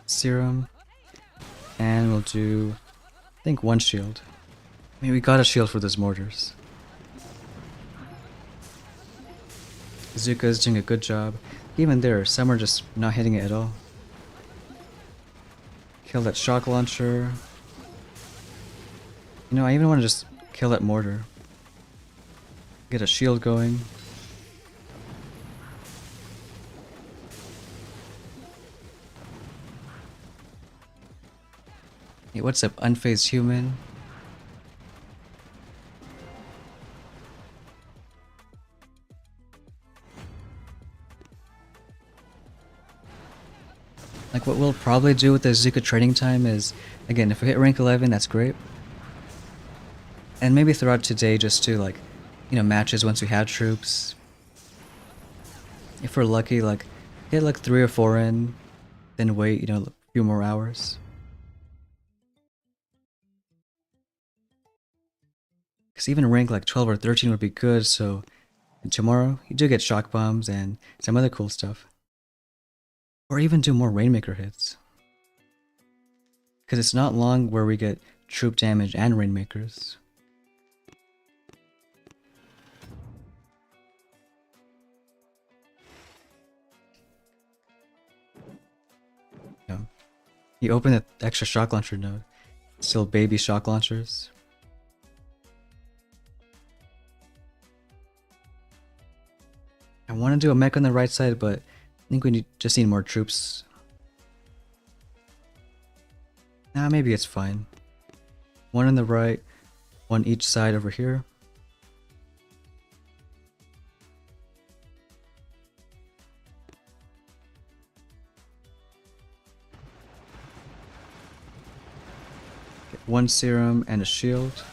Serum. And we'll do, I think, 1 shield. I mean, we got a shield for those mortars. Zuka's doing a good job. Even there, some are just not hitting it at all. Kill that shock launcher. You know, I even want to just kill that mortar. Get a shield going. Hey, what's up, unfazed human? Like, what we'll probably do with the Zuka training time is, again, if we hit rank 11, that's great. And maybe throughout today, just to, like, you know, matches once we have troops. If we're lucky, like, get like 3 or 4 in, then wait, you know, a few more hours. Because even rank like 12 or 13 would be good, so tomorrow you do get shock bombs and some other cool stuff. Or even do more Rainmaker hits. Because it's not long where we get troop damage and Rainmakers. Yeah. You open the extra shock launcher node. Still baby shock launchers. I want to do a mech on the right side, but I think we just need more troops. Nah, maybe it's fine. One on the right, one each side over here. Get one serum and a shield.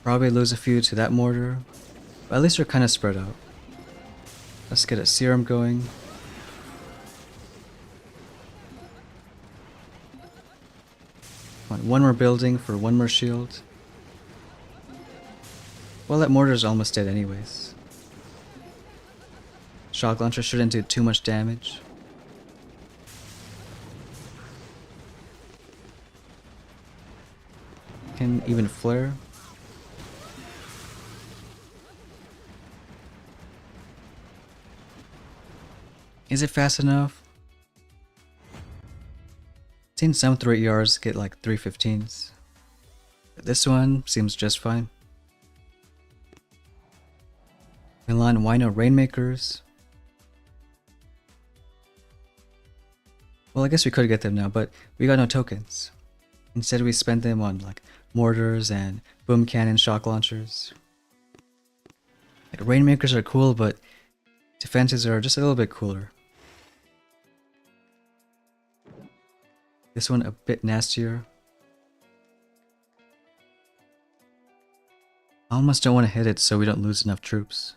Probably lose a few to that mortar, but at least we're kind of spread out. Let's get a serum going. One more building for one more shield. Well, that mortar's almost dead anyways. Shock launcher shouldn't do too much damage. Can even flare. Is it fast enough? I've seen some 3ERs get like 315s. But this one seems just fine. Milan Wino Rainmakers. Well, I guess we could get them now, but we got no tokens. Instead we spent them on like mortars and boom cannon shock launchers. Like Rainmakers are cool, but defenses are just a little bit cooler. This one a bit nastier. I almost don't want to hit it so we don't lose enough troops.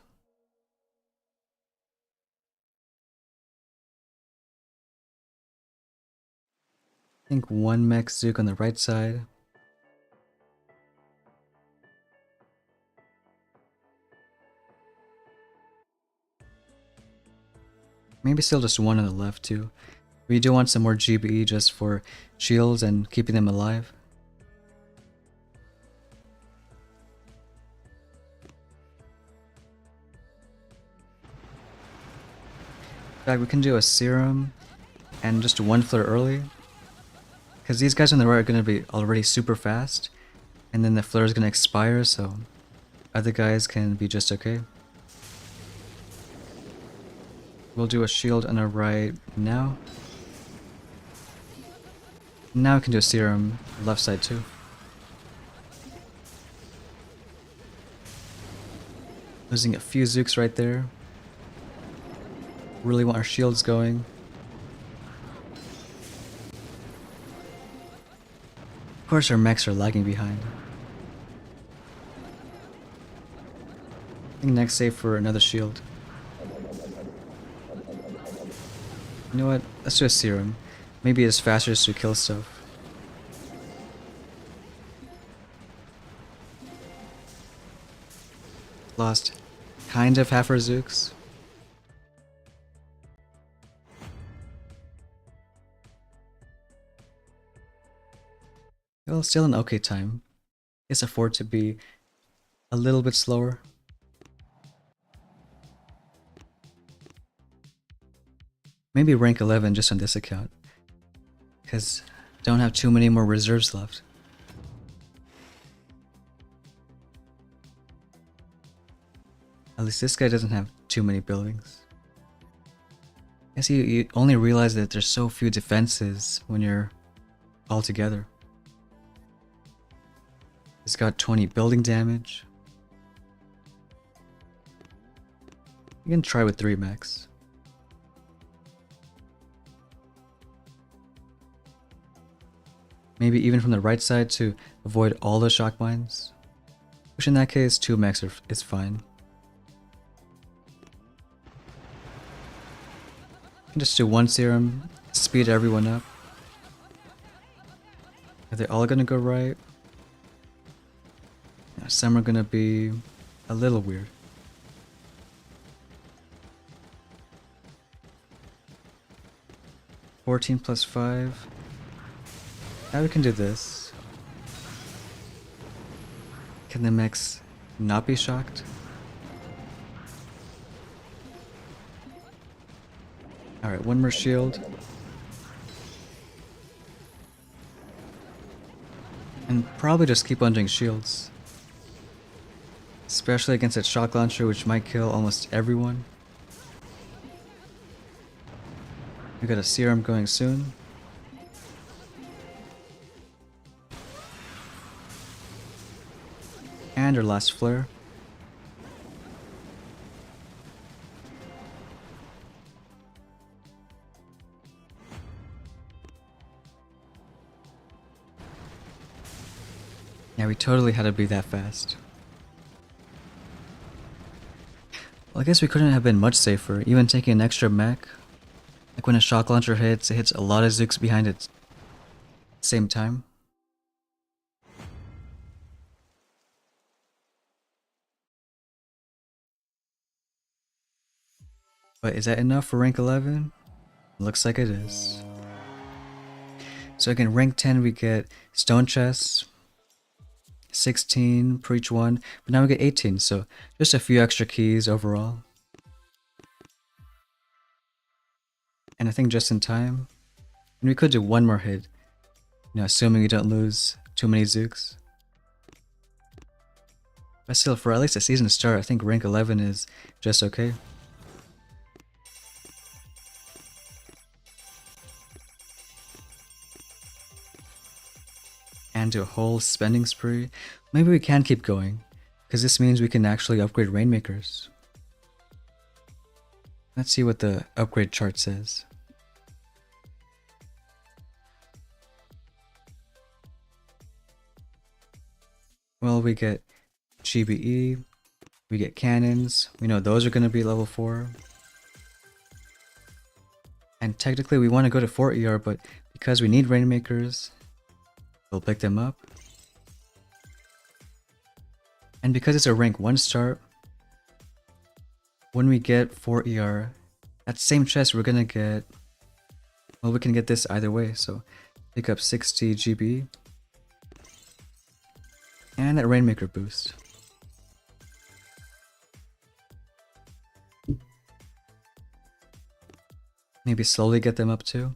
I think one mech Zook on the right side. Maybe still just one on the left too. We do want some more GBE just for shields and keeping them alive. In fact, we can do a serum and just one flare early. Because these guys on the right are going to be already super fast. And then the flare is going to expire, so other guys can be just okay. We'll do a shield on our right now. Now we can do a serum left side too. Losing a few Zooks right there. Really want our shields going. Of course our mechs are lagging behind. I think next save for another shield. You know what? Let's do a serum. Maybe it's faster just to kill stuff. Lost kind of half our Zooks. Well, still an okay time. Guess afford to be a little bit slower. Maybe rank 11 just on this account. Because don't have too many more reserves left. At least this guy doesn't have too many buildings. I guess you only realize that there's so few defenses when you're all together. He's got 20 building damage. You can try with 3 mechs. Maybe even from the right side to avoid all the shock mines. Which in that case, 2 mechs is fine. You can just do 1 serum, speed everyone up. Are they all gonna go right? Yeah, some are gonna be a little weird. $14 plus 5. Now we can do this. Can the mechs not be shocked? Alright, 1 more shield. And probably just keep on doing shields. Especially against that shock launcher, which might kill almost everyone. We got a serum going soon. And our last flare. Yeah, we totally had to be that fast. Well, I guess we couldn't have been much safer, even taking an extra mech. Like when a shock launcher hits, it hits a lot of Zooks behind it at the same time. But is that enough for rank 11? Looks like it is. So again, rank 10 we get stone chests, 16 per each one, but now we get 18, so just a few extra keys overall. And I think just in time. And we could do 1 more hit, you know, assuming we don't lose too many Zooks. But still, for at least a season start, I think rank 11 is just okay. And do a whole spending spree. Maybe we can keep going, because this means we can actually upgrade Rainmakers. Let's see what the upgrade chart says. Well, we get GBE, we get cannons, we know those are going to be level 4. And technically we want to go to 4 ER, but because we need Rainmakers, we'll pick them up. And because it's a rank 1 start, when we get 4 ER, that same chest we're gonna get, well, we can get this either way, so pick up 60 GB. And that Rainmaker boost. Maybe slowly get them up too.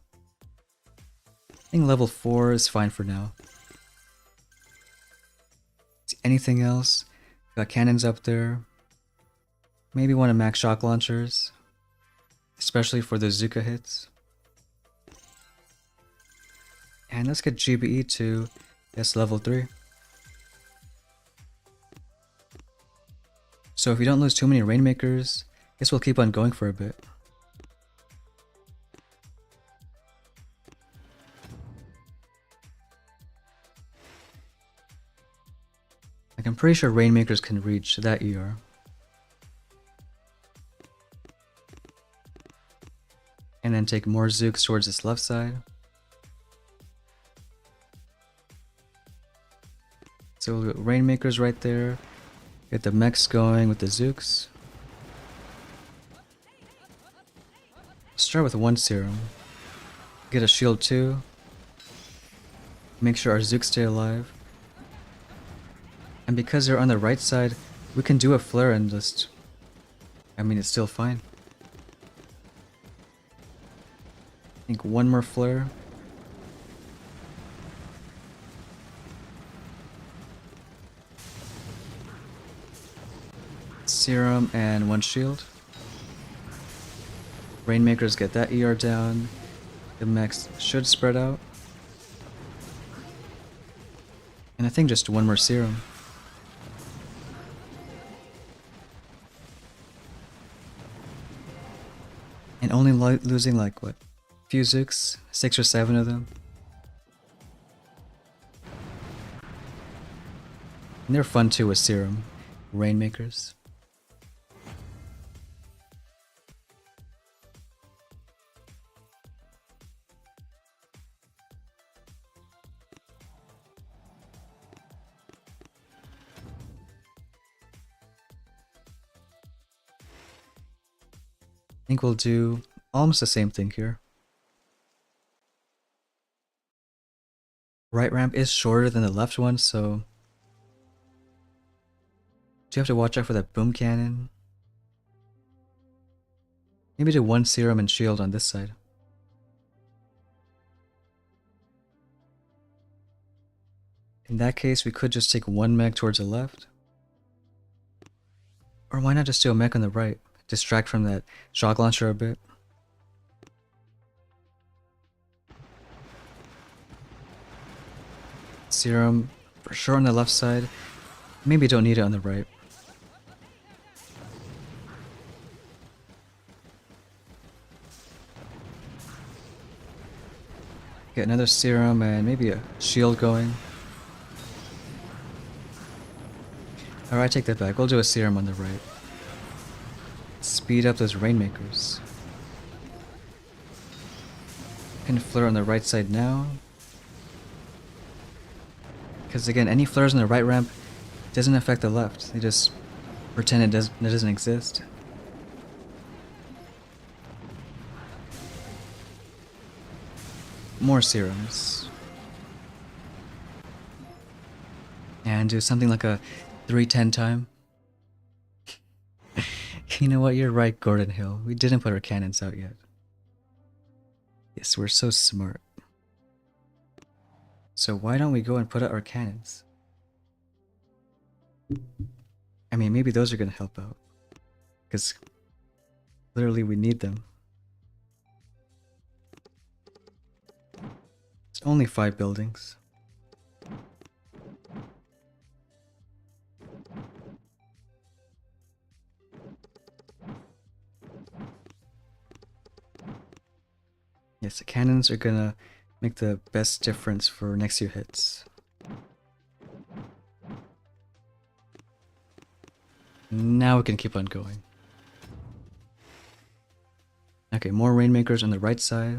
I think level 4 is fine for now. Anything else? Got cannons up there. Maybe one of max shock launchers. Especially for the Zuka hits. And let's get GBE to yes, level 3. So if you don't lose too many Rainmakers, I guess we'll keep on going for a bit. Like I'm pretty sure Rainmakers can reach that ER. And then take more Zooks towards this left side. So we'll get Rainmakers right there. Get the mechs going with the Zooks. Start with 1 serum. Get a shield too. Make sure our Zooks stay alive. And because they're on the right side, we can do a flare and just... I mean, it's still fine. I think 1 more flare. Let's Serum and 1 shield. Rainmakers get that ER down. The mechs should spread out. And I think just 1 more serum. And only losing like what? Few Zooks? 6 or 7 of them. And they're fun too with serum. Rainmakers. I think we'll do almost the same thing here. Right ramp is shorter than the left one, so do you have to watch out for that boom cannon? Maybe do 1 serum and shield on this side. In that case, we could just take 1 mech towards the left. Or why not just do a mech on the right? Distract from that shock launcher a bit. Serum for sure on the left side. Maybe don't need it on the right. Get another serum and maybe a shield going. Alright, take that back. We'll do a serum on the right. Speed up those rainmakers. Can flare on the right side now. Because again, any flares on the right ramp doesn't affect the left. They just pretend it doesn't exist. More serums. And do something like a 310 time. You know what? You're right, Gordon Hill. We didn't put our cannons out yet. Yes, we're so smart. So why don't we go and put out our cannons? I mean, maybe those are gonna help out. Because literally we need them. It's only 5 buildings. Yes, the cannons are gonna make the best difference for next few hits. Now we can keep on going. Okay, more rainmakers on the right side.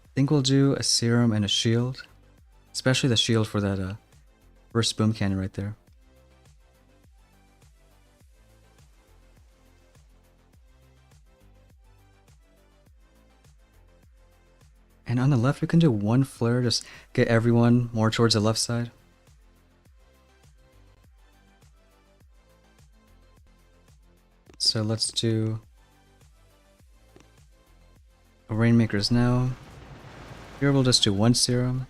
I think we'll do a serum and a shield. Especially the shield for that first boom cannon right there. And on the left, we can do 1 flare, just get everyone more towards the left side. So let's do a rainmakers now. Here we'll just do 1 serum.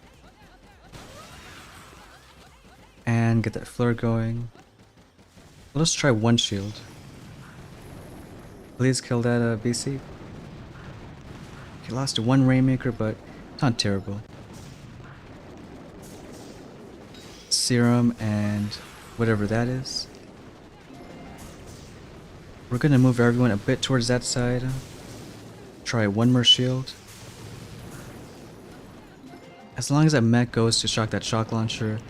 And get that flare going. We'll just try 1 shield. Please kill that BC. He lost 1 rainmaker, but not terrible. Serum and whatever that is. We're gonna move everyone a bit towards that side. Try 1 more shield. As long as that mech goes to shock that shock launcher,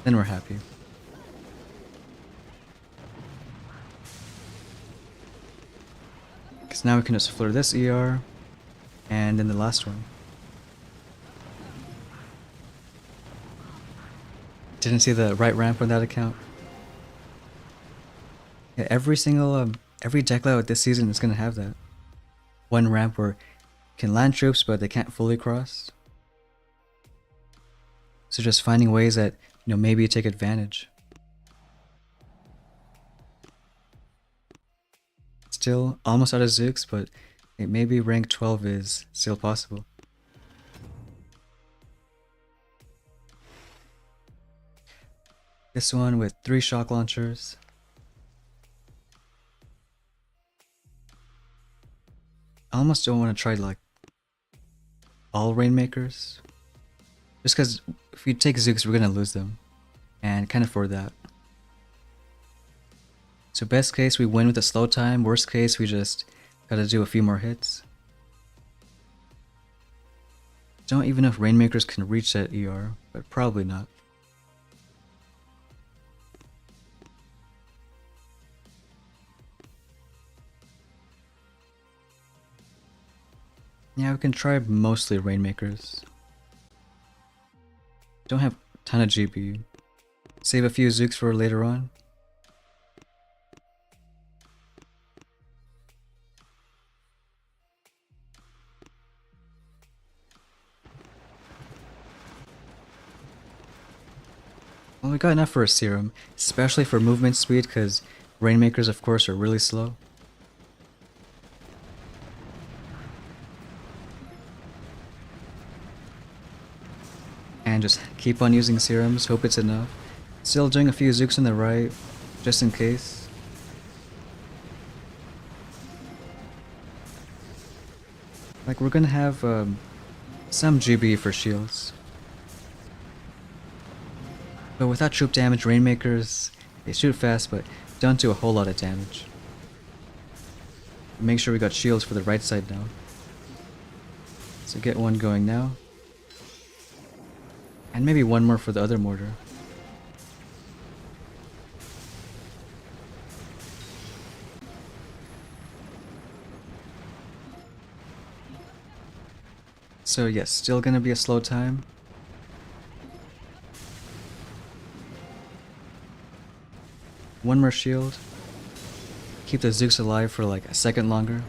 then we're happy. Because now we can just flare this ER. And then the last one. Didn't see the right ramp on that account. Yeah, every single every deck layout this season is gonna have that. 1 ramp where you can land troops but they can't fully cross. So just finding ways that, you know, maybe you take advantage. Still almost out of Zooks, but maybe rank 12 is still possible. This one with 3 shock launchers. I almost don't want to try like all Rainmakers. Just because if we take Zooks, we're gonna lose them. And can't afford that. So best case, we win with a slow time. Worst case, we just gotta do a few more hits. Don't even know if Rainmakers can reach that ER, but probably not. Yeah, we can try mostly Rainmakers. Don't have a ton of GB. Save a few Zooks for later on. Well, we got enough for a serum, especially for movement speed, because Rainmakers, of course, are really slow. And just keep on using serums, hope it's enough. Still doing a few Zooks on the right, just in case. Like, we're gonna have some GB for shields. But without troop damage, Rainmakers, they shoot fast, but don't do a whole lot of damage. Make sure we got shields for the right side now. So get one going now. And maybe one more for the other mortar. So yes, still gonna be a slow time. One more shield. Keep the Zooks alive for like a second longer.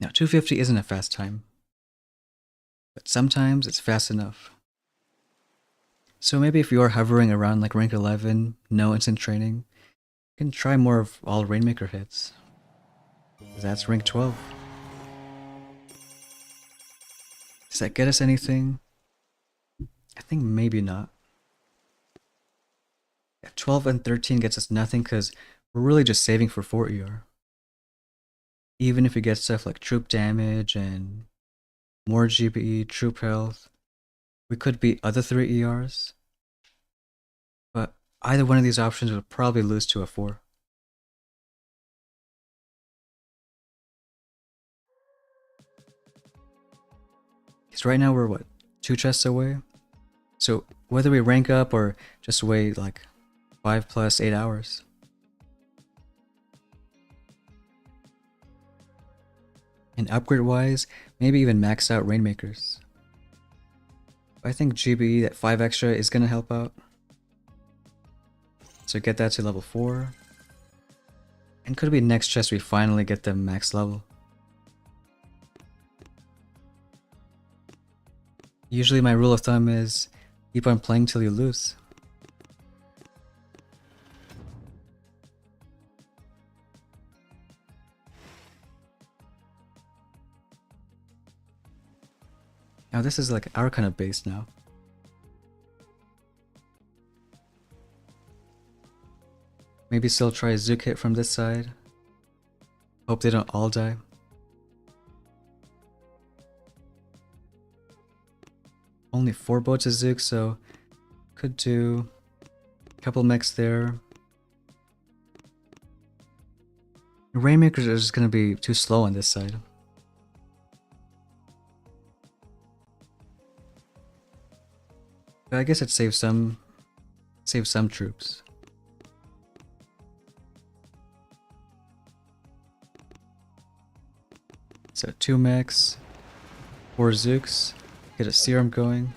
Now 250 isn't a fast time, but sometimes it's fast enough. So maybe if you're hovering around like rank 11, no instant training, you can try more of all Rainmaker hits. That's rank 12. Does that get us anything? I think maybe not. Yeah, 12 and 13 gets us nothing because we're really just saving for 4 ER. Even if we get stuff like troop damage and more GBE, troop health, we could beat other 3 ERs. But either one of these options would probably lose to a 4. Because right now we're what? 2 chests away? So whether we rank up or just wait like 5 plus 8 hours. And upgrade wise, maybe even max out Rainmakers. I think GBE at 5 extra is gonna help out. So get that to level 4. And could be next chest we finally get them max level. Usually my rule of thumb is keep on playing till you lose. Now this is like our kind of base now. Maybe still try a Zook hit from this side. Hope they don't all die. Only 4 boats of Zook, so could do a couple mechs there. Rainmakers are just gonna be too slow on this side. But I guess it saves some troops. So 2 mechs, 4 Zooks, get a serum going.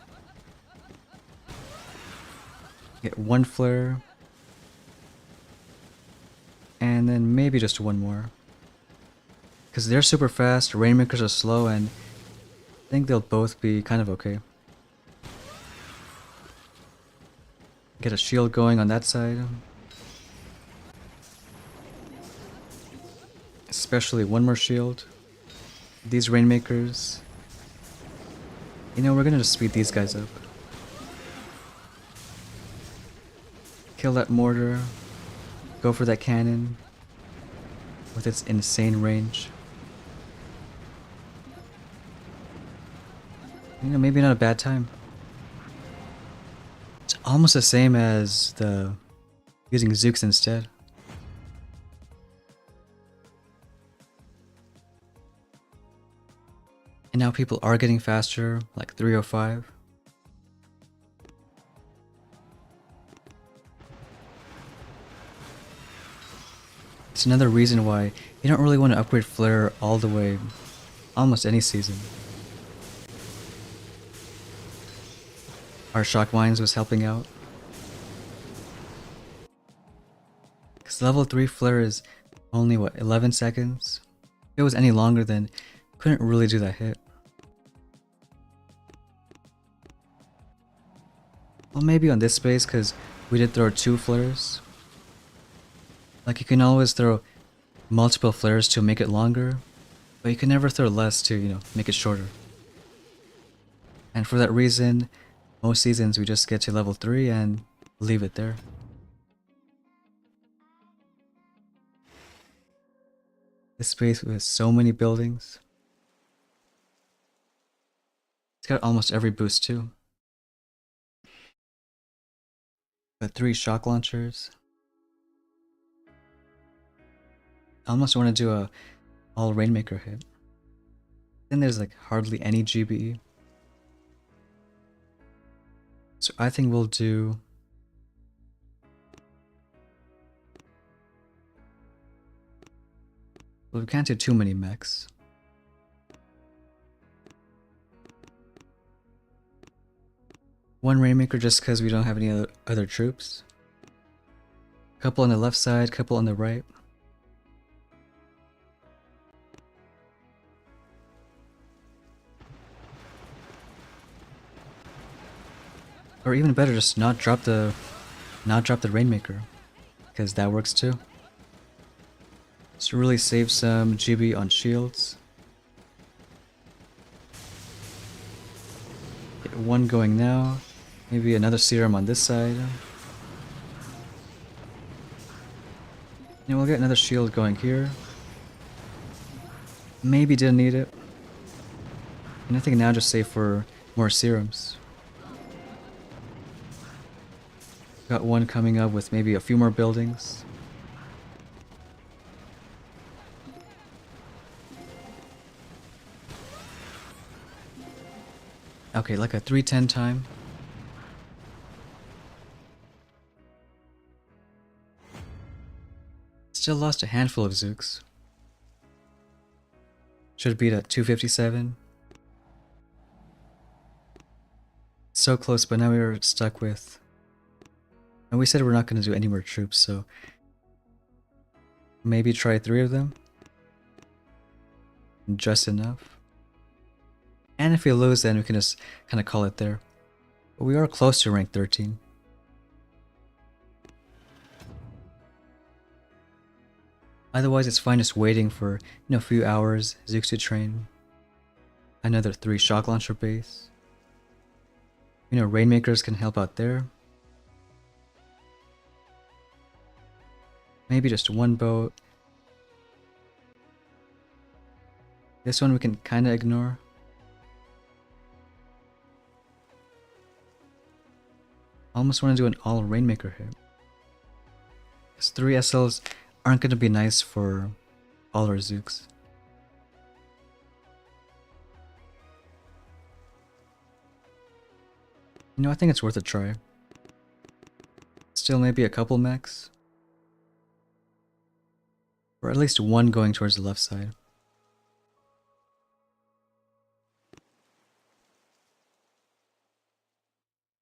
Get 1 flare. And then maybe just 1 more. Because they're super fast, Rainmakers are slow, and I think they'll both be kind of okay. Get a shield going on that side. Especially 1 more shield. These Rainmakers. You know, we're gonna just speed these guys up. Kill that mortar. Go for that cannon with its insane range. You know, maybe not a bad time. It's almost the same as the using Zooks instead. And now people are getting faster, like 305. It's another reason why you don't really want to upgrade Flare all the way, almost any season. Our Shock Mines was helping out. Because level 3 Flare is only, what, 11 seconds? If it was any longer, then couldn't really do that hit. Well, maybe on this space, because we did throw 2 flares. Like, you can always throw multiple flares to make it longer, but you can never throw less to, you know, make it shorter. And for that reason, most seasons we just get to level 3 and leave it there. This space with so many buildings. It's got almost every boost too. Got 3 shock launchers. I almost want to do a all Rainmaker hit. Then there's like hardly any GBE. So I think we'll do... Well, we can't do too many mechs. One Rainmaker just because we don't have any other troops. Couple on the left side, couple on the right. Or even better, just not drop the Rainmaker, because that works too. Just really save some GB on shields. Get one going now. Maybe another serum on this side. And we'll get another shield going here. Maybe didn't need it. And I think now just save for more serums. Got one coming up with maybe a few more buildings. Okay, like a 310 time. Still lost a handful of Zooks. Should beat at 257. So close, but now we were stuck with... And we said we're not going to do any more troops, so... Maybe try 3 of them. Just enough. And if we lose, then we can just kind of call it there. But we are close to rank 13. Otherwise, it's fine just waiting for, you know, a few hours, Zooks to train. Another 3 shock launcher base. You know, Rainmakers can help out there. Maybe just 1 boat. This one we can kind of ignore. Almost want to do an all Rainmaker hit. Because 3 SLs aren't going to be nice for all our Zooks. You know, I think it's worth a try. Still maybe a couple mechs. Or at least 1 going towards the left side.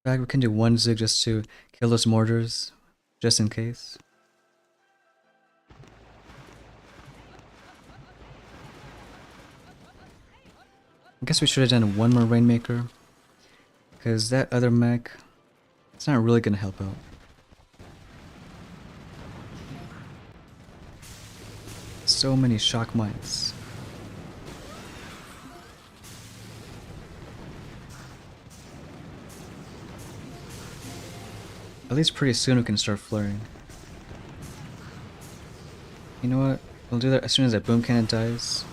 In fact, we can do 1 Zook just to kill those mortars, just in case. I guess we should have done 1 more Rainmaker, because that other mech, it's not really going to help out. So many shock mines. At least pretty soon we can start flaring. You know what? We'll do that as soon as that boom cannon dies.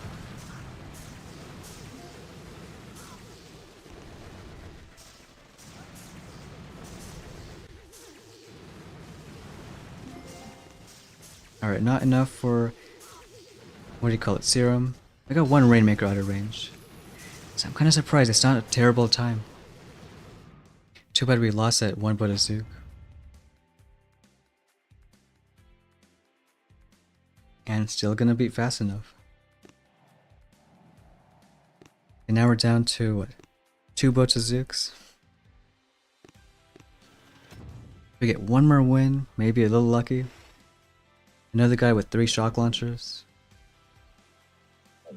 Alright, not enough for... what do you call it? Serum. I got one Rainmaker out of range. So I'm kind of surprised it's not a terrible time. Too bad we lost that one Zook. And still gonna beat fast enough. And now we're down to what? 2 Zooks. We get one more win, maybe a little lucky. Another guy with 3 shock launchers. I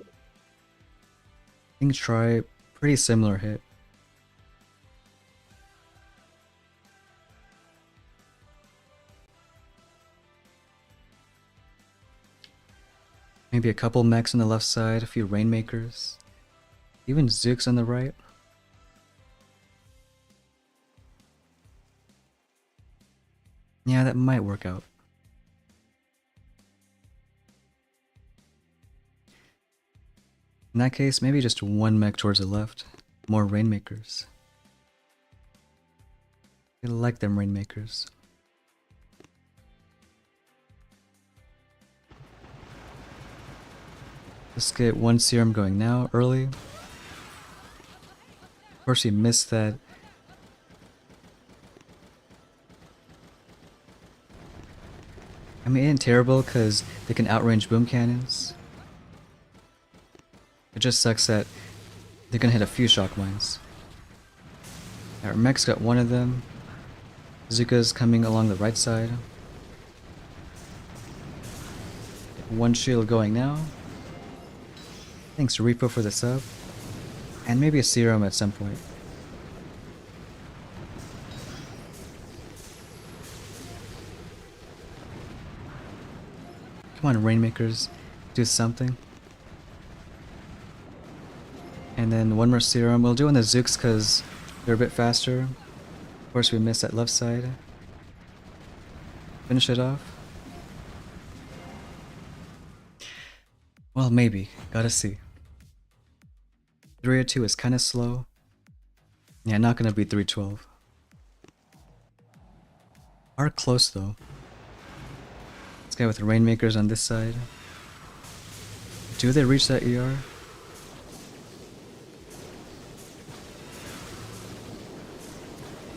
think try pretty similar hit. Maybe a couple mechs on the left side, a few Rainmakers. Even Zooks on the right. Yeah, that might work out. In that case, maybe just one mech towards the left. More Rainmakers. I like them Rainmakers. Let's get one serum going now, early. Of course, he missed that. I mean, it ain't terrible because they can outrange boom cannons. It just sucks that they're gonna hit a few shock mines. Our mech's got one of them. Zuka's coming along the right side. One shield going now. Thanks Repo for the sub. And maybe a serum at some point. Come on, Rainmakers, do something. And then one more serum. We'll do on the Zooks because they're a bit faster. Of course, we missed that left side. Finish it off. Well, maybe. Gotta see. 302 is kind of slow. Yeah, not gonna be 312. Are close though. This guy with the Rainmakers on this side. Do they reach that ER?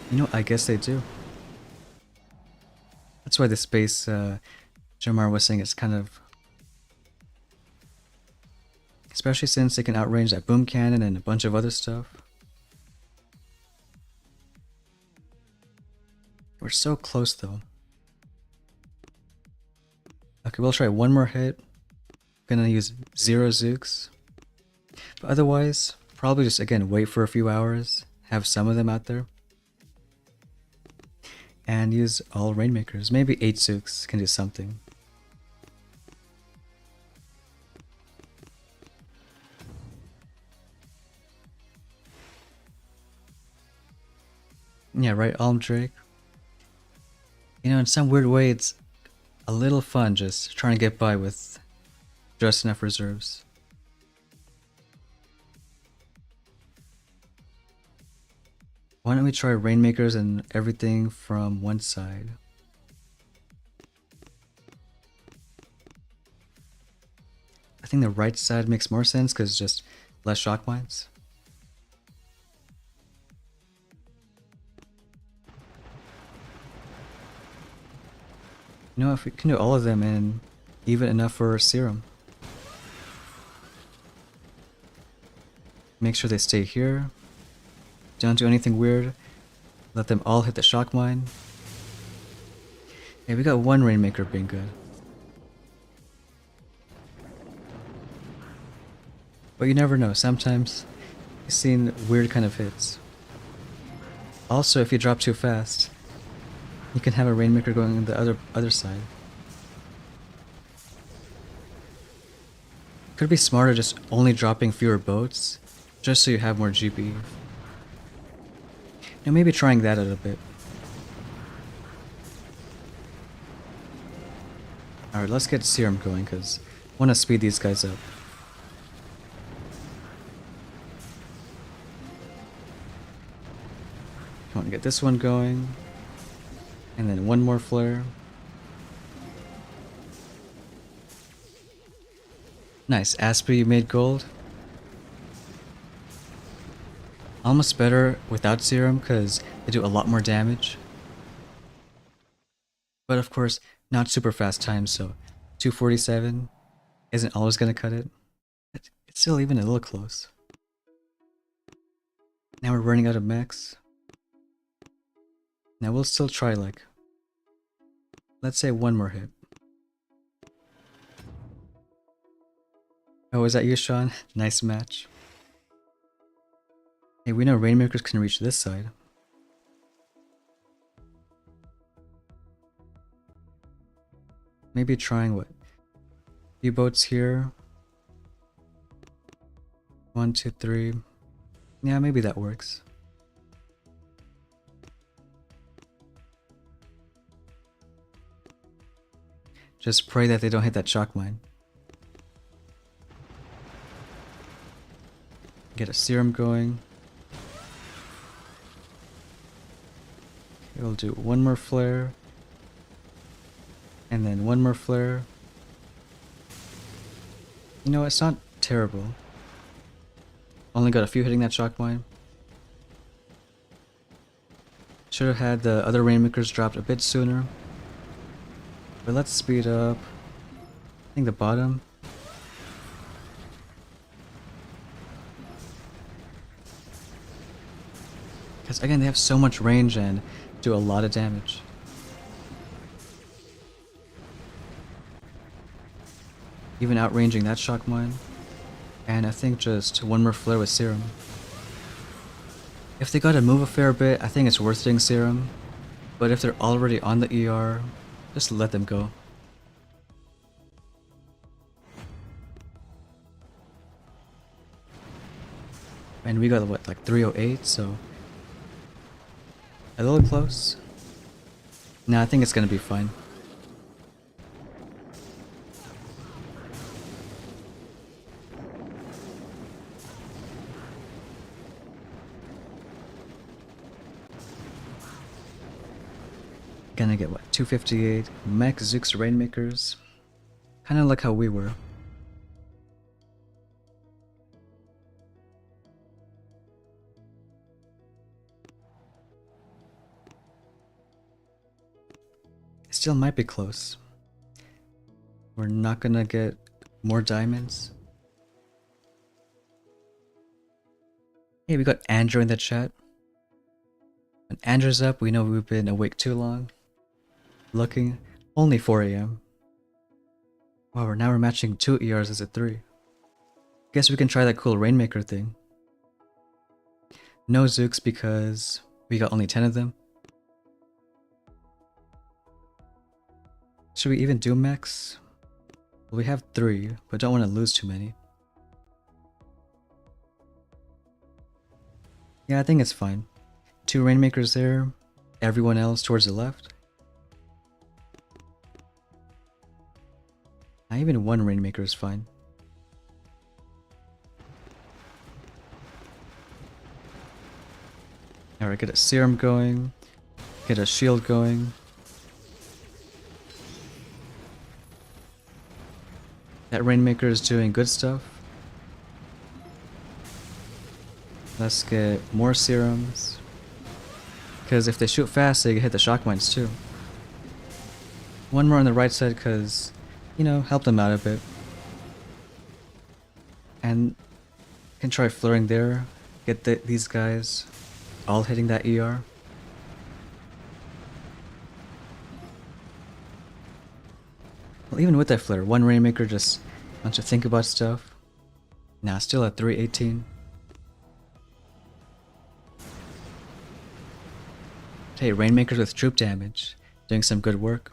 You know, I guess they do. That's why the space Jamar was saying it's kind of... Especially since they can outrange that boom cannon and a bunch of other stuff. We're so close though. Okay, we'll try one more hit. Gonna use 0 Zooks. But otherwise, probably just again wait for a few hours. Have some of them out there. And use all Rainmakers. Maybe 8 Zooks can do something. Yeah, right, Alm Drake. You know, in some weird way, it's a little fun just trying to get by with just enough reserves. Why don't we try Rainmakers and everything from one side? I think the right side makes more sense because just less shock mines. You know, if we can do all of them and even enough for serum. Make sure they stay here. Don't do anything weird. Let them all hit the shock mine. Hey, we got one Rainmaker being good. But you never know, sometimes you've seen weird kind of hits. Also, if you drop too fast, you can have a Rainmaker going on the other side. Could be smarter just only dropping fewer boats, just so you have more GP. Now maybe trying that out a bit. Alright, let's get serum going, because I want to speed these guys up. I want to get this one going. And then one more flare. Nice, Asper, you made gold. Almost better without serum, because they do a lot more damage. But of course, not super fast time, so 247 isn't always going to cut it. It's still even a little close. Now we're running out of mechs. Now we'll still try, like, let's say one more hit. Oh, is that you, Sean? Nice match. Hey, we know Rainmakers can reach this side. Maybe trying what? Few boats here. 1, 2, 3. Yeah, maybe that works. Just pray that they don't hit that shock mine. Get a serum going. We'll do one more flare. And then one more flare. You know, it's not terrible. Only got a few hitting that shock mine. Should have had the other Rainmakers dropped a bit sooner. But let's speed up. I think the bottom. Because again, they have so much range and do a lot of damage. Even outranging that shock mine. And I think just one more flare with serum. If they gotta move a fair bit, I think it's worth hitting serum. But if they're already on the ER, just let them go. And we got what, like 308, so a little close. Nah, I think it's gonna be fine. Gonna get what, 258 Mech Zooks Rainmakers. Kinda like how we were. Still might be close. We're not gonna get more diamonds. Hey, we got Andrew in the chat. When Andrew's up, we know we've been awake too long. Looking, only 4 AM. Wow, now we're matching 2 ERs as a 3. Guess we can try that cool Rainmaker thing. No Zooks because we got only 10 of them. Should we even do mechs? Well, we have 3, but don't want to lose too many. Yeah, I think it's fine. 2 Rainmakers there, everyone else towards the left. Not even 1 Rainmaker is fine. Alright, get a serum going, get a shield going. That Rainmaker is doing good stuff. Let's get more serums. Because if they shoot fast, they hit the shock mines too. One more on the right side because, you know, help them out a bit. And can try flaring there. Get these guys all hitting that ER. Well, even with that flare, 1 Rainmaker just wants to think about stuff. Nah, still at 318. Hey, Rainmakers with troop damage. Doing some good work.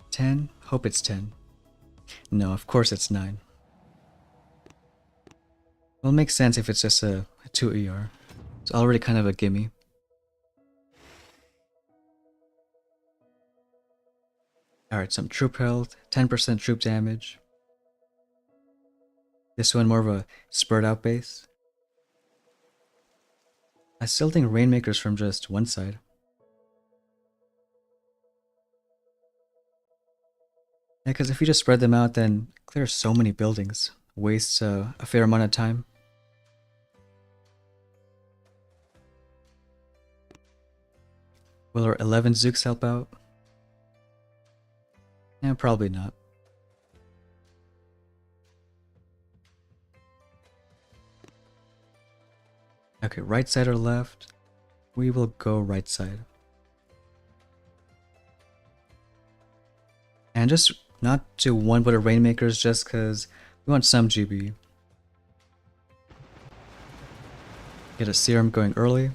10? Hope it's 10. No, of course it's 9. Well, it makes sense if it's just a 2 ER. It's already kind of a gimme. Alright, some troop health, 10% troop damage. This one more of a spread out base. I still think Rainmaker's from just one side. Yeah, because if you just spread them out, then clear so many buildings. Wastes a fair amount of time. Will our 11 Zooks help out? Yeah, probably not. Okay, right side or left? We will go right side. And just not to one but a Rainmakers just because we want some GB. Get a Serum going early.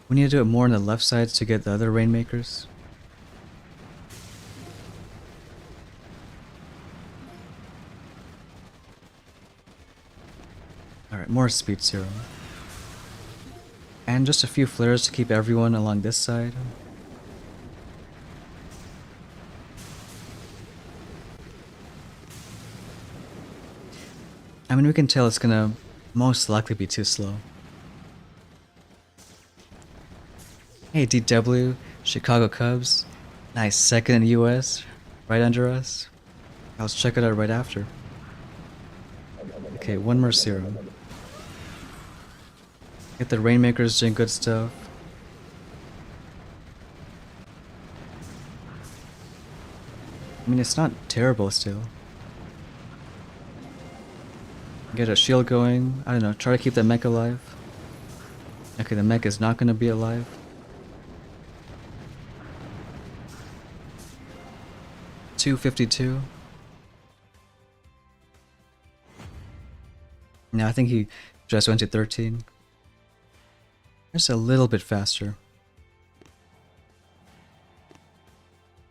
We need to do it more on the left side to get the other Rainmakers. Alright, more Speed Serum. And just a few flares to keep everyone along this side. I mean, we can tell it's gonna most likely be too slow. Hey DW, Chicago Cubs. Nice, second in the US, right under us. Let's check it out right after. Okay, one more Serum. Get the Rainmakers doing good stuff. I mean, it's not terrible still. Get a shield going. I don't know, try to keep the mech alive. Okay, the mech is not going to be alive. $252. No, I think he just went to 13. Just a little bit faster.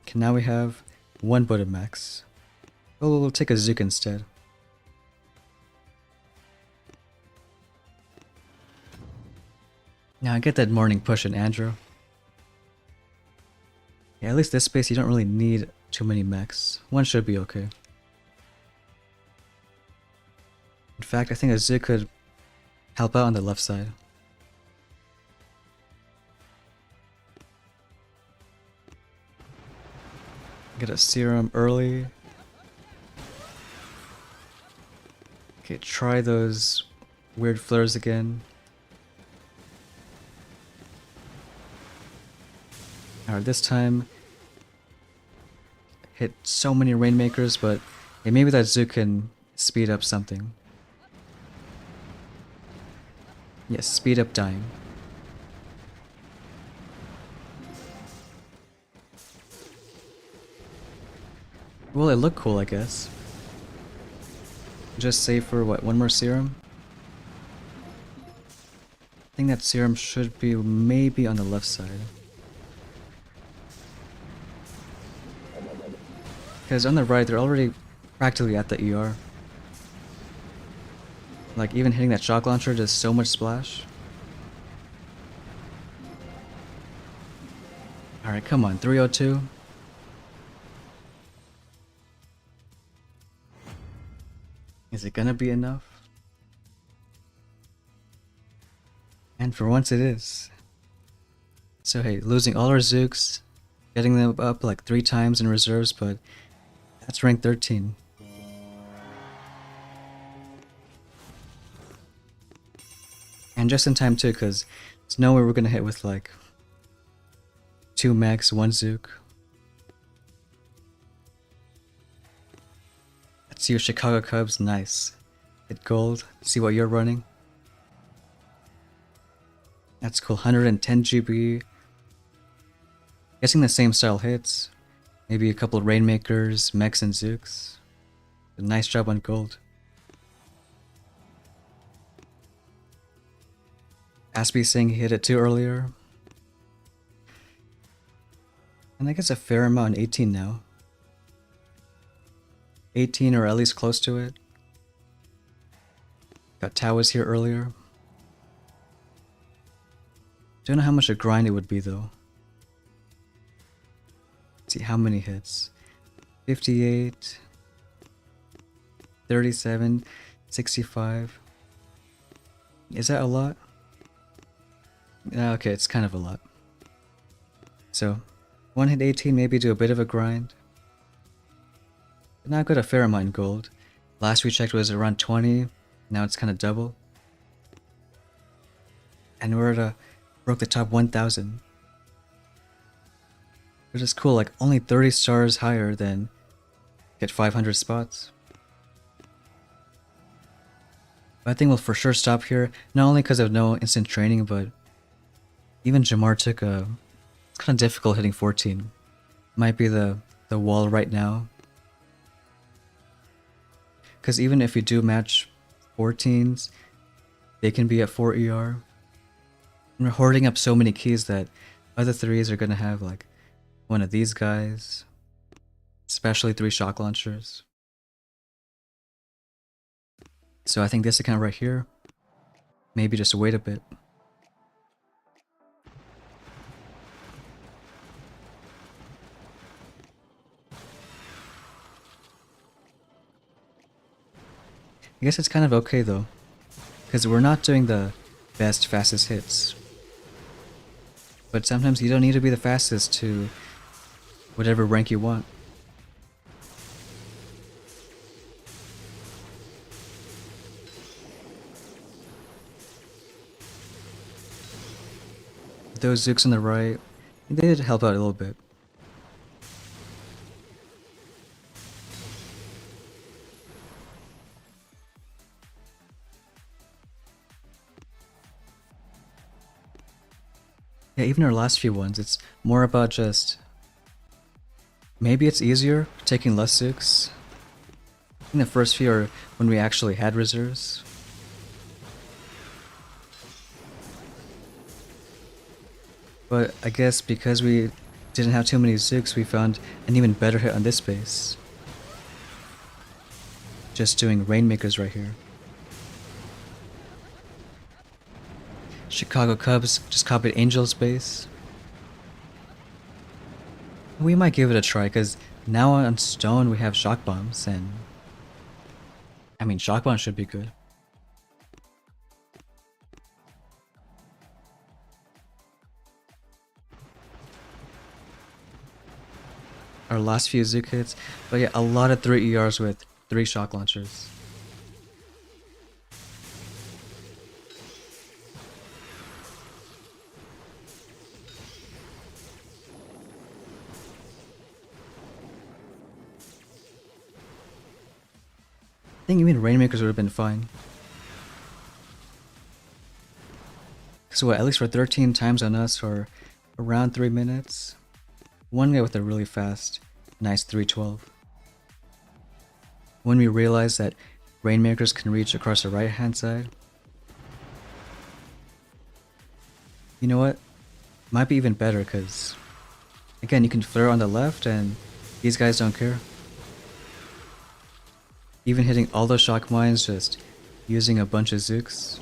Okay, now we have one Buddha max. Oh, we'll take a Zook instead. Now I get that morning push in Andrew. Yeah, at least this space you don't really need too many mechs. One should be okay. In fact, I think a Zook could help out on the left side. Get a Serum early. Okay, try those weird flares again. Alright, this time hit so many Rainmakers, but hey, maybe that Zook can speed up something. Yes, speed up dying. Well, it looked cool, I guess. Just save for what, one more Serum? I think that Serum should be maybe on the left side. Because on the right, they're already practically at the ER. Like, even hitting that shock launcher does so much splash. Alright, come on, 302. Is it gonna be enough? And for once it is. So hey, losing all our Zooks, getting them up like 3 times in reserves, but that's rank 13. And just in time too, because there's no way we're gonna hit with like 2 mechs, 1 Zook. Let's see your Chicago Cubs, nice. Hit gold, see what you're running. That's cool, 110 GB. Guessing the same style hits. Maybe a couple Rainmakers, mechs and Zooks. A nice job on gold. Aspie saying he hit it too earlier. And I guess a fair amount on 18 now. 18 or at least close to it. Got Towers here earlier. Don't know how much a grind it would be though. see how many hits. 58, 37, 65. Is that a lot? Okay, it's kind of a lot. So, 1 hit 18, maybe do a bit of a grind. But now I've got a fair amount in gold. Last we checked was around 20, now it's kind of double. And broke the top 1000. Which is cool, like only 30 stars higher than get 500 spots. But I think we'll for sure stop here, not only because of no instant training, but even Jamar took it's kind of difficult hitting 14. Might be the wall right now. Because even if you do match 14s, they can be at 4 ER. And we're hoarding up so many keys that other 3s are going to have like one of these guys. Especially 3 shock launchers. So I think this account right here, maybe just wait a bit. I guess it's kind of okay though, because we're not doing the best, fastest hits. But sometimes you don't need to be the fastest to whatever rank you want. Those Zooks on the right, they did help out a little bit. Yeah, even our last few ones, it's more about just... Maybe it's easier taking less Zooks. In the first few are when we actually had reserves. But I guess because we didn't have too many Zooks, we found an even better hit on this base. Just doing Rainmakers right here. Chicago Cubs just copied Angel's base. We might give it a try, because now on Stone we have Shock Bombs, and... I mean, Shock Bombs should be good. Our last few Zook hits, but yeah, a lot of 3 ERs with 3 shock launchers. I think even Rainmakers would have been fine. Cause what, at least for 13 times on us for around 3 minutes. One guy with a really fast, nice 312. When we realized that Rainmakers can reach across the right hand side. You know what? Might be even better, cause again, you can flare on the left and these guys don't care. Even hitting all those shock mines, just using a bunch of Zooks.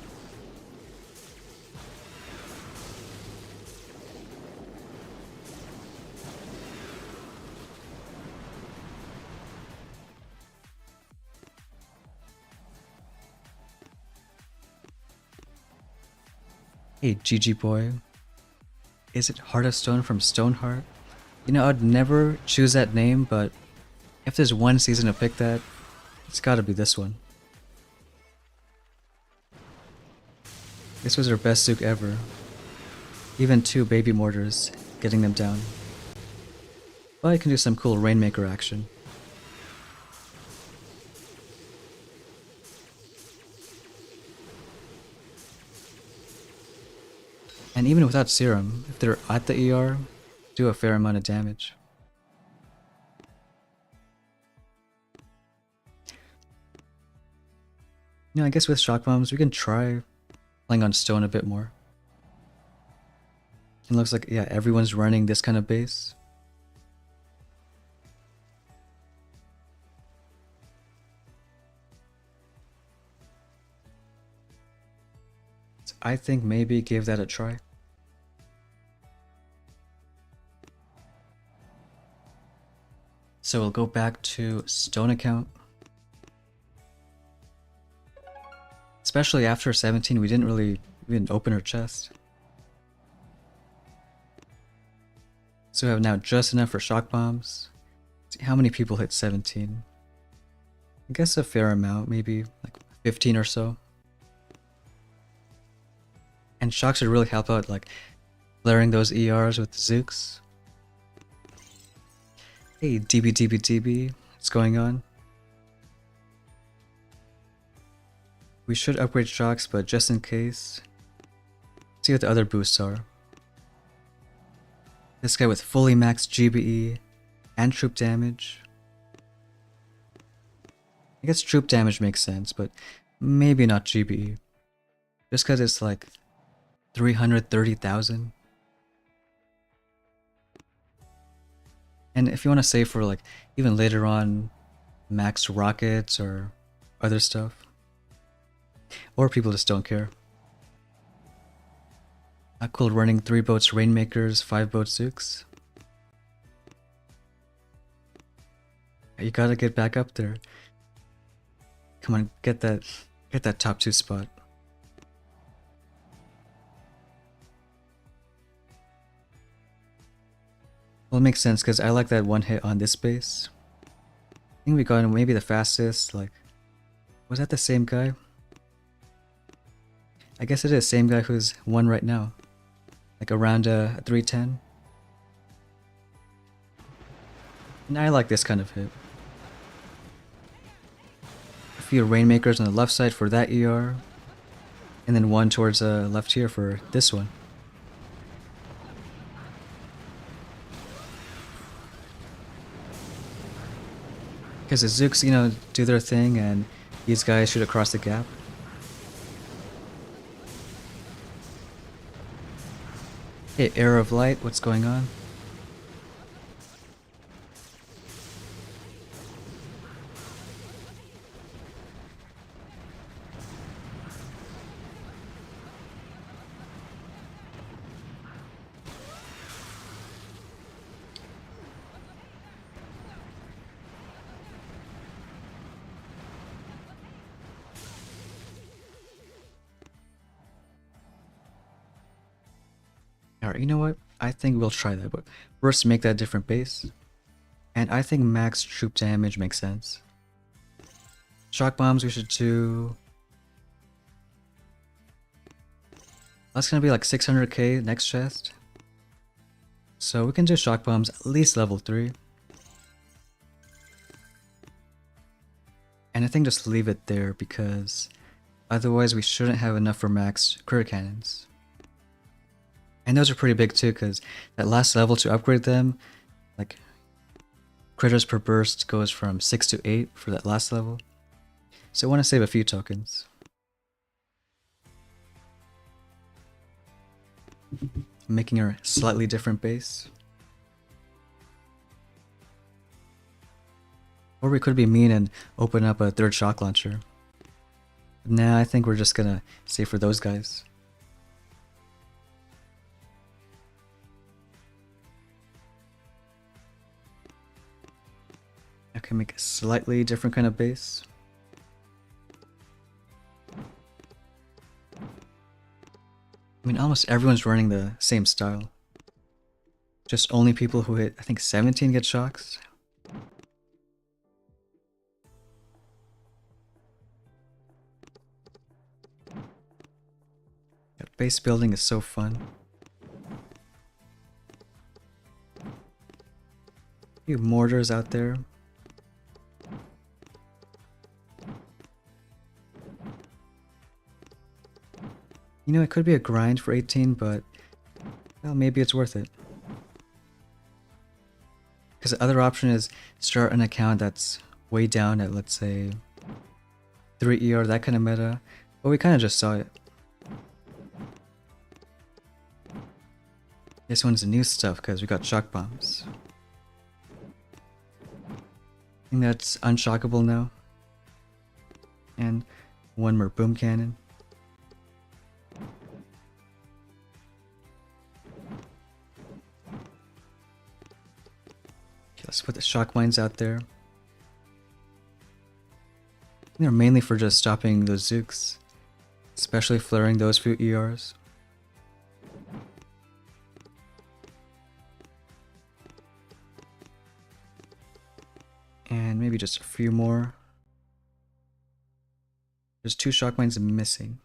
Hey GG boy. Is it Heart of Stone from Stoneheart? You know, I'd never choose that name, but if there's one season to pick that, it's gotta be this one. This was our best Zook ever. Even 2 baby mortars, getting them down. But I can do some cool Rainmaker action. And even without Serum, if they're at the ER, do a fair amount of damage. You know, I guess with Shock Bombs, we can try playing on Stone a bit more. It looks like, yeah, everyone's running this kind of base. So I think maybe give that a try. So we'll go back to stone account. Especially after 17, we didn't really even open our chest. So we have now just enough for shock bombs. Let's see how many people hit 17. I guess a fair amount, maybe like 15 or so. And shock should really help out, like flaring those ERs with Zooks. Hey, DB, what's going on? We should upgrade shocks, but just in case, see what the other boosts are. This guy with fully maxed GBE and troop damage. I guess troop damage makes sense, but maybe not GBE. Just because it's like 330,000. And if you want to save for like even later on max rockets or other stuff. Or people just don't care. Not cool running 3 boats Rainmakers, 5 boats Zooks. You gotta get back up there. Come on, get that top 2 spot. Well, it makes sense because I like that one hit on this base. I think we got him maybe the fastest, like, was that the same guy? I guess it is the same guy who's won right now. Like around 310. And I like this kind of hit. A few Rainmakers on the left side for that ER. And then one towards left here for this one. Because the Zooks, you know, do their thing and these guys shoot across the gap. Hey, Arrow of Light, what's going on? Alright, you know what? I think we'll try that, but first make that different base. And I think max troop damage makes sense. Shock bombs we should do... That's gonna be like 600k next chest. So we can do shock bombs at least level 3. And I think just leave it there because otherwise we shouldn't have enough for max critter cannons. And those are pretty big too, because that last level to upgrade them, like critters per burst goes from 6 to 8 for that last level. So I want to save a few tokens. Making a slightly different base. Or we could be mean and open up a 3rd shock launcher. Nah, I think we're just gonna save for those guys. I can make a slightly different kind of base. I mean, almost everyone's running the same style. Just only people who hit, I think, 17 get shocks. That base building is so fun. A few mortars out there. You know, it could be a grind for 18, but well, maybe it's worth it. Because the other option is start an account that's way down at, let's say, 3 ER, that kind of meta. But we kind of just saw it. This one's new stuff because we got shock bombs. I think that's unshockable now. And one more boom cannon. Let's put the shock mines out there. They're mainly for just stopping those Zooks, especially flaring those few ERs. And maybe just a few more. There's 2 shock mines missing.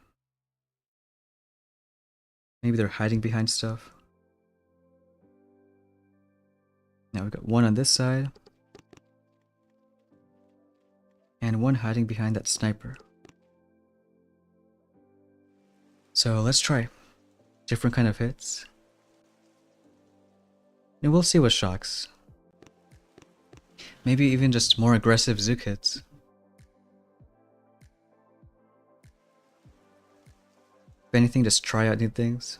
Maybe they're hiding behind stuff. Now we've got 1 on this side. And 1 hiding behind that sniper. So let's try different kind of hits. And we'll see what shocks. Maybe even just more aggressive Zook hits. If anything, just try out new things.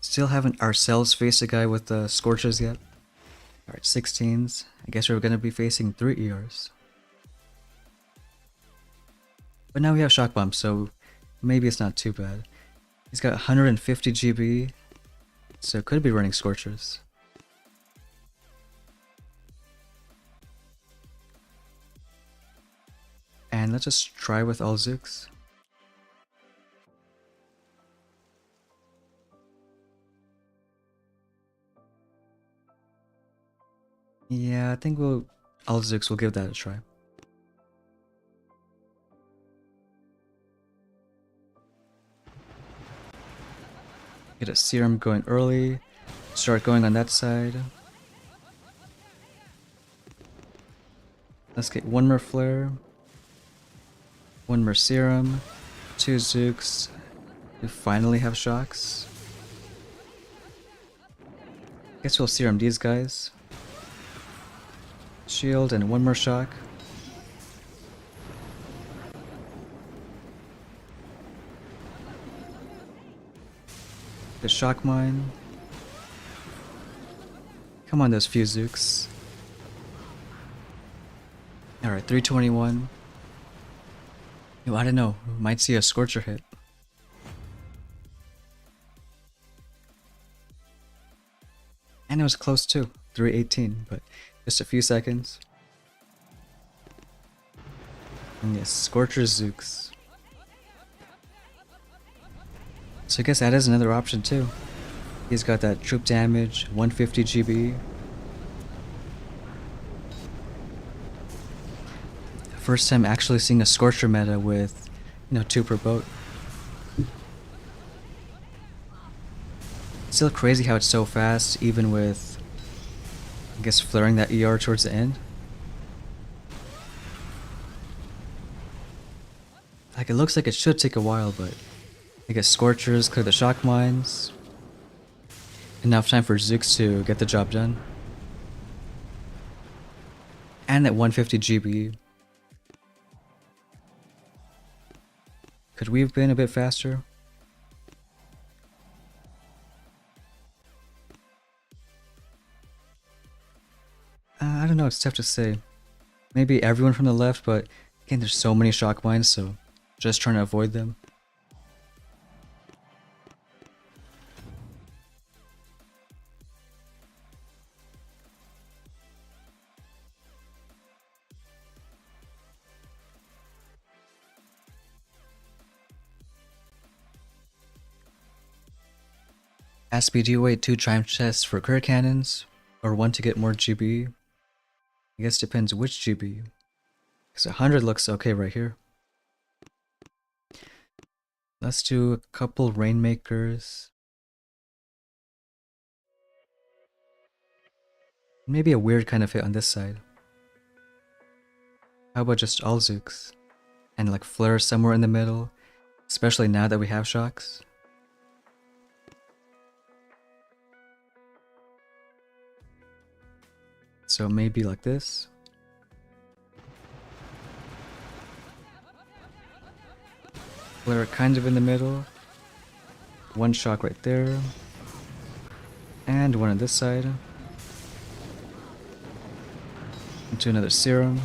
Still haven't ourselves faced a guy with Scorchers yet. Alright, 16s. I guess we're gonna be facing 3 ERs. But now we have Shock Bomb, so maybe it's not too bad. He's got 150 GB, so could be running Scorchers. And let's just try with all Zooks. Yeah, I think all Zooks will give that a try. Get a Serum going early. Start going on that side. Let's get 1 more Flare. 1 more Serum. 2 Zooks. We finally have shocks. Guess we'll Serum these guys. Shield and 1 more shock. The shock mine. Come on, those few Zooks. Alright, 321. Yo, I don't know. We might see a Scorcher hit. And it was close too. 318, but just a few seconds. And yes, Scorcher Zooks. So I guess that is another option too. He's got that troop damage, 150 GB. First time actually seeing a Scorcher meta with, 2 per boat. Still crazy how it's so fast, even with, I guess, flaring that ER towards the end. Like, it looks like it should take a while, but I guess Scorchers clear the shock mines. Enough time for Zooks to get the job done. And at 150 GB. Could we have been a bit faster? I don't know, it's tough to say. Maybe everyone from the left, but again, there's so many shock mines, so just trying to avoid them. SB, do you wait 2 time chests for crit cannons, or 1 to get more GB? I guess depends which GB. Because 100 looks okay right here. Let's do a couple Rainmakers. Maybe a weird kind of hit on this side. How about just all Zooks? And like Flare somewhere in the middle, especially now that we have shocks. So maybe like this. Flare kind of in the middle. One shock right there. And one on this side. Into another serum.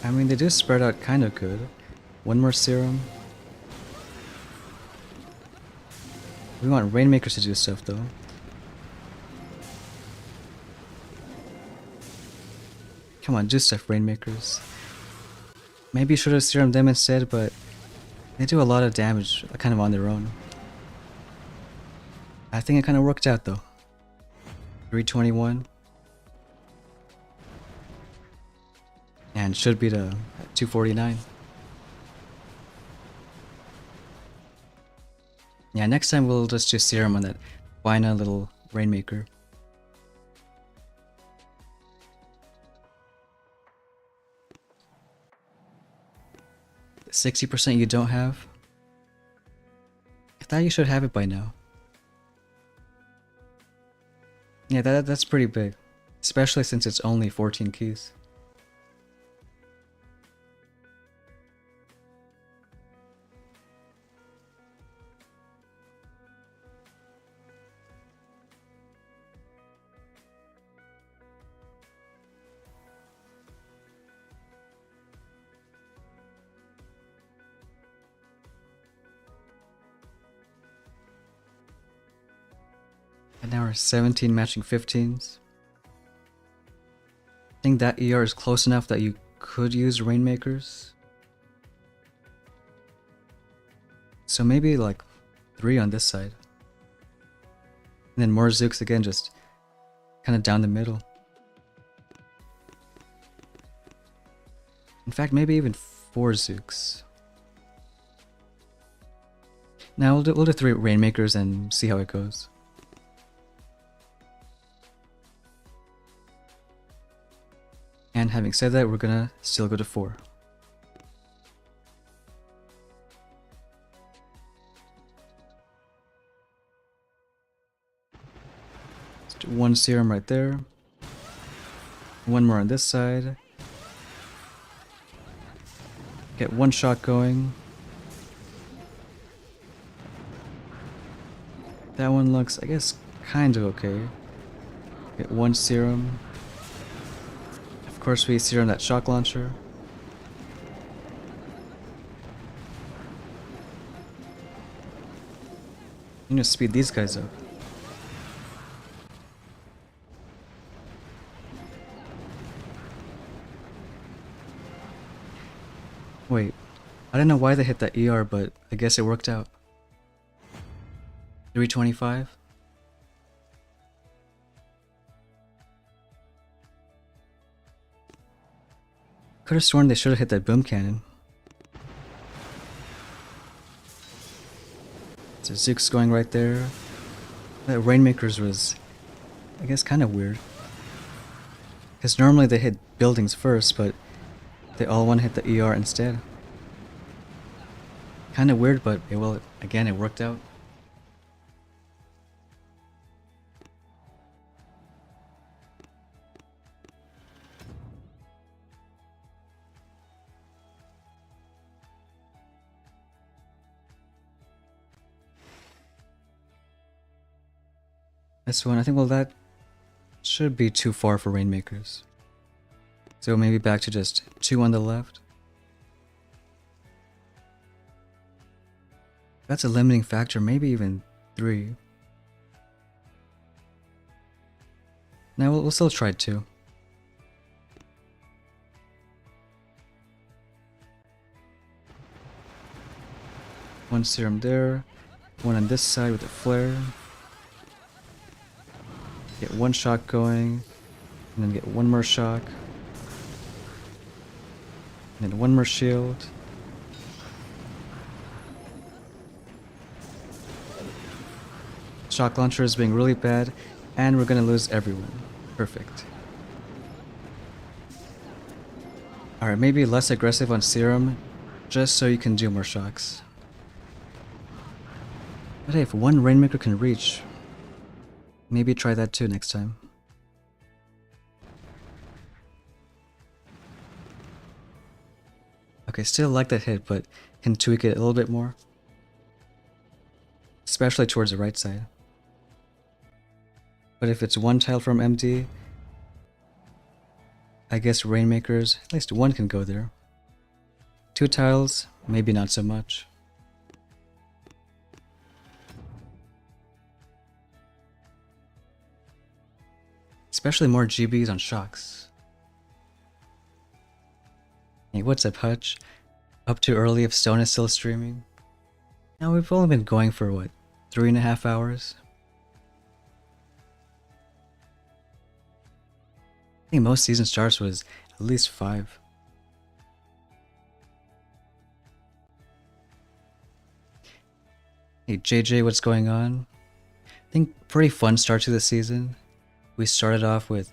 I mean, they do spread out kind of good. One more serum. We want Rainmakers to do stuff though. Come on, do stuff, Rainmakers. Maybe you should have serumed them instead, but they do a lot of damage kind of on their own. I think it kind of worked out though. 321. And should be to 249. Yeah, next time we'll just do serum on that final little Rainmaker. The 60% you don't have? I thought you should have it by now. Yeah, that's pretty big. Especially since it's only 14 keys. And now we're 17 matching 15s. I think that ER is close enough that you could use Rainmakers. So maybe like 3 on this side. And then more Zooks again, just kind of down the middle. In fact, maybe even 4 Zooks. Now we'll do 3 Rainmakers and see how it goes. And having said that, we're gonna still go to 4. Let's do 1 serum right there. 1 more on this side. Get 1 shot going. That one looks, I guess, kind of okay. Get 1 serum. Of course, we serum that shock launcher. You need to speed these guys up. Wait, I don't know why they hit that ER, but I guess it worked out. 325? Could have sworn they should have hit that boom cannon. So Zook's going right there. That Rainmakers was, I guess, kind of weird. Because normally they hit buildings first, but they all want to hit the ER instead. Kind of weird, but again, it worked out. This one, I think, well, that should be too far for Rainmakers. So maybe back to just 2 on the left. That's a limiting factor, maybe even 3. Now we'll still try 2. One serum there, 1 on this side with a flare. Get 1 shock going, and then get 1 more shock. And then 1 more shield. Shock launcher is being really bad, and we're gonna lose everyone. Perfect. Alright, maybe less aggressive on serum, just so you can do more shocks. But hey, if 1 Rainmaker can reach, maybe try that too next time. Okay, still like that hit, but can tweak it a little bit more. Especially towards the right side. But if it's one tile from MD, I guess Rainmakers, at least one can go there. 2 tiles, maybe not so much. Especially more GBs on shocks. Hey, what's up, Hutch? Up too early if Stone is still streaming? Now we've only been going for what, 3.5 hours? I think most season starts was at least 5. Hey JJ, what's going on? I think pretty fun start to the season. We started off with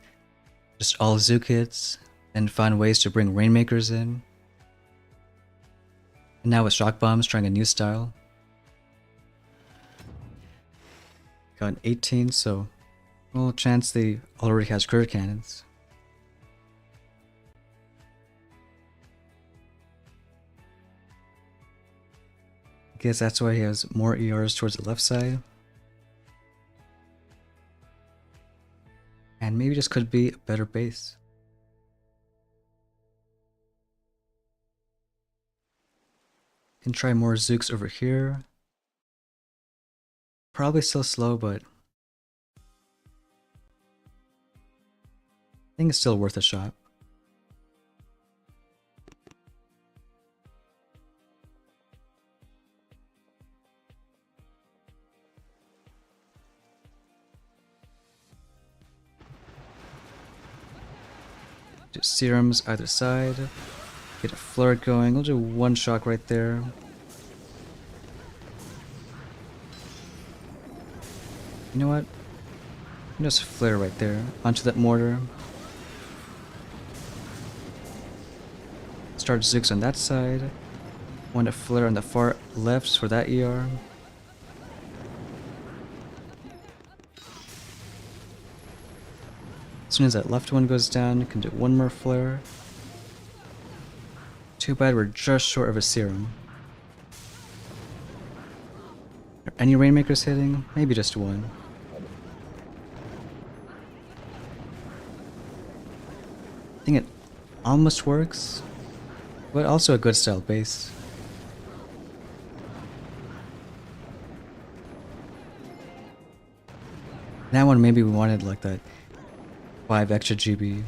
just all Zook hits, and found ways to bring Rainmakers in. And now with Shock Bombs trying a new style. Got an 18, so well, chance they already has critter cannons. I guess that's why he has more ERs towards the left side. And maybe this could be a better base. Can try more Zooks over here. Probably still slow, but I think it's still worth a shot. Do serums either side. Get a flirt going. We'll do one shock right there. You know what? Just flare right there onto that mortar. Start Zooks on that side. Want to flare on the far left for that ER. As soon as that left one goes down, you can do one more flare. Too bad we're just short of a serum. Are any Rainmakers hitting? Maybe just one. I think it almost works, but also a good style base. That one maybe we wanted like that 5 extra GB.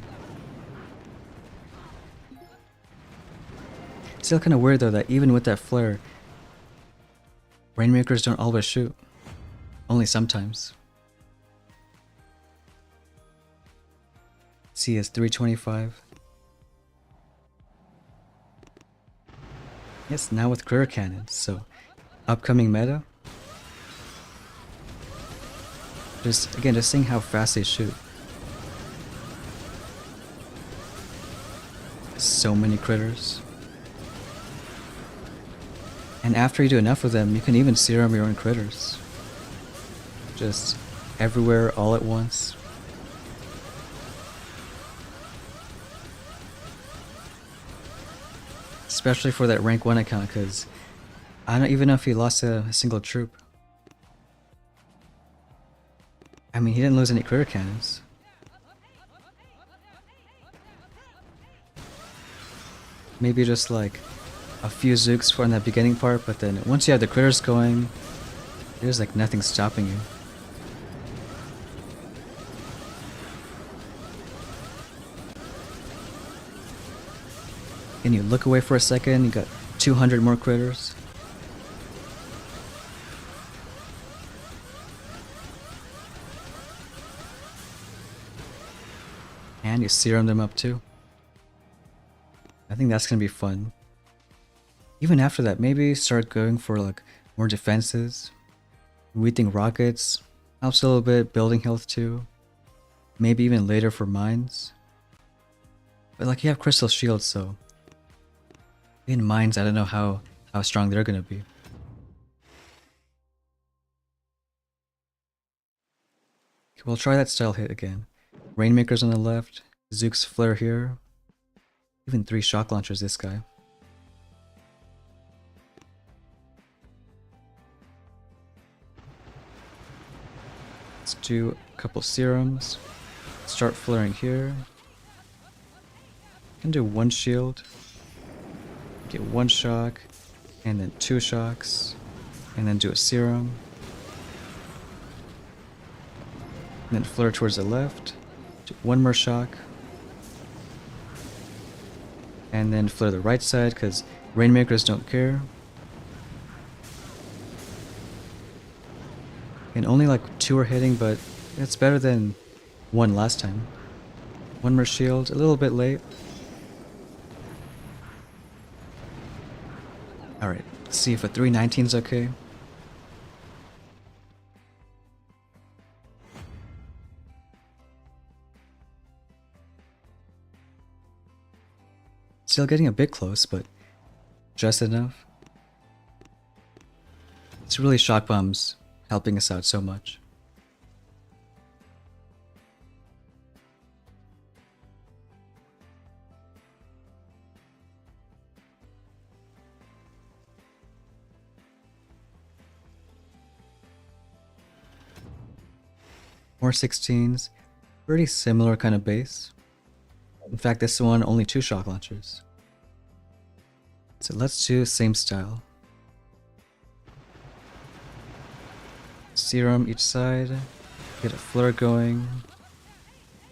Still kind of weird though that even with that flare, Rainmakers don't always shoot. Only sometimes. C is 325. Yes, now with critter cannons, so upcoming meta. Just seeing how fast they shoot. So many critters. And after you do enough of them, you can even serum your own critters. Just everywhere, all at once. Especially for that rank 1 account, because I don't even know if he lost a single troop. I mean, he didn't lose any critter cannons. Maybe just like a few Zooks for in that beginning part, but then once you have the critters going, there's like nothing stopping you. And you look away for a second, you got 200 more critters. And you serum them up too. I think that's gonna be fun. Even after that, maybe start going for like more defenses. We think rockets helps a little bit, building health too. Maybe even later for mines. But like you have crystal shields, so in mines, I don't know how strong they're gonna be. Okay, we'll try that style hit again. Rainmakers on the left, Zook's flare here. Even 3 shock launchers this guy. do a couple serums. Start flaring here. Can do one shield. Get one shock. And then 2 shocks. And then do a serum. And then flare towards the left. Do one more shock. And then flare the right side because Rainmakers don't care. And only like 2 are hitting, but it's better than 1 last time. One more shield, a little bit late. Alright, let's see if a 319 is okay. Still getting a bit close, but just enough. It's really shock bombs helping us out so much. More 16s, pretty similar kind of base. In fact, this one only 2 shock launchers. So let's do same style. Serum each side, get a flare going,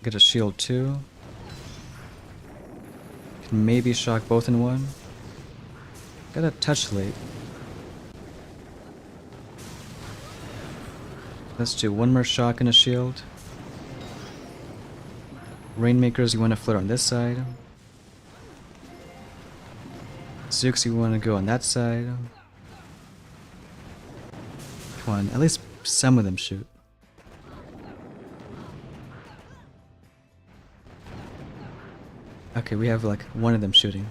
get a shield too. Can maybe shock both in one. Got a touch late. Let's do one more shock and a shield. Rainmakers, you want to flare on this side. Zooks, you want to go on that side. Come on, at least some of them shoot. Okay, we have like one of them shooting.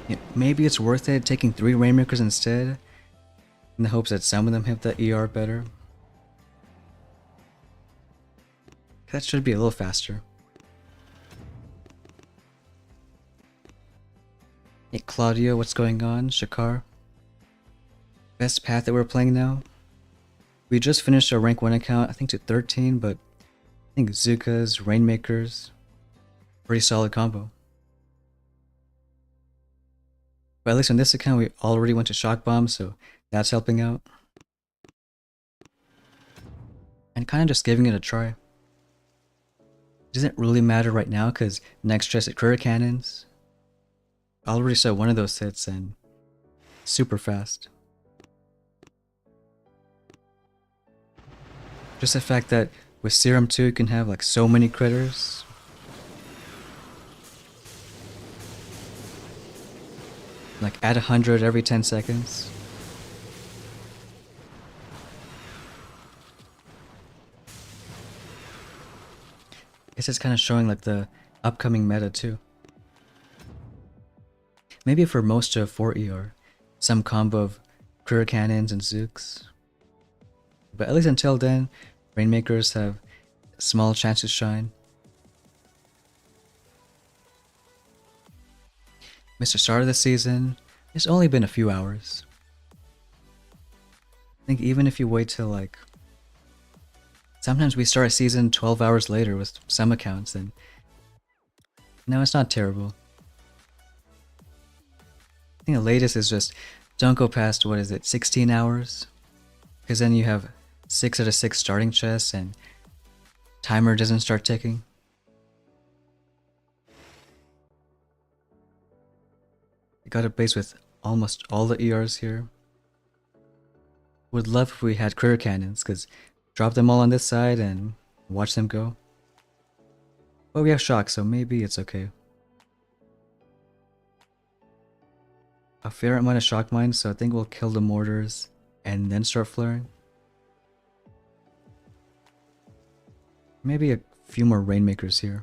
Yeah, maybe it's worth it taking 3 Rainmakers instead, in the hopes that some of them hit the ER better. That should be a little faster. Hey Claudio, what's going on? Shakar? Best path that we're playing now? We just finished our rank 1 account, I think to 13, but I think Zukas, Rainmakers, pretty solid combo. But at least on this account we already went to Shock Bomb, so that's helping out. And kind of just giving it a try. Doesn't really matter right now because next just at Courier Cannons. I already saw one of those hits and super fast. Just the fact that with Serum 2 you can have like so many critters. Like add 100 every 10 seconds. Guess it's kind of showing like the upcoming meta too. Maybe for most of 4 ER, some combo of Courier Cannons and Zooks. But at least until then, Rainmakers have a small chance to shine. Mr. Start of the season, it's only been a few hours. I think even if you wait till like... Sometimes we start a season 12 hours later with some accounts and... No, it's not terrible. I think the latest is just don't go past, what is it, 16 hours? Because then you have 6 out of 6 starting chests and timer doesn't start ticking. I got a base with almost all the ERs here. Would love if we had Courier Cannons, because drop them all on this side and watch them go. But we have shock, so maybe it's okay. A fair amount of shock mines, so I think we'll kill the mortars and then start flaring. Maybe a few more Rainmakers here.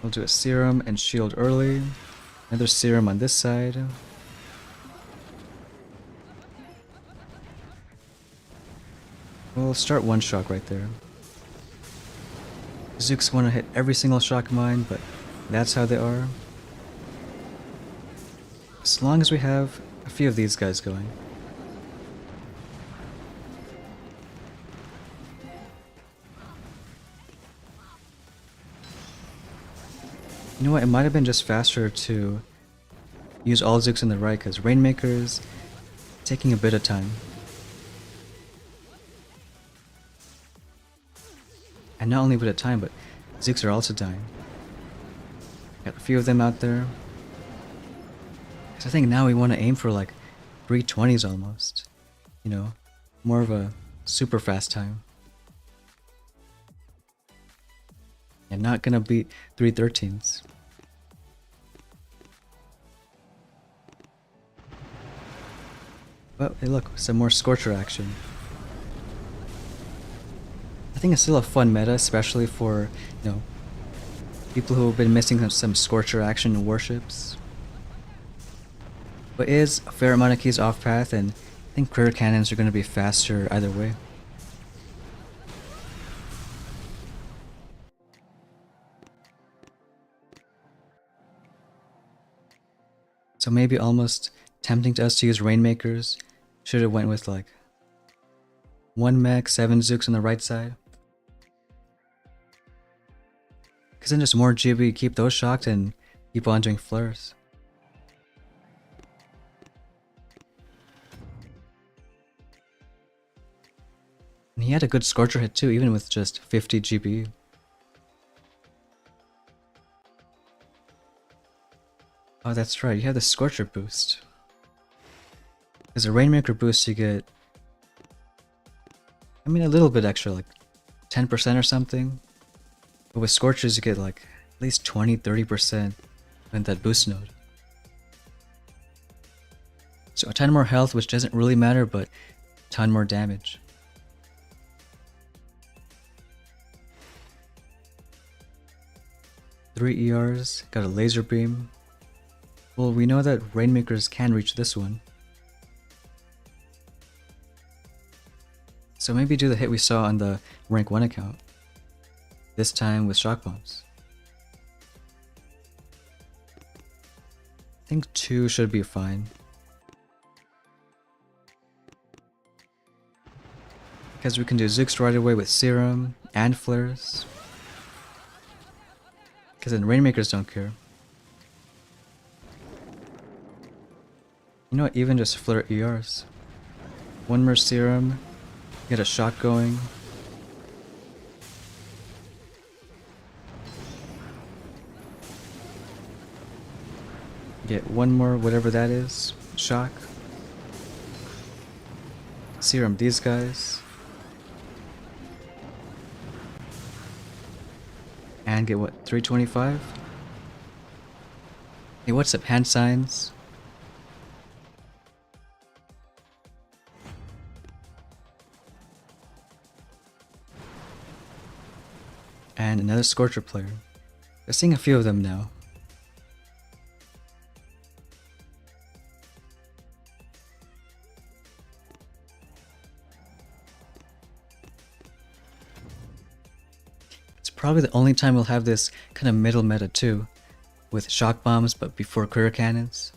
We'll do a serum and shield early. Another serum on this side. We'll start one shock right there. Zooks want to hit every single shock mine, but that's how they are. As long as we have a few of these guys going. You know what, it might have been just faster to use all Zooks in the right, because Rainmaker's taking a bit of time. And not only a bit of time, but Zooks are also dying. Got a few of them out there. So I think now we want to aim for like 320s almost. You know, more of a super fast time. And not gonna beat 313s. But hey look, some more Scorcher action. I think it's still a fun meta, especially for, you know, people who have been missing some Scorcher action in Warships. But it is a fair amount of keys off path, and I think career cannons are going to be faster either way. So maybe almost tempting to us to use Rainmakers. Should have went with like 1 mech, 7 Zooks on the right side. Because then just more GB, keep those shocked and keep on doing flares. And he had a good Scorcher hit too, even with just 50 GB. Oh, that's right, you have the Scorcher boost. As a Rainmaker boost, you get, I mean, a little bit extra, like 10% or something. But with Scorchers, you get like at least 20-30% in that boost node. So a ton more health, which doesn't really matter, but a ton more damage. Three ERs, got a laser beam. Well, we know that Rainmakers can reach this one. So maybe do the hit we saw on the rank 1 account. This time with shock bombs. I think 2 should be fine. Because we can do Zooks right away with Serum and Flares. Because then Rainmakers don't care. You know what, even just Flare ERs. 1 more Serum, get a shot going. Get 1 more, whatever that is, shock. Serum these guys. And get what, 325? Hey, what's up, hand signs? And another Scorcher player. We're seeing a few of them now. It's probably the only time we'll have this kind of middle meta too, with shock bombs but before career cannons.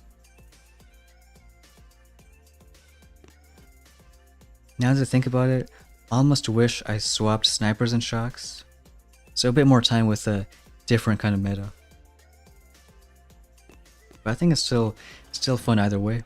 Now that I think about it, I almost wish I swapped snipers and shocks. So a bit more time with a different kind of meta. But I think it's still fun either way.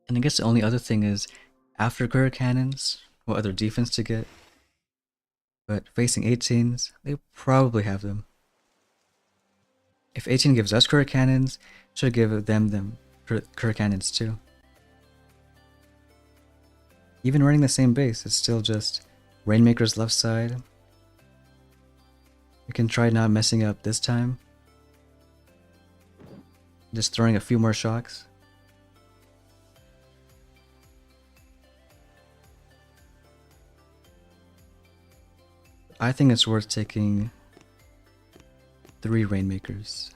And I guess the only other thing is, after career cannons, what other defense to get. But facing 18s, they probably have them. If 18 gives us career cannons, should give them career cannons too. Even running the same base, it's still just Rainmaker's left side. We can try not messing up this time. Just throwing a few more shocks. I think it's worth taking 3 Rainmakers.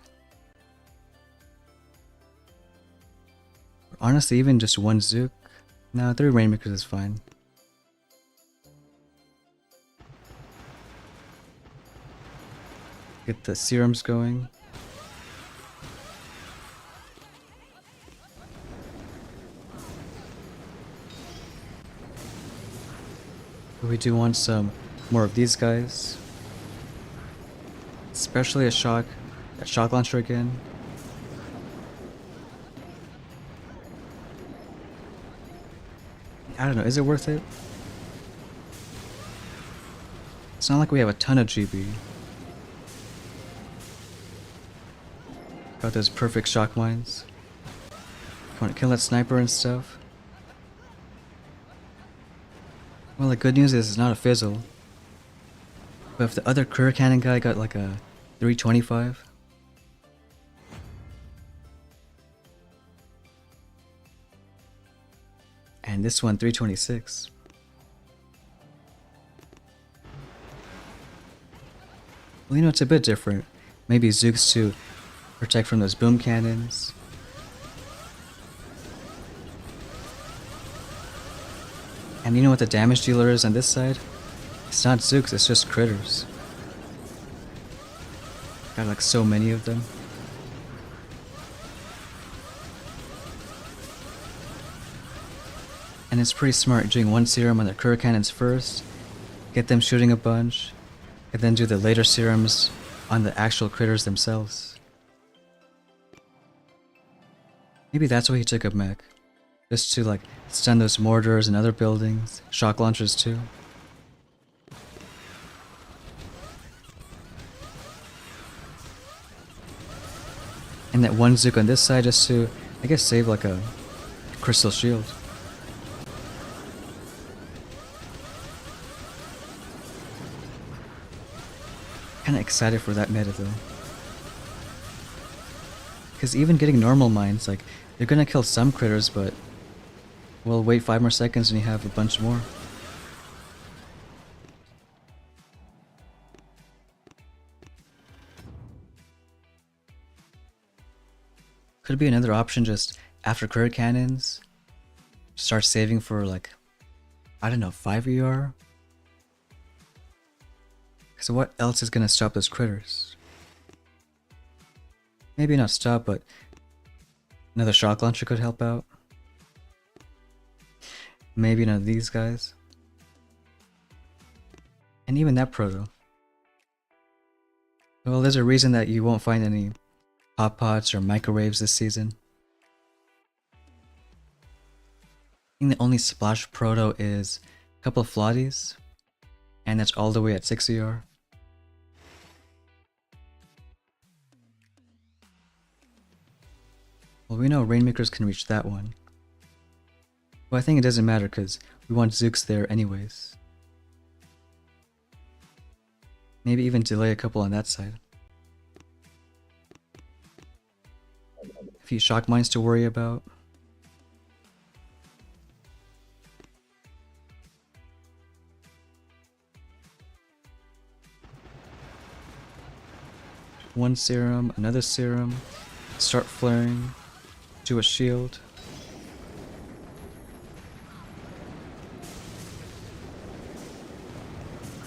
Honestly, even just 1 Zook. No, 3 Rainmakers is fine. Get the serums going. We do want some more of these guys. Especially a shock launcher again. I don't know, is it worth it? It's not like we have a ton of GB. Got those perfect shock mines. Want to kill that sniper and stuff? Well, the good news is it's not a fizzle. But if the other career cannon guy got like a 325, and this one 326. Well, you know, it's a bit different. Maybe Zooks to protect from those boom cannons. And you know what the damage dealer is on this side? It's not Zooks, it's just critters. Got like so many of them. And it's pretty smart doing 1 serum on the career cannons first, get them shooting a bunch, and then do the later serums on the actual critters themselves. Maybe that's why he took a mech. Just to like stun those mortars and other buildings, shock launchers too. And that 1 Zook on this side just to, I guess, save like a crystal shield. Kinda excited for that meta though. Because even getting normal mines, like, they're gonna kill some critters, but we'll wait 5 more seconds and you have a bunch more. Could be another option just after career cannons, start saving for like, I don't know, 5 ER? Because what else is gonna stop those critters? Maybe not stop, but another shock launcher could help out. Maybe none of these guys. And even that proto. Well, there's a reason that you won't find any hot pots or microwaves this season. I think the only splash proto is a couple of Flotties, and that's all the way at 6 ER. Well, we know Rainmakers can reach that one. Well, I think it doesn't matter because we want Zooks there anyways. Maybe even delay a couple on that side. A few shock mines to worry about. One serum, another serum. Start flaring. Do a shield.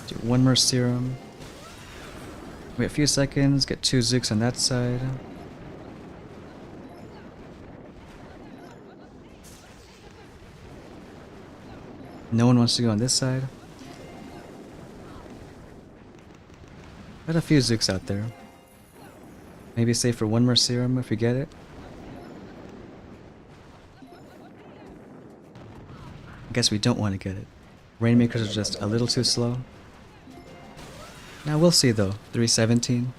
Do 1 more serum. Wait a few seconds, get 2 Zooks on that side. No one wants to go on this side. Got a few Zooks out there. Maybe save for 1 more serum if we get it. I guess we don't want to get it. Rainmakers are just a little too slow. Now we'll see though. 317.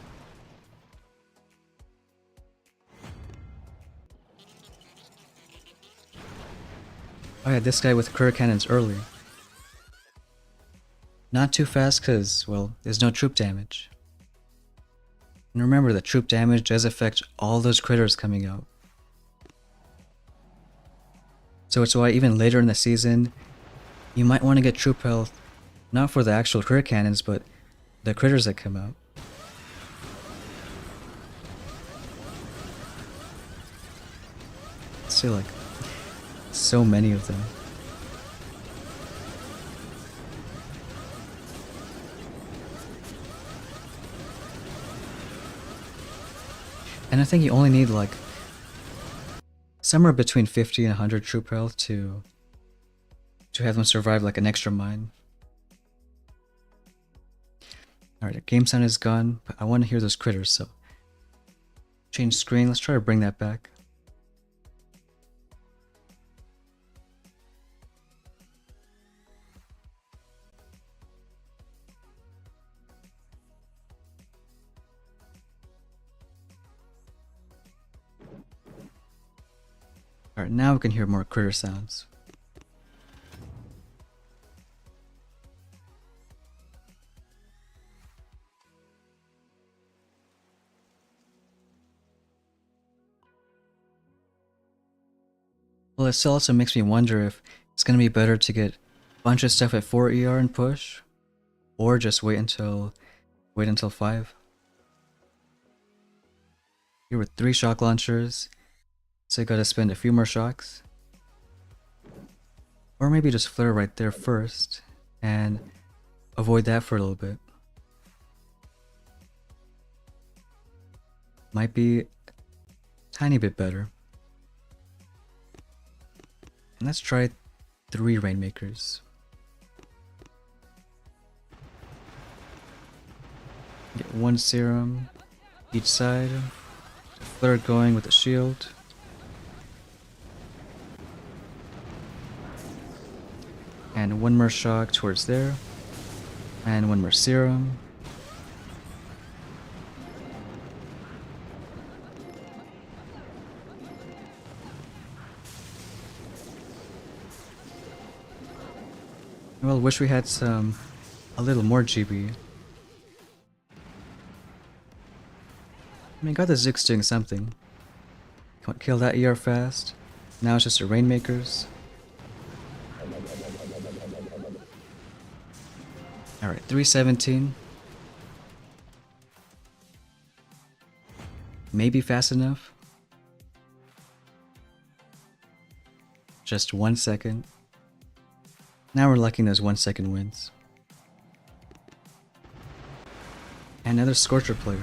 Oh yeah, this guy with career cannons early. Not too fast because, well, there's no troop damage. And remember that troop damage does affect all those critters coming out. So it's why even later in the season, you might want to get troop health, not for the actual career cannons, but the critters that come out. still like so many of them. And I think you only need like somewhere between 50 and 100 troop health to have them survive like an extra mine. Alright, the game sound is gone, but I want to hear those critters, so change screen, let's try to bring that back. Alright, now we can hear more critter sounds. Well, it still also makes me wonder if it's going to be better to get a bunch of stuff at 4 ER and push, or just wait until 5. Here with 3 shock launchers, so you gotta spend a few more shocks. Or maybe just flare right there first, and avoid that for a little bit. Might be a tiny bit better. And let's try 3 Rainmakers. Get 1 serum each side. Flare going with the shield. And 1 more shock towards there. And 1 more serum. Well, wish we had a little more GB. I mean, got the Zooks doing something. Kill that ER fast. Now it's just a Rainmakers. Alright, 317. Maybe fast enough. Just 1 second. Now we're liking those 1 second wins. Another Scorcher player.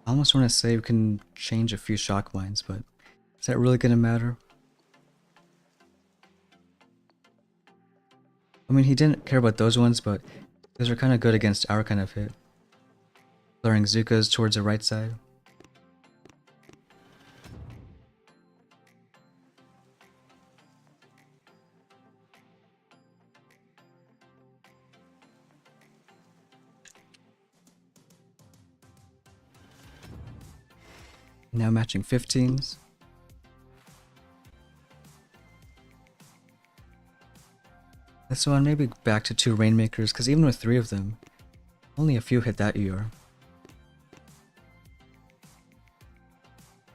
I almost want to say we can change a few shock mines, but is that really going to matter? I mean, he didn't care about those ones, but those are kind of good against our kind of hit. Flaring Zukas towards the right side. Now matching 15s. This one, maybe back to 2 Rainmakers, because even with 3 of them, only a few hit that ER.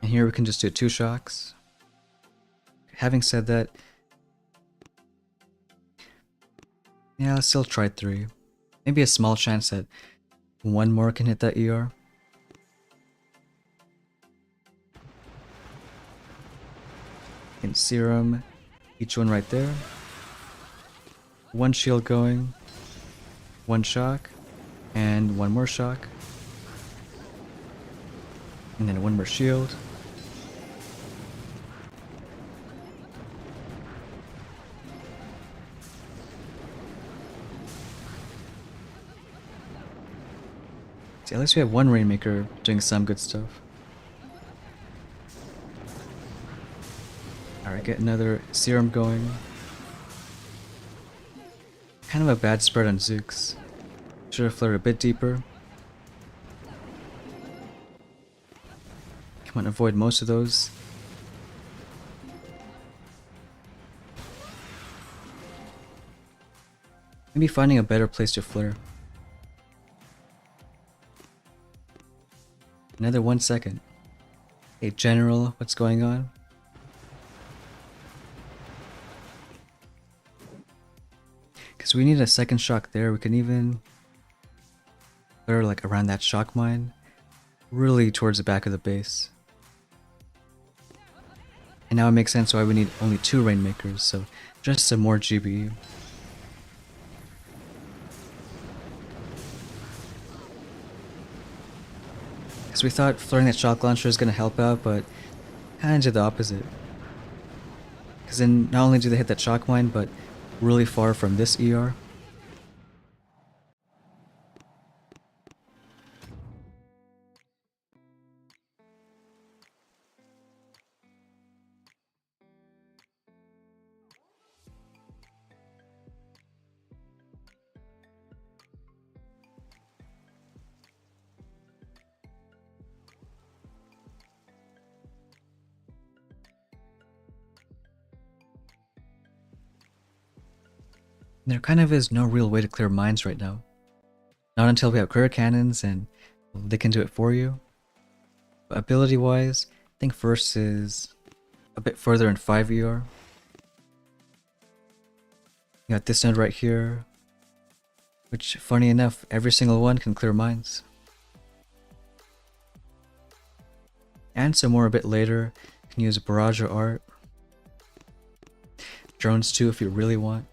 And here we can just do 2 shocks. Having said that, yeah, let's still try 3. Maybe a small chance that 1 more can hit that ER. And serum, each one right there. 1 shield going, 1 shock, and 1 more shock. And then 1 more shield. See, at least we have 1 Rainmaker doing some good stuff. Alright, get another serum going. Kind of a bad spread on Zooks. Should have flared a bit deeper. Come on, avoid most of those. Maybe finding a better place to flare. Another 1 second. Hey, General, what's going on? Because Because we need a second shock there. We can even clear like around that shock mine, really towards the back of the base. And now it makes sense why we need only 2 Rainmakers, so just some more GBE. Because we thought flaring that shock launcher is going to help out, but kind of did the opposite. Because then not only do they hit that shock mine, but really far from this ER. There kind of is no real way to clear mines right now. Not until we have courier cannons and they can do it for you. But ability wise, I think first is a bit further in 5 ER. You got this node right here, which funny enough, every single one can clear mines. And some more a bit later, you can use barrage or art. Drones too if you really want.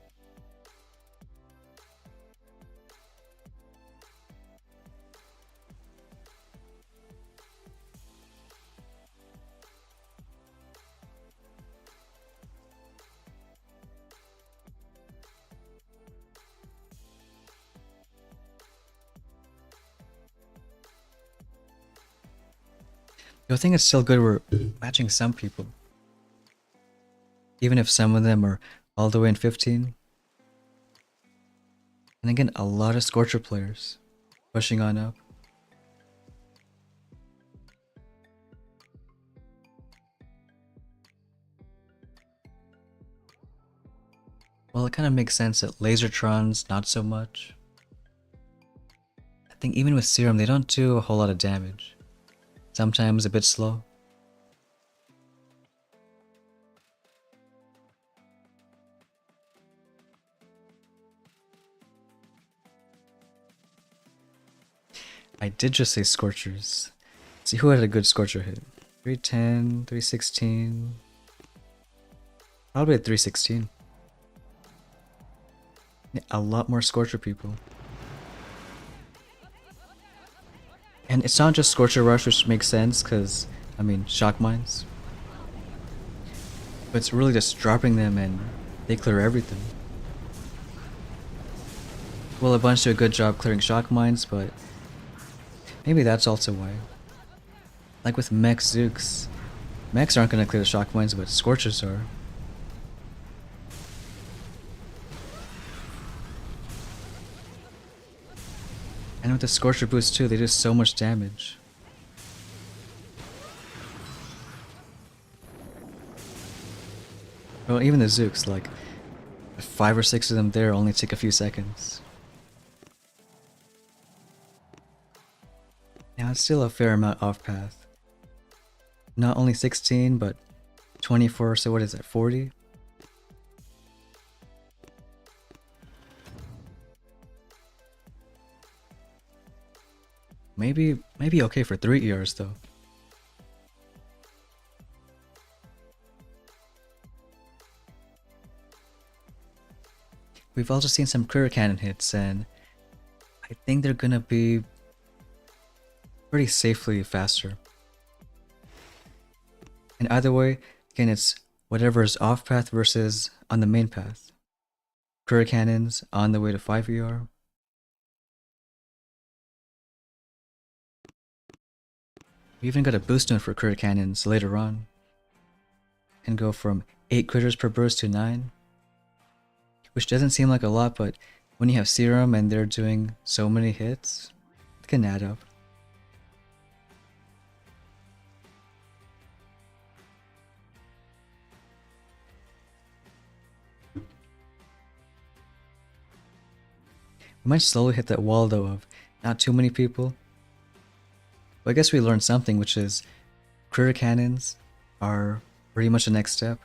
I think it's still good we're matching some people. Even if some of them are all the way in 15. And again, a lot of Scorcher players pushing on up. Well, it kind of makes sense that Lasertrons, not so much. I think even with Serum, they don't do a whole lot of damage. Sometimes a bit slow. I did just say Scorchers. Let's see who had a good Scorcher hit. 310, 316. Probably at 316. Yeah, a lot more Scorcher people. And it's not just Scorcher Rush, which makes sense, because, I mean, shock mines. But it's really just dropping them and they clear everything. Well, a bunch do a good job clearing shock mines, but maybe that's also why. Like with Mech Zooks. Mechs aren't going to clear the shock mines, but Scorchers are. And with the Scorcher boost too, they do so much damage. Well, even the Zooks, like 5 or 6 of them there only take a few seconds. Now it's still a fair amount off path. Not only 16, but 24, so what is that, 40? Maybe okay for 3 ERs though. We've also seen some courier cannon hits, and I think they're gonna be pretty safely faster. And either way, again, it's whatever is off path versus on the main path. Courier cannons on the way to 5 ER. We even got a boost node for courier cannons later on. Can go from 8 critters per burst to 9. Which doesn't seem like a lot, but when you have Serum and they're doing so many hits, it can add up. We might slowly hit that wall though of not too many people. But I guess we learned something, which is courier cannons are pretty much the next step.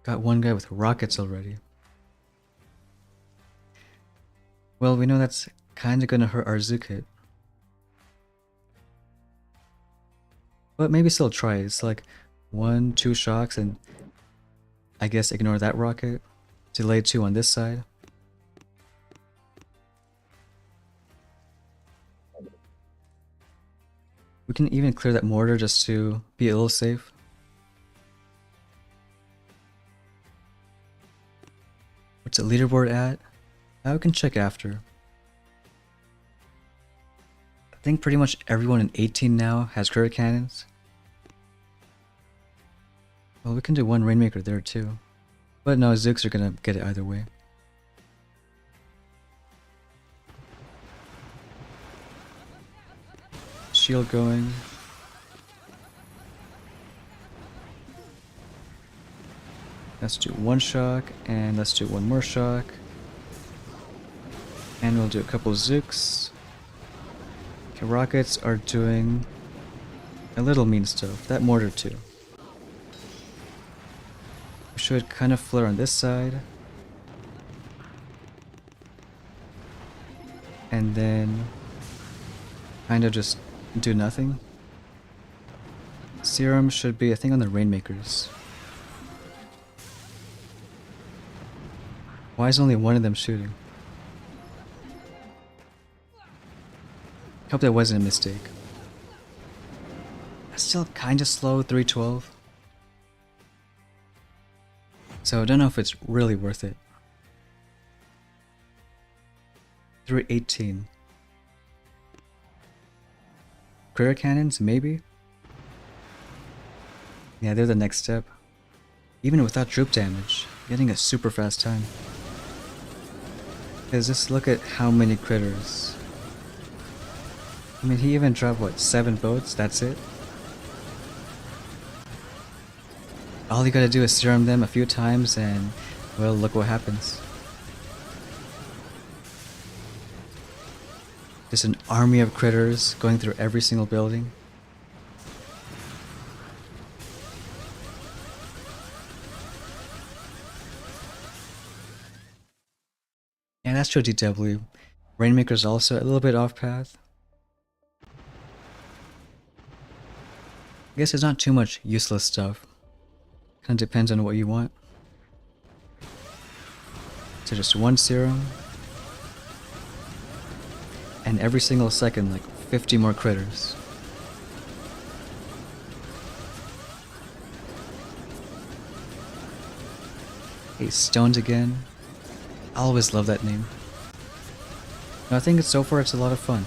Got one guy with rockets already. Well, we know that's kinda gonna hurt our Zook hit. But maybe still try it. It's like 1, 2 shocks and I guess ignore that rocket. Delay 2 on this side. We can even clear that mortar just to be a little safe. What's the leaderboard at? We can check after. I think pretty much everyone in 18 now has credit cannons. Well, we can do one Rainmaker there too. But no, Zooks are gonna get it either way. Shield going. Let's do one shock, and let's do one more shock. And we'll do a couple Zooks. Okay, rockets are doing a little mean stuff. That mortar too. We should kind of flare on this side. And then kind of just do nothing. Serum should be, I think, on the Rainmakers. Why is only one of them shooting? Hope that wasn't a mistake. That's still kinda slow, 312. So I don't know if it's really worth it. 318. Critter cannons, maybe? Yeah, they're the next step. Even without troop damage, getting a super fast time. Because just look at how many critters. I mean, he even dropped, what, 7 boats? That's it? All you gotta do is serum them a few times and, well, look what happens. Just an army of critters going through every single building. And that's true DW. Rainmaker's also a little bit off path. I guess there's not too much useless stuff. Kinda depends on what you want. So just one serum. And every single second, like 50 more critters. Hey, Stoned again. I always love that name. No, I think so far it's a lot of fun.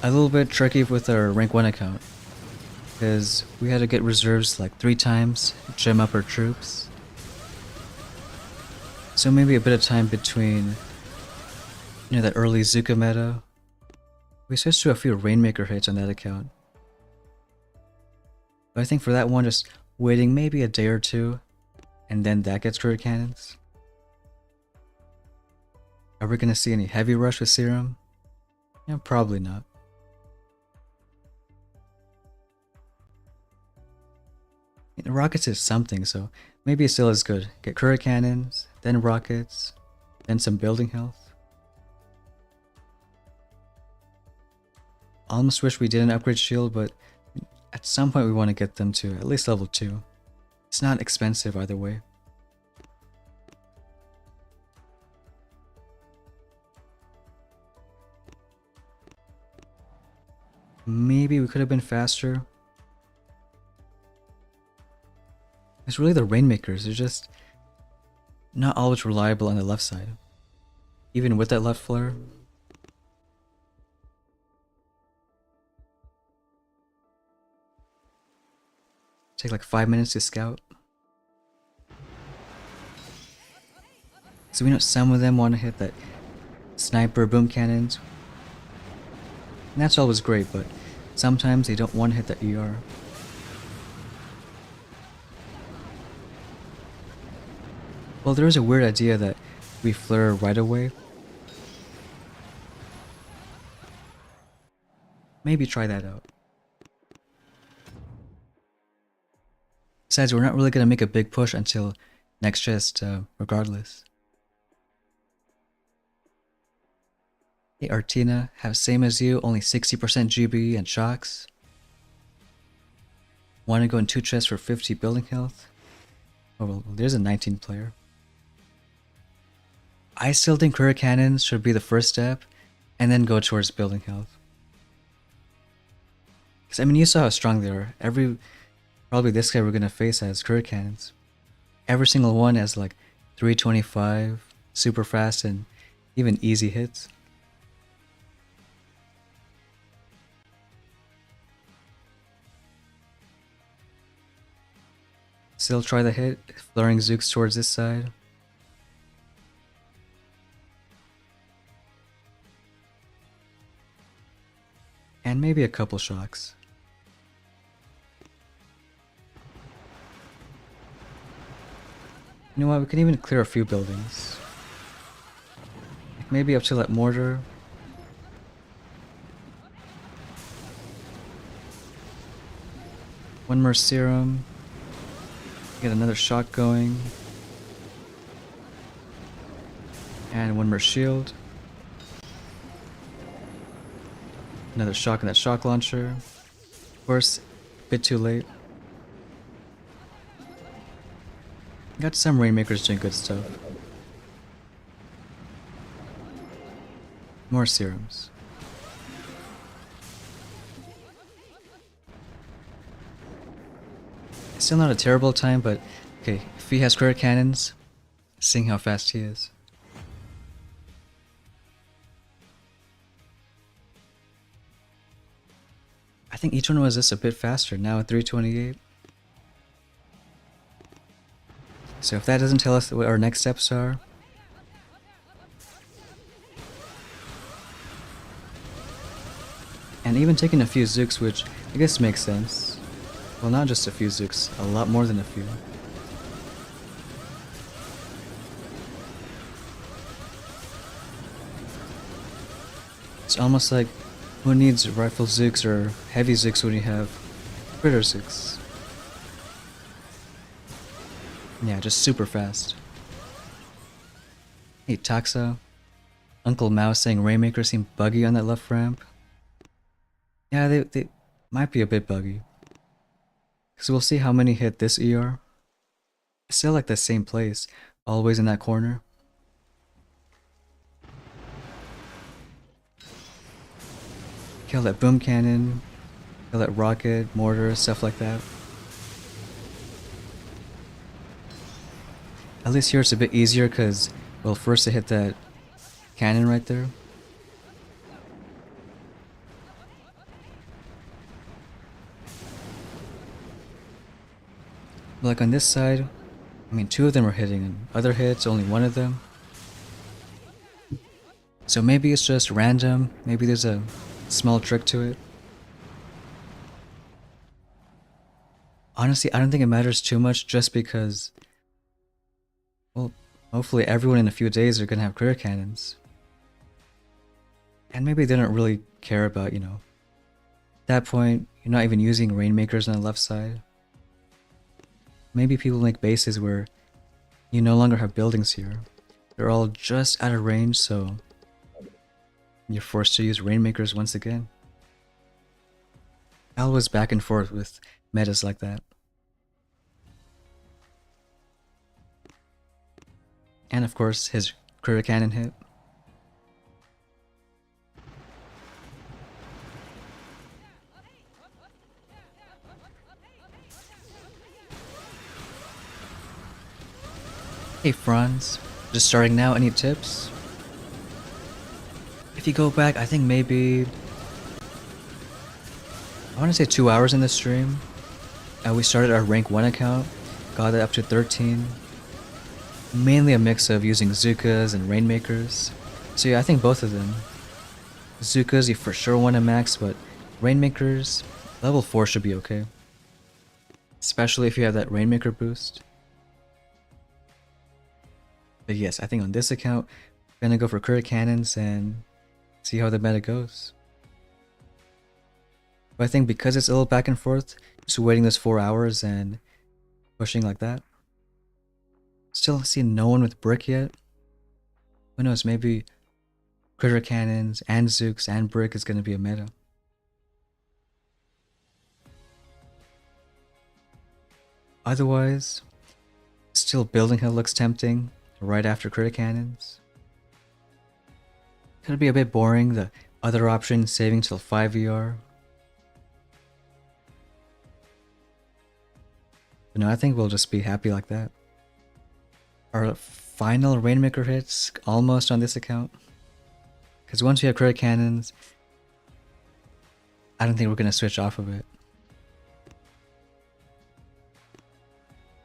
A little bit tricky with our rank 1 account. Because we had to get reserves like 3 times, gem up our troops. So maybe a bit of time between, you know, that early Zuka meta. We switched to a few Rainmaker hits on that account. But I think for that one, just waiting maybe a day or 2, and then that gets critter cannons. Are we gonna see any heavy rush with serum? Yeah, probably not. The rockets is something, so maybe it still is good. Get critter cannons, then rockets, then some building health. Almost wish we didn't upgrade shield, but at some point we want to get them to at least level 2. It's not expensive either way. Maybe we could have been faster. It's really the Rainmakers, they're just not always reliable on the left side. Even with that left flare. Take like 5 minutes to scout. So we know some of them want to hit that sniper boom cannons. And that's always great, but sometimes they don't want to hit that ER. Well, there is a weird idea that we flare right away. Maybe try that out. Besides, we're not really gonna make a big push until next chest, regardless. Hey Artina, have same as you, only 60% GB and shocks. Want to go in 2 chests for 50 building health? Oh well, there's a 19 player. I still think career cannons should be the first step, and then go towards building health. Because I mean, you saw how strong they are. Probably this guy we're gonna face has career cannons. Every single one has like 325, super fast, and even easy hits. Still try the hit, flaring Zooks towards this side. And maybe a couple shocks. You know what, we can even clear a few buildings. Maybe up to that mortar. One more serum. Get another shock going. And one more shield. Another shock in that shock launcher. Of course, a bit too late. Got some Rainmakers doing good stuff. More serums. Still not a terrible time, but okay, if he has career cannons, seeing how fast he is. I think each one was just a bit faster, now at 328. So if that doesn't tell us what our next steps are, and even taking a few Zooks, which I guess makes sense. Well, not just a few Zooks, a lot more than a few. It's almost like, who needs rifle Zooks or heavy Zooks when you have critter Zooks? Yeah, just super fast. Hey Taxa, Uncle Mao saying Rainmaker seemed buggy on that left ramp. Yeah, they might be a bit buggy. Because we'll see how many hit this ER. Still like the same place, always in that corner. Kill that boom cannon, kill that rocket, mortar, stuff like that. At least here it's a bit easier because, well, first I hit that cannon right there. Like on this side, I mean 2 of them are hitting, and other hits, only 1 of them. So maybe it's just random, maybe there's a small trick to it. Honestly, I don't think it matters too much just because, well, hopefully everyone in a few days are gonna have career cannons. And maybe they don't really care about, at that point, you're not even using Rainmakers on the left side. Maybe people make bases where you no longer have buildings here. They're all just out of range, so you're forced to use Rainmakers once again. I was back and forth with metas like that. And of course, his career cannon hit. Hey Franz, just starting now, any tips? If you go back, I think maybe, I want to say 2 hours in the stream. We started our rank 1 account, got it up to 13. Mainly a mix of using Zookas and Rainmakers. So yeah, I think both of them. Zookas you for sure want to max, but Rainmakers, level 4 should be okay. Especially if you have that Rainmaker boost. But yes, I think on this account, I'm gonna go for career cannons and see how the meta goes. But I think because it's a little back and forth, just waiting this 4 hours and pushing like that. Still see no one with brick yet. Who knows, maybe critter cannons and Zooks and brick is going to be a meta. Otherwise, still building hill looks tempting right after critter cannons. Could be a bit boring, the other option saving till 5 ER. But no, I think we'll just be happy like that. Our final Rainmaker hits almost on this account. Because once we have critter cannons, I don't think we're going to switch off of it.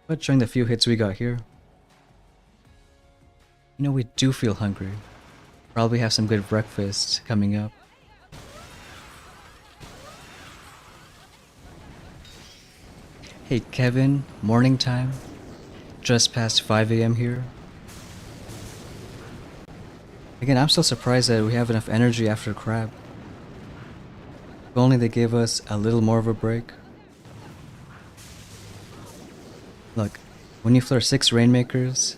But showing the few hits we got here, you know, we do feel hungry. Probably have some good breakfast coming up. Hey Kevin, morning time. Just past 5 AM here. Again, I'm still surprised that we have enough energy after crab. If only they gave us a little more of a break. Look, when you flare 6 Rainmakers,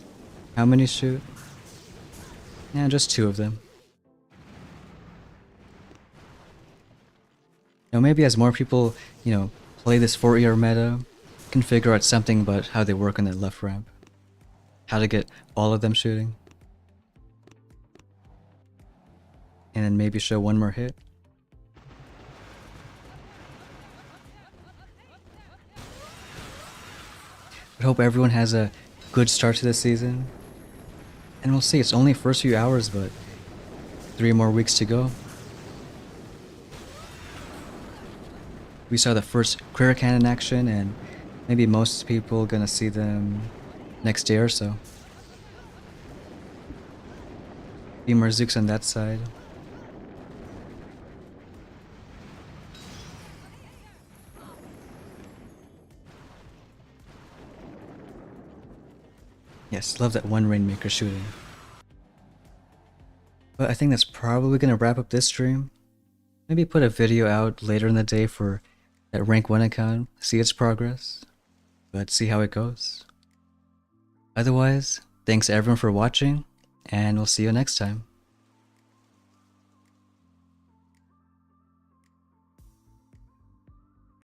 how many shoot? Yeah, just 2 of them. Now maybe as more people, play this 4ER meta, can figure out something about how they work on that left ramp. How to get all of them shooting. And then maybe show one more hit. I hope everyone has a good start to the season. And we'll see, it's only first few hours, but 3 more weeks to go. We saw the first critter cannon action, and maybe most people gonna see them next day or so. Be more Zooks on that side. Yes, love that one Rainmaker shooting. But I think that's probably gonna wrap up this stream. Maybe put a video out later in the day for that rank 1 account, see its progress, but see how it goes. Otherwise, thanks everyone for watching, and we'll see you next time.